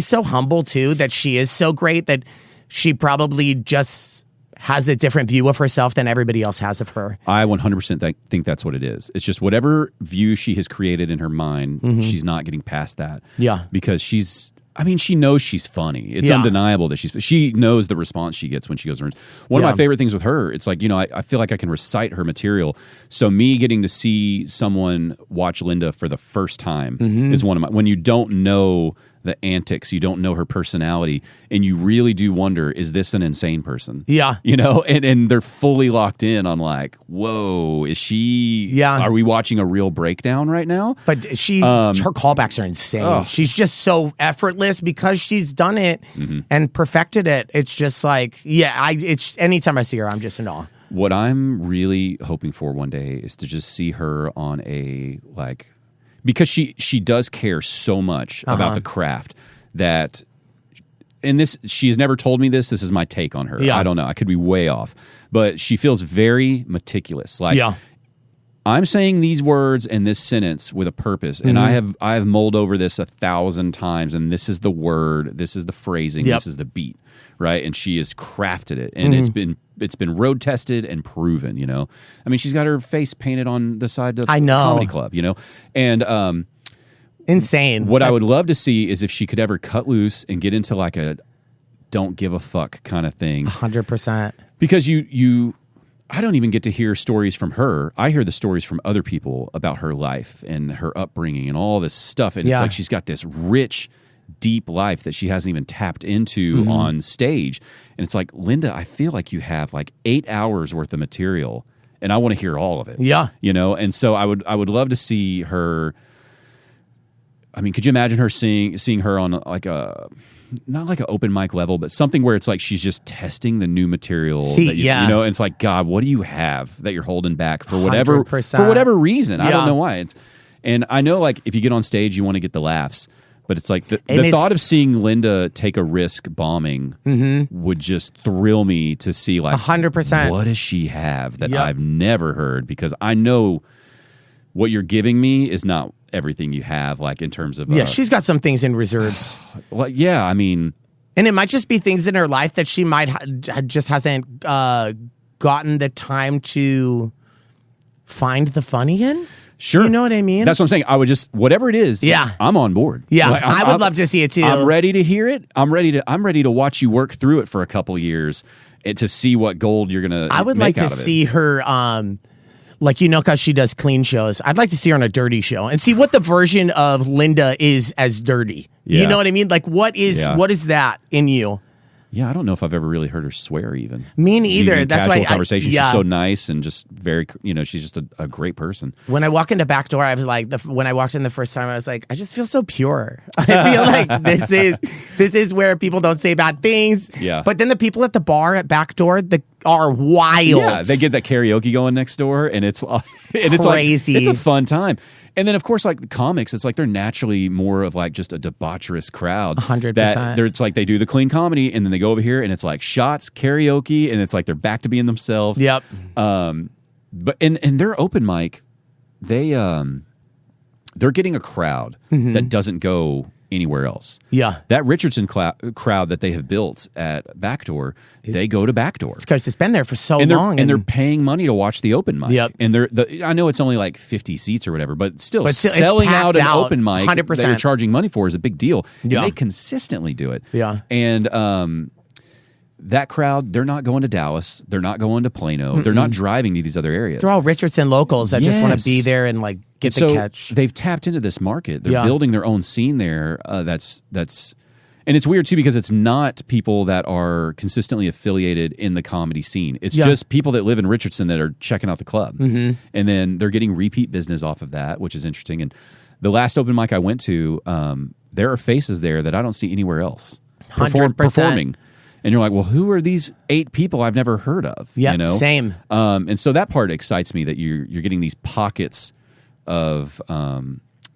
so humble too, that she is so great that she probably just has a different view of herself than everybody else has of her. I 100% think that's what it is. It's just whatever view she has created in her mind, she's not getting past that. Yeah. Because she knows she's funny. It's undeniable that she knows the response she gets when she goes around. One of my favorite things with her, it's like, I feel like I can recite her material. So me getting to see someone watch Linda for the first time is one of my, when you don't know the antics, you don't know her personality, and you really do wonder, is this an insane person? Yeah. And they're fully locked in on like, whoa, is she, are we watching a real breakdown right now? But her callbacks are insane. Oh. She's just so effortless because she's done it and perfected it. It's just like, it's anytime I see her, I'm just in awe. What I'm really hoping for one day is to just see her on a like, because she does care so much about the craft that, and this, she has never told me this. This is my take on her. I don't know. I could be way off, but she feels very meticulous. Like, I'm saying these words in this sentence with a purpose, and I have mulled over this 1,000 times, and this is the word, this is the phrasing, this is the beat, right? And she has crafted it, and it's been road tested and proven. I mean, she's got her face painted on the side of the comedy club. And insane. What I would love to see is if she could ever cut loose and get into like a don't give a fuck kind of thing. 100%. Because I don't even get to hear stories from her. I hear the stories from other people about her life and her upbringing and all this stuff. And it's like she's got this rich, deep life that she hasn't even tapped into on stage. And it's like, Linda, I feel like you have like 8 hours worth of material, and I want to hear all of it. Yeah. And so I would love to see her. I mean, could you imagine her seeing her on like not like an open mic level, but something where it's like she's just testing the new material. And it's like, God, what do you have that you're holding back for whatever 100%. for whatever reason? I don't know why. And I know, like, if you get on stage, you want to get the laughs, but it's like the thought of seeing Linda take a risk bombing would just thrill me to see, like, 100%. What does she have that I've never heard? Because I know what you're giving me is not everything you have, like, in terms of she's got some things in reserves. Well, I mean, and it might just be things in her life that she might just hasn't gotten the time to find the funny in. Sure, you know what I mean. That's what I'm saying. I would just, whatever it is, I'm on board. Yeah, like, I would love to see it too. I'm ready to hear it. I'm ready to watch you work through it for a couple years to see what gold you're gonna. I would like to see her. Like, because she does clean shows. I'd like to see her on a dirty show and see what the version of Linda is as dirty. Yeah. You know what I mean? Like, what is that in you? Yeah, I don't know if I've ever really heard her swear even. Me neither. That's why conversation. She's so nice and just very, she's just a great person. When I walk into Backdoor, I was like, when I walked in the first time, I was like, I just feel so pure. I feel like this is where people don't say bad things. Yeah. But then the people at the bar at Backdoor are wild. Yeah, they get that karaoke going next door, and it's crazy. It's a fun time. And then, of course, like the comics, it's like they're naturally more of like just a debaucherous crowd. 100%. It's like they do the clean comedy, and then they go over here, and it's like shots, karaoke, and it's like they're back to being themselves. Yep. But in their open mic, they're getting a crowd that doesn't go anywhere else. Yeah. That Richardson crowd that they have built at Backdoor, they go to Backdoor. It's because it's been there for so and long. And they're paying money to watch the open mic. Yep. And I know it's only like 50 seats or whatever, but still it's selling out an out, open mic 100%. that you're charging money for is a big deal. Yeah. And they consistently do it. Yeah. And that crowd, they're not going to Dallas. They're not going to Plano. They're not driving to these other areas. They're all Richardson locals that just want to be there and like get the so catch. They've tapped into this market. They're building their own scene there. That's and it's weird too because it's not people that are consistently affiliated in the comedy scene. It's just people that live in Richardson that are checking out the club, and then they're getting repeat business off of that, which is interesting. And the last open mic I went to, there are faces there that I don't see anywhere else 100%. performing. And you're like, well, who are these 8 people I've never heard of? Yeah, you know? same. And so that part excites me that you're getting these pockets of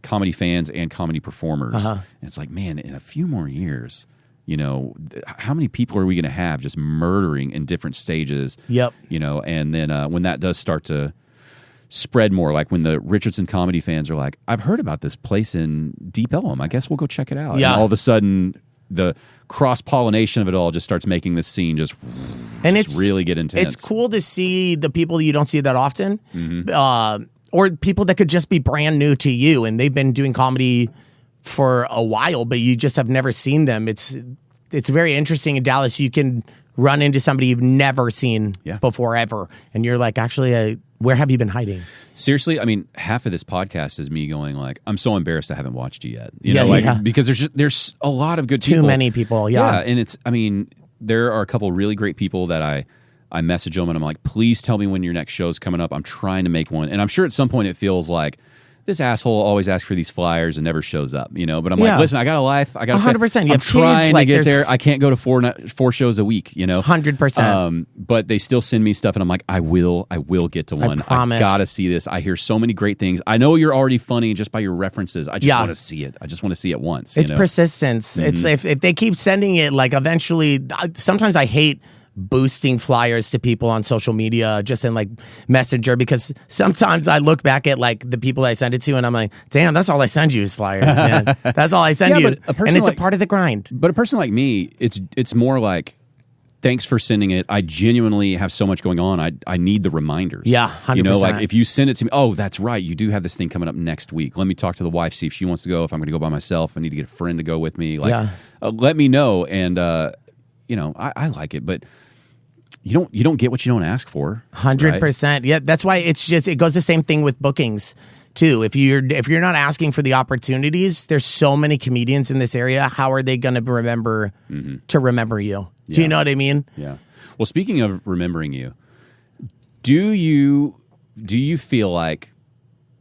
comedy fans and comedy performers. And it's like, man, in a few more years, you know, how many people are we going to have just murdering in different stages? Yep. You know, and then when that does start to spread more, like when the Richardson comedy fans are like, I've heard about this place in Deep Ellum. I guess we'll go check it out. Yeah. And all of a sudden, the cross-pollination of it all just starts making this scene just really get intense. It's cool to see the people you don't see that often, or people that could just be brand new to you, and they've been doing comedy for a while, but you just have never seen them. It's very interesting in Dallas. You can run into somebody you've never seen before ever, and you're like, actually, where have you been hiding? Seriously, I mean, half of this podcast is me going like, I'm so embarrassed I haven't watched you yet. You know, because there's a lot of good people. Too many people, yeah. And there are a couple really great people that I message them and I'm like, please tell me when your next show's coming up. I'm trying to make one. And I'm sure at some point it feels like this asshole always asks for these flyers and never shows up, you know? But I'm like, listen, I got a life. I got 100%. I'm trying to get there. I can't go to four shows a week, you know? 100%. But they still send me stuff and I'm like, I will get to one. I gotta see this. I hear so many great things. I know you're already funny just by your references. I just want to see it. I just want to see it once. It's persistence. It's if they keep sending it, like eventually, sometimes I hate boosting flyers to people on social media, just in like Messenger, because sometimes I look back at like the people I send it to and I'm like, damn, that's all I send you is flyers, man. That's all I send you. And it's a part of the grind. But a person like me, it's more like, thanks for sending it. I genuinely have so much going on. I need the reminders. Yeah, 100%. You know, like if you send it to me, oh, that's right. You do have this thing coming up next week. Let me talk to the wife, see if she wants to go. If I'm going to go by myself, I need to get a friend to go with me. Like, let me know. And, you know, I like it, but you don't get what you don't ask for. 100%. Right? Yeah, that's why it goes the same thing with bookings too. If you're not asking for the opportunities, there's so many comedians in this area. How are they going to remember to remember you? Do you know what I mean? Yeah. Well, speaking of remembering you, do you feel like,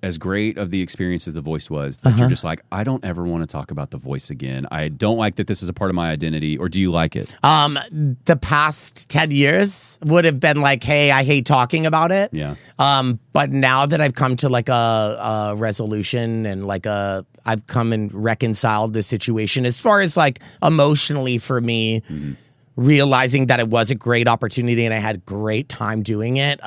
as great of the experience as The Voice was, that you're just like, I don't ever want to talk about The Voice again. I don't like that this is a part of my identity. Or do you like it? The past 10 years would have been like, hey, I hate talking about it. Yeah. But now that I've come to like a resolution and like I've come and reconciled the situation as far as like emotionally for me, realizing that it was a great opportunity and I had great time doing it.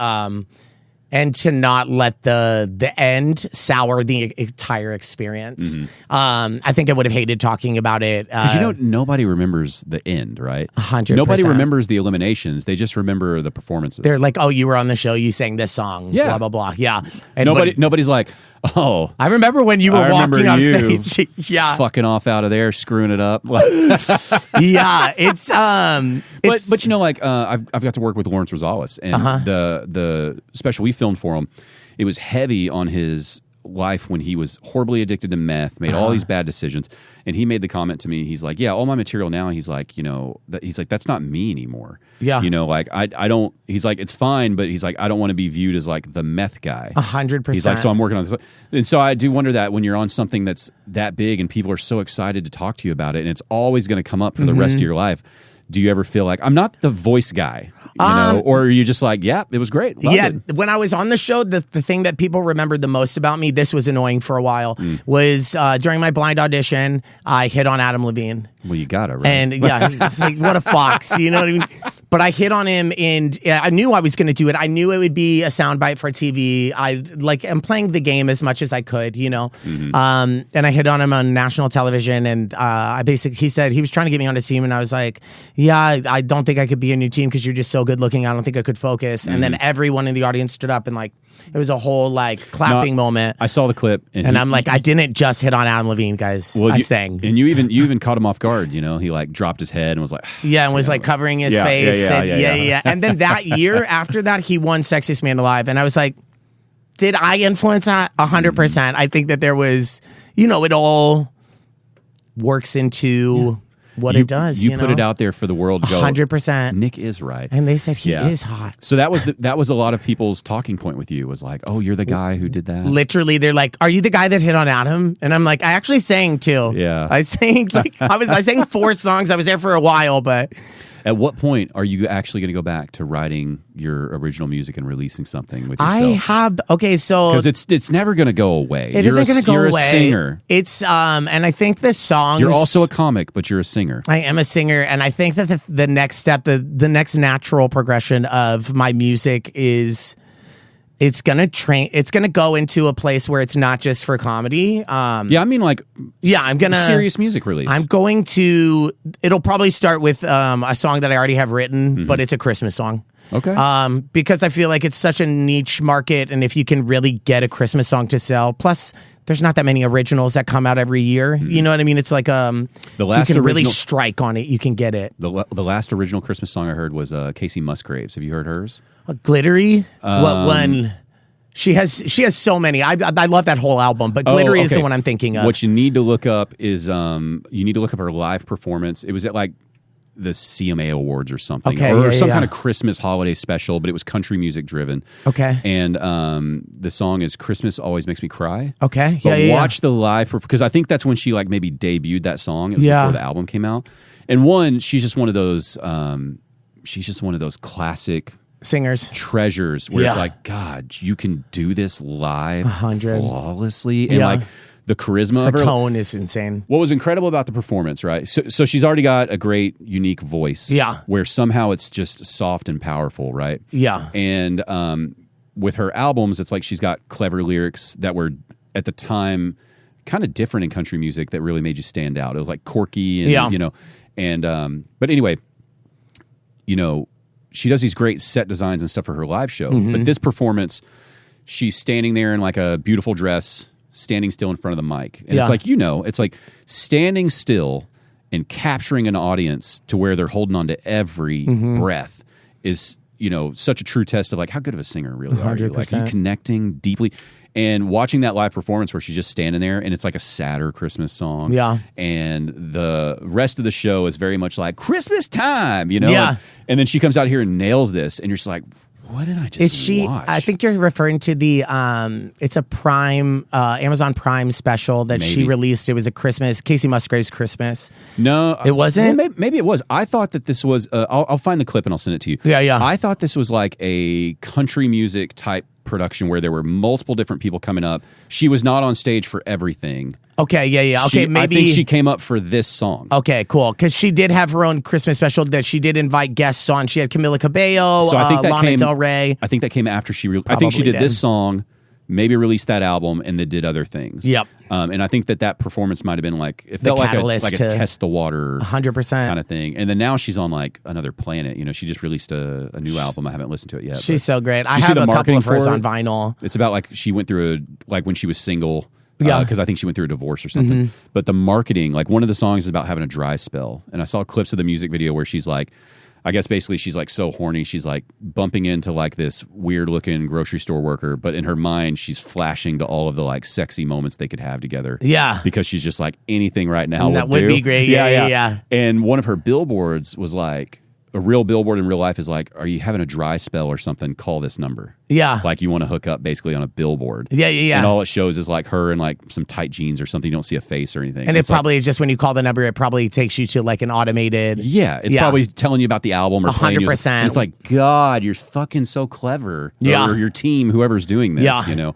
And to not let the end sour the entire experience. I think I would have hated talking about it. Because nobody remembers the end, right? 100%. Nobody remembers the eliminations. They just remember the performances. They're like, oh, you were on the show, you sang this song, blah, blah, blah. Yeah. And nobody's like, oh. I remember when you were walking off stage. Fucking off out of there, screwing it up. Yeah. It's But you know, like I've got to work with Lawrence Rosales, and the special we filmed for him, it was heavy on his life when he was horribly addicted to meth, made all these bad decisions, and he made the comment to me. He's like, "Yeah, all my material now." He's like, that's not me anymore. Yeah, you know, like I don't. He's like, it's fine, but he's like, I don't want to be viewed as like the meth guy. 100%. He's like, so I'm working on this, and so I do wonder that when you're on something that's that big and people are so excited to talk to you about it, and it's always going to come up for the rest of your life. Do you ever feel like, I'm not the voice guy? You know, or are you just like, yeah, it was great. Loved it. When I was on the show, the thing that people remembered the most about me, this was annoying for a while, was during my blind audition, I hit on Adam Levine. Well, you gotta, right? And yeah, it's like, what a fox, you know what I mean? But I hit on him, and I knew I was going to do it. I knew it would be a soundbite for TV. I'm playing the game as much as I could, you know? And I hit on him on national television, and he said he was trying to get me on his team, and I was like, yeah, I don't think I could be on your team because you're just so good looking. I don't think I could focus. And then everyone in the audience stood up and like, it was a whole like clapping moment. I saw the clip, and I'm like, I didn't just hit on Adam Levine, guys. Well, I sang, and you even caught him off guard. You know, he like dropped his head and was like, and was like covering his face. Yeah. And then that year after that, he won Sexiest Man Alive, and I was like, did I influence that? 100%. I think that there was, you know, it all works into. What it does, you put it out there for the world to go. 100%. Nick is right, and they said he is hot. So that was a lot of people's talking point with you, was like, oh, you're the guy who did that. Literally, they're like, are you the guy that hit on Adam? And I'm like, I actually sang too. Yeah, I sang I sang 4 songs. I was there for a while, but. At what point are you actually going to go back to writing your original music and releasing something with yourself? I have so because it's never going to go away. It isn't going to go away. You're a singer. It's and I think the songs. You're also a comic, but you're a singer. I am a singer, and I think that the next step, the next natural progression of my music is. It's gonna go into a place where it's not just for comedy. I mean, like, I'm gonna serious music release. It'll probably start with a song that I already have written, but it's a Christmas song. Okay. Because I feel like it's such a niche market, and if you can really get a Christmas song to sell, plus there's not that many originals that come out every year. You know what I mean? It's like the last you can really strike on it. You can get it. The last original Christmas song I heard was Casey Musgraves. Have you heard hers? Glittery. What one? She has so many. I love that whole album, but Glittery is the one I'm thinking of. What you need to look up is you need to look up her live performance. It was at like the CMA Awards or something, or some kind of Christmas holiday special, but it was country music driven. Okay. And the song is "Christmas Always Makes Me Cry." Okay. But watch the live, because I think that's when she like maybe debuted that song. It was before the album came out. And she's just one of those. She's just one of those classic singers, treasures, where it's like, God, you can do this live 100 flawlessly, and like the charisma of her tone is insane. What was incredible about the performance, right? So she's already got a great, unique voice, where somehow it's just soft and powerful, right? Yeah. And with her albums, it's like she's got clever lyrics that were at the time kind of different in country music that really made you stand out. It was like quirky, and you know, and but anyway, you know. She does these great set designs and stuff for her live show. But this performance, she's standing there in like a beautiful dress, standing still in front of the mic. And it's like, it's like standing still and capturing an audience to where they're holding on to every breath is, such a true test of like, how good of a singer really are you? Like, are you connecting deeply? And watching that live performance where she's just standing there, and it's like a sadder Christmas song. Yeah. And the rest of the show is very much like Christmas time, Yeah. And then she comes out here and nails this, and you're just like, what did I just watch? I think you're referring to the it's a Prime Amazon Prime special that she released. It was a Christmas, Casey Musgraves Christmas. No, it wasn't. Well, maybe it was. I thought that this was. I'll find the clip and I'll send it to you. Yeah. I thought this was like a country music type production where there were multiple different people coming up. She was not on stage for everything. Okay, yeah. Okay, maybe I think she came up for this song. Okay, cool. Because she did have her own Christmas special that she did invite guests on. She had Camila Cabello, so I think that Lana Del Rey. I think that came after she. I think she did this song, maybe released that album, and then did other things. Yep. And I think that performance might have been like, it felt like a test the water 100% kind of thing. And then now she's on like another planet. She just released a new album. I haven't listened to it yet. She's so great. I have a couple of hers on vinyl. It's about like she went through when she was single. Because I think she went through a divorce or something. But the marketing, like one of the songs is about having a dry spell. And I saw clips of the music video where she's like, I guess basically she's like so horny. She's like bumping into like this weird looking grocery store worker. But in her mind, she's flashing to all of the like sexy moments they could have together. Yeah. Because she's just like anything right now. That would be great. Yeah. And one of her billboards was like, a real billboard in real life is like, are you having a dry spell or something? Call this number. Yeah. Like you want to hook up basically on a billboard. Yeah. And all it shows is like her in like some tight jeans or something. You don't see a face or anything. And it probably just when you call the number, it probably takes you to like an automated. Yeah. It's probably telling you about the album or 100%. And it's like, God, you're fucking so clever. Yeah. Or your team, whoever's doing this, Yeah. you know.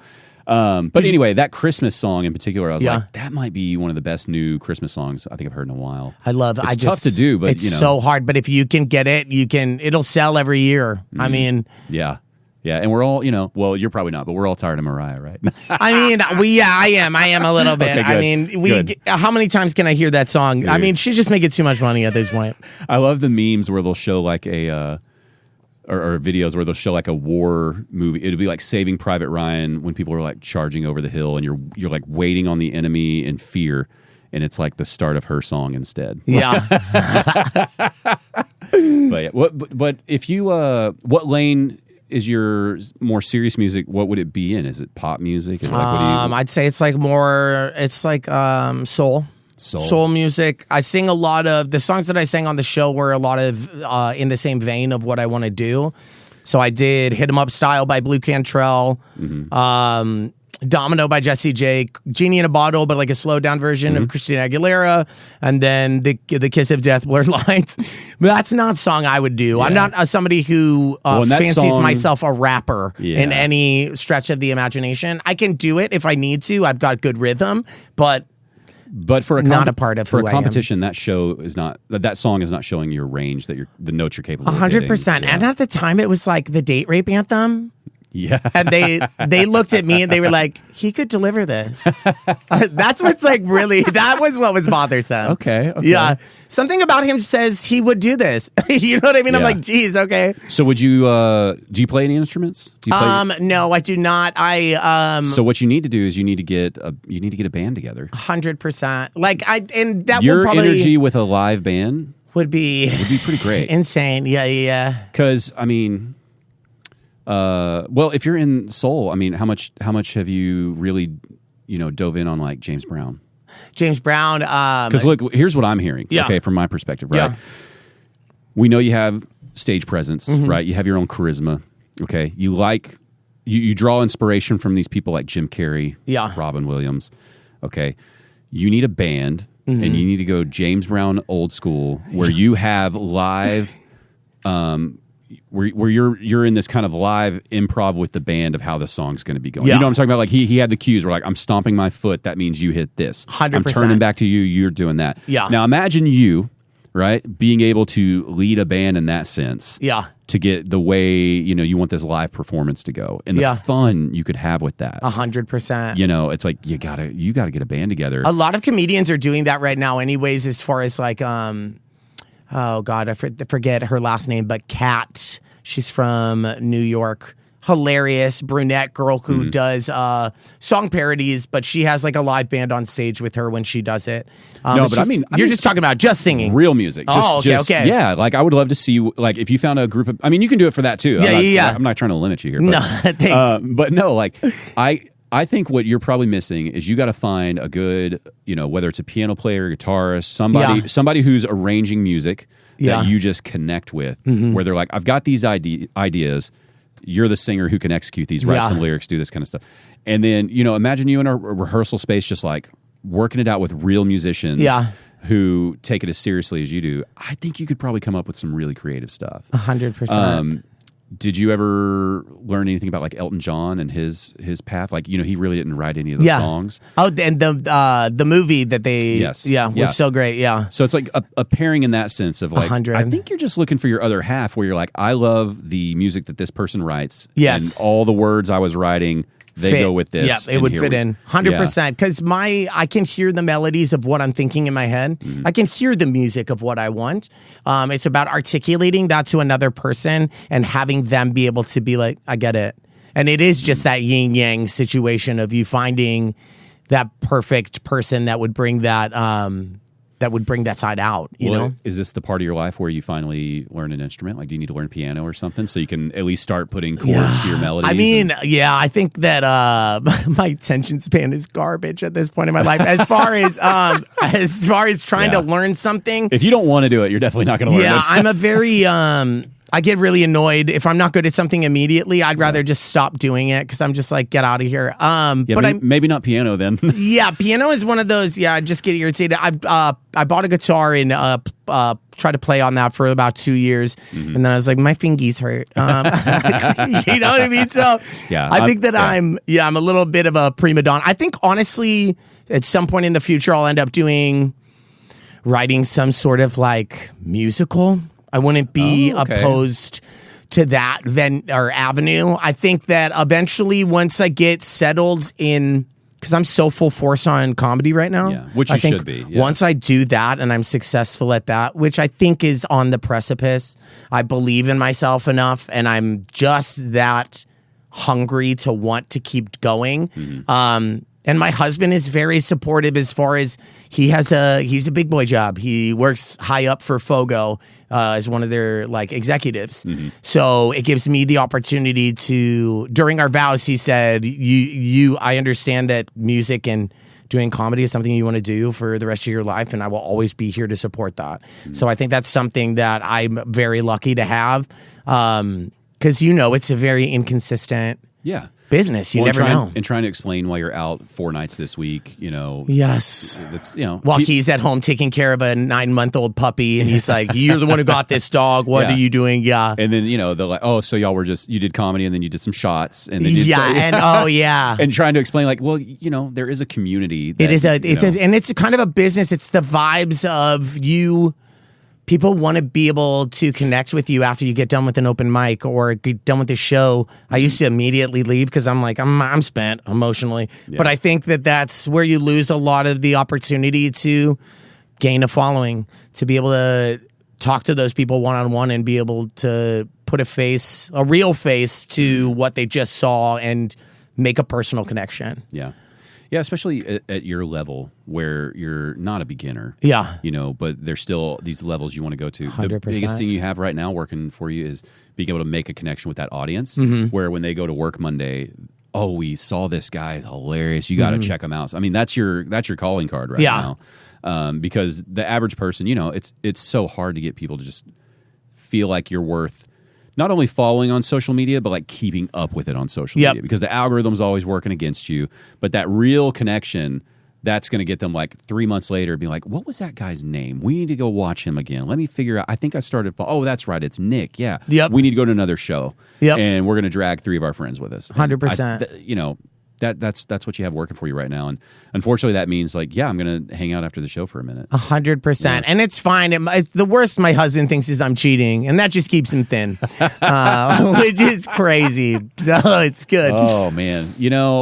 But anyway, that Christmas song in particular, I was like, that might be one of the best new Christmas songs I think I've heard in a while. It's tough to do, but it's you know. so hard. But if you can get it, it'll sell every year. I mean, yeah. And we're all, you know, well, you're probably not, but we're all tired of Mariah, right? I mean, I am a little bit. Okay, I mean, how many times can I hear that song? Dude. I mean, she's just making too much money at this point. I love the memes where they'll show like or videos where they'll show like a war movie. It'll be like Saving Private Ryan when people are like charging over the hill and you're like waiting on the enemy in fear, and it's like the start of her song instead. Yeah. But if you what lane is your more serious music? What would it be in? Is it pop music? Is it like, I'd say it's like more. It's like soul music. I sing a lot of the songs that I sang on the show were a lot of in the same vein of what I want to do. So I did Hit 'Em Up Style by Blue Cantrell, Domino by Jessie J, Genie in a Bottle, but like a slowed down version of Christina Aguilera, and then the Kiss of Death, Blurred Lines. That's not a song I would do. Yeah. I'm not somebody who fancies myself a rapper in any stretch of the imagination. I can do it if I need to. I've got good rhythm, but for not a part of for who a competition, that song is not showing your range the notes you're capable of 100%. And at the time, it was like the date rape anthem. Yeah. And they looked at me and they were like, he could deliver this. That's what's like really, that was what was bothersome. Okay. Yeah. Something about him says he would do this. You know what I mean? Yeah. I'm like, geez, okay. So would you, do you play any instruments? No, I do not. So what you need to do is you need to get a band together. 100%. Like that your would probably. Energy with a live band would be pretty great. Insane. Yeah. Cause I mean, well, if you're in soul, I mean, how much have you really, dove in on like James Brown? James Brown. Because look, here's what I'm hearing. Yeah. Okay, from my perspective, right? Yeah. We know you have stage presence, right? You have your own charisma. Okay, you draw inspiration from these people like Jim Carrey, Robin Williams. Okay, you need a band, and you need to go James Brown old school, where you have live. Where you're in this kind of live improv with the band of how the song's going to be going. You know what I'm talking about? Like he had the cues where like, I'm stomping my foot. That means you hit this. 100%. I'm turning back to you. You're doing that. Yeah. Now imagine you, right, being able to lead a band in that sense. Yeah. To get the way, you want this live performance to go and the fun you could have with that. 100%. It's like you gotta get a band together. A lot of comedians are doing that right now anyways, as far as like, oh God, I forget her last name, but Kat. She's from New York. Hilarious brunette girl who does song parodies, but she has like a live band on stage with her when she does it. No, but you're just talking about just singing. Real music. Okay. Yeah, like I would love to see, like if you found a group of, I mean, you can do it for that too. I'm not trying to limit you here. But, no, thanks. But no, like I think what you're probably missing is you got to find a good, whether it's a piano player, guitarist, somebody who's arranging music that you just connect with, where they're like, I've got these ideas. You're the singer who can execute these, write some lyrics, do this kind of stuff. And then, imagine you in a rehearsal space just like working it out with real musicians who take it as seriously as you do. I think you could probably come up with some really creative stuff. 100%. Did you ever learn anything about like Elton John and his path? Like, he really didn't write any of the songs. Oh, and the movie that they was so great. Yeah. So it's like a pairing in that sense of like 100. I think you're just looking for your other half where you're like, I love the music that this person writes. Yes. And all the words I was writing, they go with this. Yeah, it would fit in 100% because I can hear the melodies of what I'm thinking in my head. I can hear the music of what I want. It's about articulating that to another person and having them be able to be like, I get it. And it is just that yin yang situation of you finding that perfect person that would bring that that would bring that side out, you know? Is this the part of your life where you finally learn an instrument? Like, do you need to learn piano or something so you can at least start putting chords to your melodies? I mean, I think that my attention span is garbage at this point in my life. As far as trying to learn something. If you don't want to do it, you're definitely not going to learn it. Yeah, I'm a very... I get really annoyed if I'm not good at something immediately. I'd rather just stop doing it because I'm just like, get out of here. But maybe not piano then. Yeah, piano is one of those. Yeah, I just get irritated. I bought a guitar and tried to play on that for about 2 years, and then I was like, my fingies hurt. You know what I mean? So yeah, I think that I'm a little bit of a prima donna. I think honestly, at some point in the future, I'll end up writing some sort of like musical. I wouldn't be opposed to that avenue. I think that eventually, once I get settled in, because I'm so full force on comedy right now, which you should be. Yeah. Once I do that and I'm successful at that, which I think is on the precipice, I believe in myself enough, and I'm just that hungry to want to keep going. Mm-hmm. And my husband is very supportive as far as he's a big boy job. He works high up for Fogo as one of their like executives. Mm-hmm. So it gives me the opportunity to, during our vows, he said, I understand that music and doing comedy is something you want to do for the rest of your life, and I will always be here to support that. Mm-hmm. So I think that's something that I'm very lucky to have because, it's a very inconsistent business. You never know. And trying to explain why you're out 4 nights this week, Yes. That's, While he's at home taking care of a 9-month-old puppy, and he's like, you're the one who got this dog. What are you doing? Yeah. And then, they're like, oh, so y'all were you did comedy and then you did some shots. And then and trying to explain like, well, there is a community. That, and it's kind of a business. It's the vibes of you. People want to be able to connect with you after you get done with an open mic or get done with the show. I used to immediately leave because I'm like, I'm spent emotionally. Yeah. But I think that that's where you lose a lot of the opportunity to gain a following, to be able to talk to those people one-on-one and be able to put a real face to what they just saw and make a personal connection. Yeah. Yeah, especially at your level where you're not a beginner. Yeah. But there's still these levels you want to go to. 100%. The biggest thing you have right now working for you is being able to make a connection with that audience where when they go to work Monday, oh, we saw this guy is hilarious. You got to check him out. So, I mean, that's your calling card right now. Because the average person, it's so hard to get people to just feel like you're worth not only following on social media, but like keeping up with it on social media because the algorithm's always working against you. But that real connection, that's going to get them like 3 months later being like, what was that guy's name? We need to go watch him again. Let me figure out. I think I started. Oh, that's right. It's Nick. Yeah. Yep. We need to go to another show. Yep. And we're going to drag 3 of our friends with us. 100%. That's what you have working for you right now. And unfortunately, that means like, I'm going to hang out after the show for a minute. 100%. And it's fine. The worst my husband thinks is I'm cheating, and that just keeps him thin, which is crazy. So it's good. Oh, man.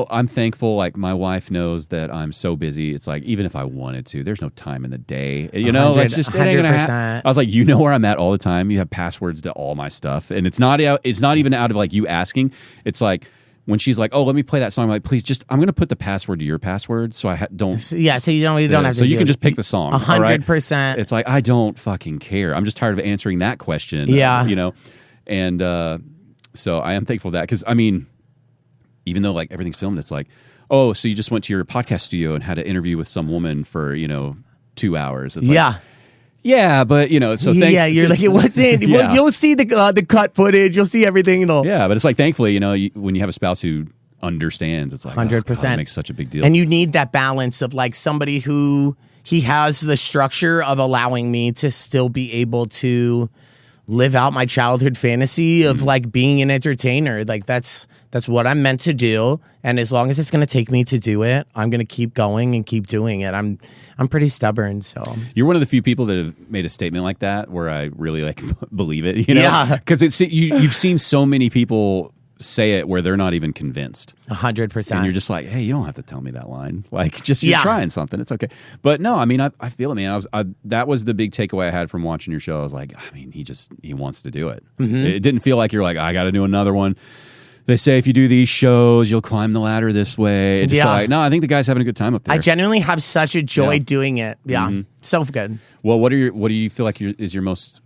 I'm thankful. Like, my wife knows that I'm so busy. It's like, even if I wanted to, there's no time in the day. It's just, it ain't going to happen. I was like, where I'm at all the time. You have passwords to all my stuff. And it's not even out of like you asking. It's like, when she's like, oh, let me play that song, I'm like, please, I'm going to put the password to your password so I don't. Yeah, so you don't have to. So you can just pick the song. 100%. It's like, I don't fucking care. I'm just tired of answering that question. Yeah. And so I am thankful for that because, I mean, even though like everything's filmed, it's like, oh, so you just went to your podcast studio and had an interview with some woman for, 2 hours. It's like, yeah, but so you're like it wasn't. Well, you'll see the cut footage. You'll see everything. Yeah, but it's like thankfully, when you have a spouse who understands, it's like 100%. It makes such a big deal. And you need that balance of like somebody who he has the structure of allowing me to still be able to live out my childhood fantasy of like being an entertainer. Like that's what I'm meant to do. And as long as it's going to take me to do it, I'm going to keep going and keep doing it. I'm pretty stubborn. So you're one of the few people that have made a statement like that where I really like believe it, Yeah. Because you've seen so many people say it where they're not even convinced. 100%. And you're just like, hey, you don't have to tell me that line. Like, just you're trying something. It's okay. But no, I mean, I feel it, man. That was the big takeaway I had from watching your show. I was like, I mean, he wants to do it. Mm-hmm. It didn't feel like you're like, I got to do another one. they say if you do these shows, you'll climb the ladder this way. And just like, no, I think the guy's having a good time up there. I genuinely have such a joy doing it. Yeah, so good. Well, what do you feel like is your most,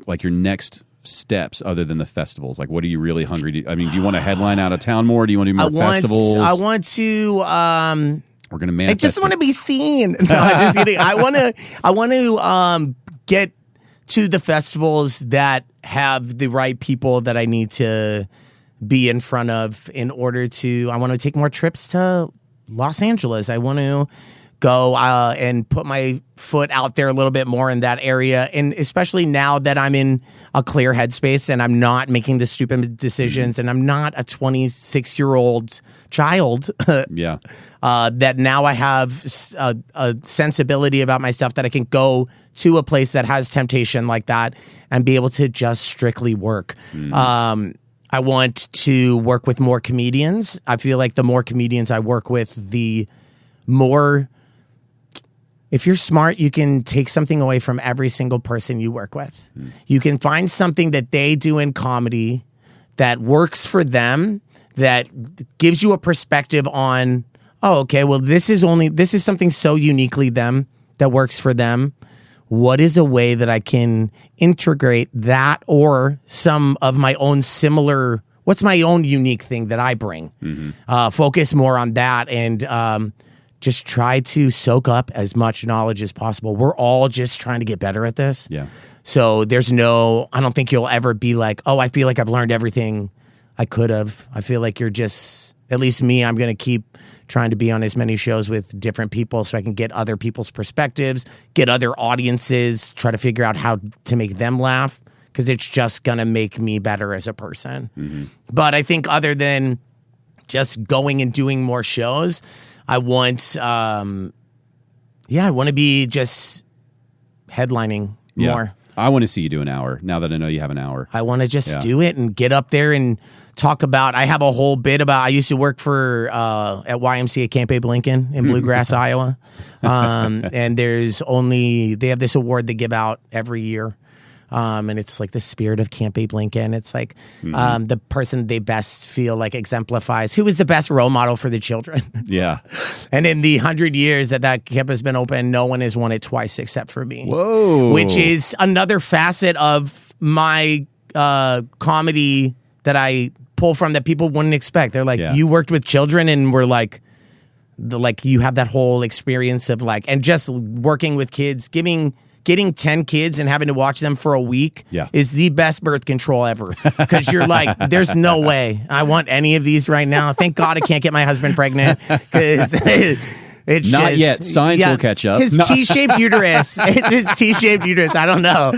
like your next steps other than the festivals? Like, what are you really hungry to? I mean, do you want to headline out of town more? Do you want to do more festivals? I want to. We're gonna manifest. I just want to be seen. No, I'm just kidding. I want to get to the festivals that have the right people that I need to be in front of in order to. I want to take more trips to Los Angeles. I want to go and put my foot out there a little bit more in that area, and especially now that I'm in a clear headspace and I'm not making the stupid decisions and I'm not a 26-year-old child. That now I have a sensibility about myself that I can go to a place that has temptation like that and be able to just strictly work. I want to work with more comedians. I feel like the more comedians I work with, the more, if you're smart, you can take something away from every single person you work with. You can find something that they do in comedy that works for them, that gives you a perspective on, oh, okay, well, this is something so uniquely them that works for them. What is a way that I can integrate that or some of my own similar, what's my own unique thing that I bring? Focus more on that and just try to soak up as much knowledge as possible. We're all just trying to get better at this. Yeah. So I don't think you'll ever be like, oh, I feel like I've learned everything I could have. I feel like you're just, at least me, I'm going to keep trying to be on as many shows with different people so I can get other people's perspectives, get other audiences, try to figure out how to make them laugh, because it's just going to make me better as a person. But I think other than just going and doing more shows, I want, I want to be just headlining more. I want to see you do an hour now that I know you have an hour. I want to just do it and get up there and talk about, I have a whole bit about, I used to work for, at YMCA Camp Abe Lincoln in Bluegrass, Iowa. And they have this award they give out every year. And it's like the spirit of Camp Abe Lincoln. It's like the person they best feel like exemplifies who is the best role model for the children. Yeah. And in the 100 years that camp has been open, no one has won it twice except for me. Whoa. Which is another facet of my comedy that I pull from that people wouldn't expect. They're like, you worked with children, and we're like, you have that whole experience of like, and just working with kids, getting 10 kids and having to watch them for a week is the best birth control ever. Because you're like, there's no way I want any of these right now. Thank God I can't get my husband pregnant. It's not yet. Science will catch up. His T-shaped uterus. It's his T-shaped uterus. I don't know.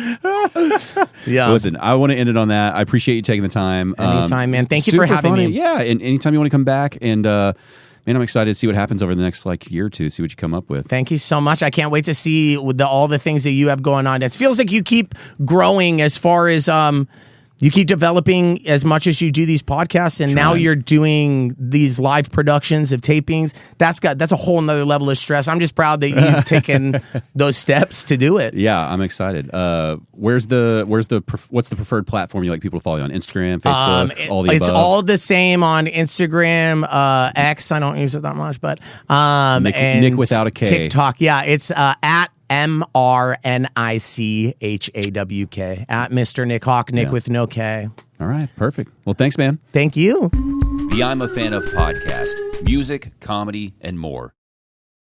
Yeah. Listen, I want to end it on that. I appreciate you taking the time. Anytime, man. Thank you for having me. Yeah, and anytime you want to come back, and man, I'm excited to see what happens over the next year or two. See what you come up with. Thank you so much. I can't wait to see all the things that you have going on. It feels like you keep growing as far as you keep developing as much as you do these podcasts, and now you're doing these live productions of tapings. That's a whole nother level of stress. I'm just proud that you've taken those steps to do it. Yeah, I'm excited. What's the preferred platform you like people to follow you on? Instagram, Facebook, all the above? It's all the same on Instagram, X. I don't use it that much, but Nic without a K. TikTok. Yeah, it's at MrNichHawk, at Mr. Nic Hawk, Nick with no K. All right, perfect. Well, thanks, man. Thank you. The I'm a Fan of podcast, music, comedy, and more.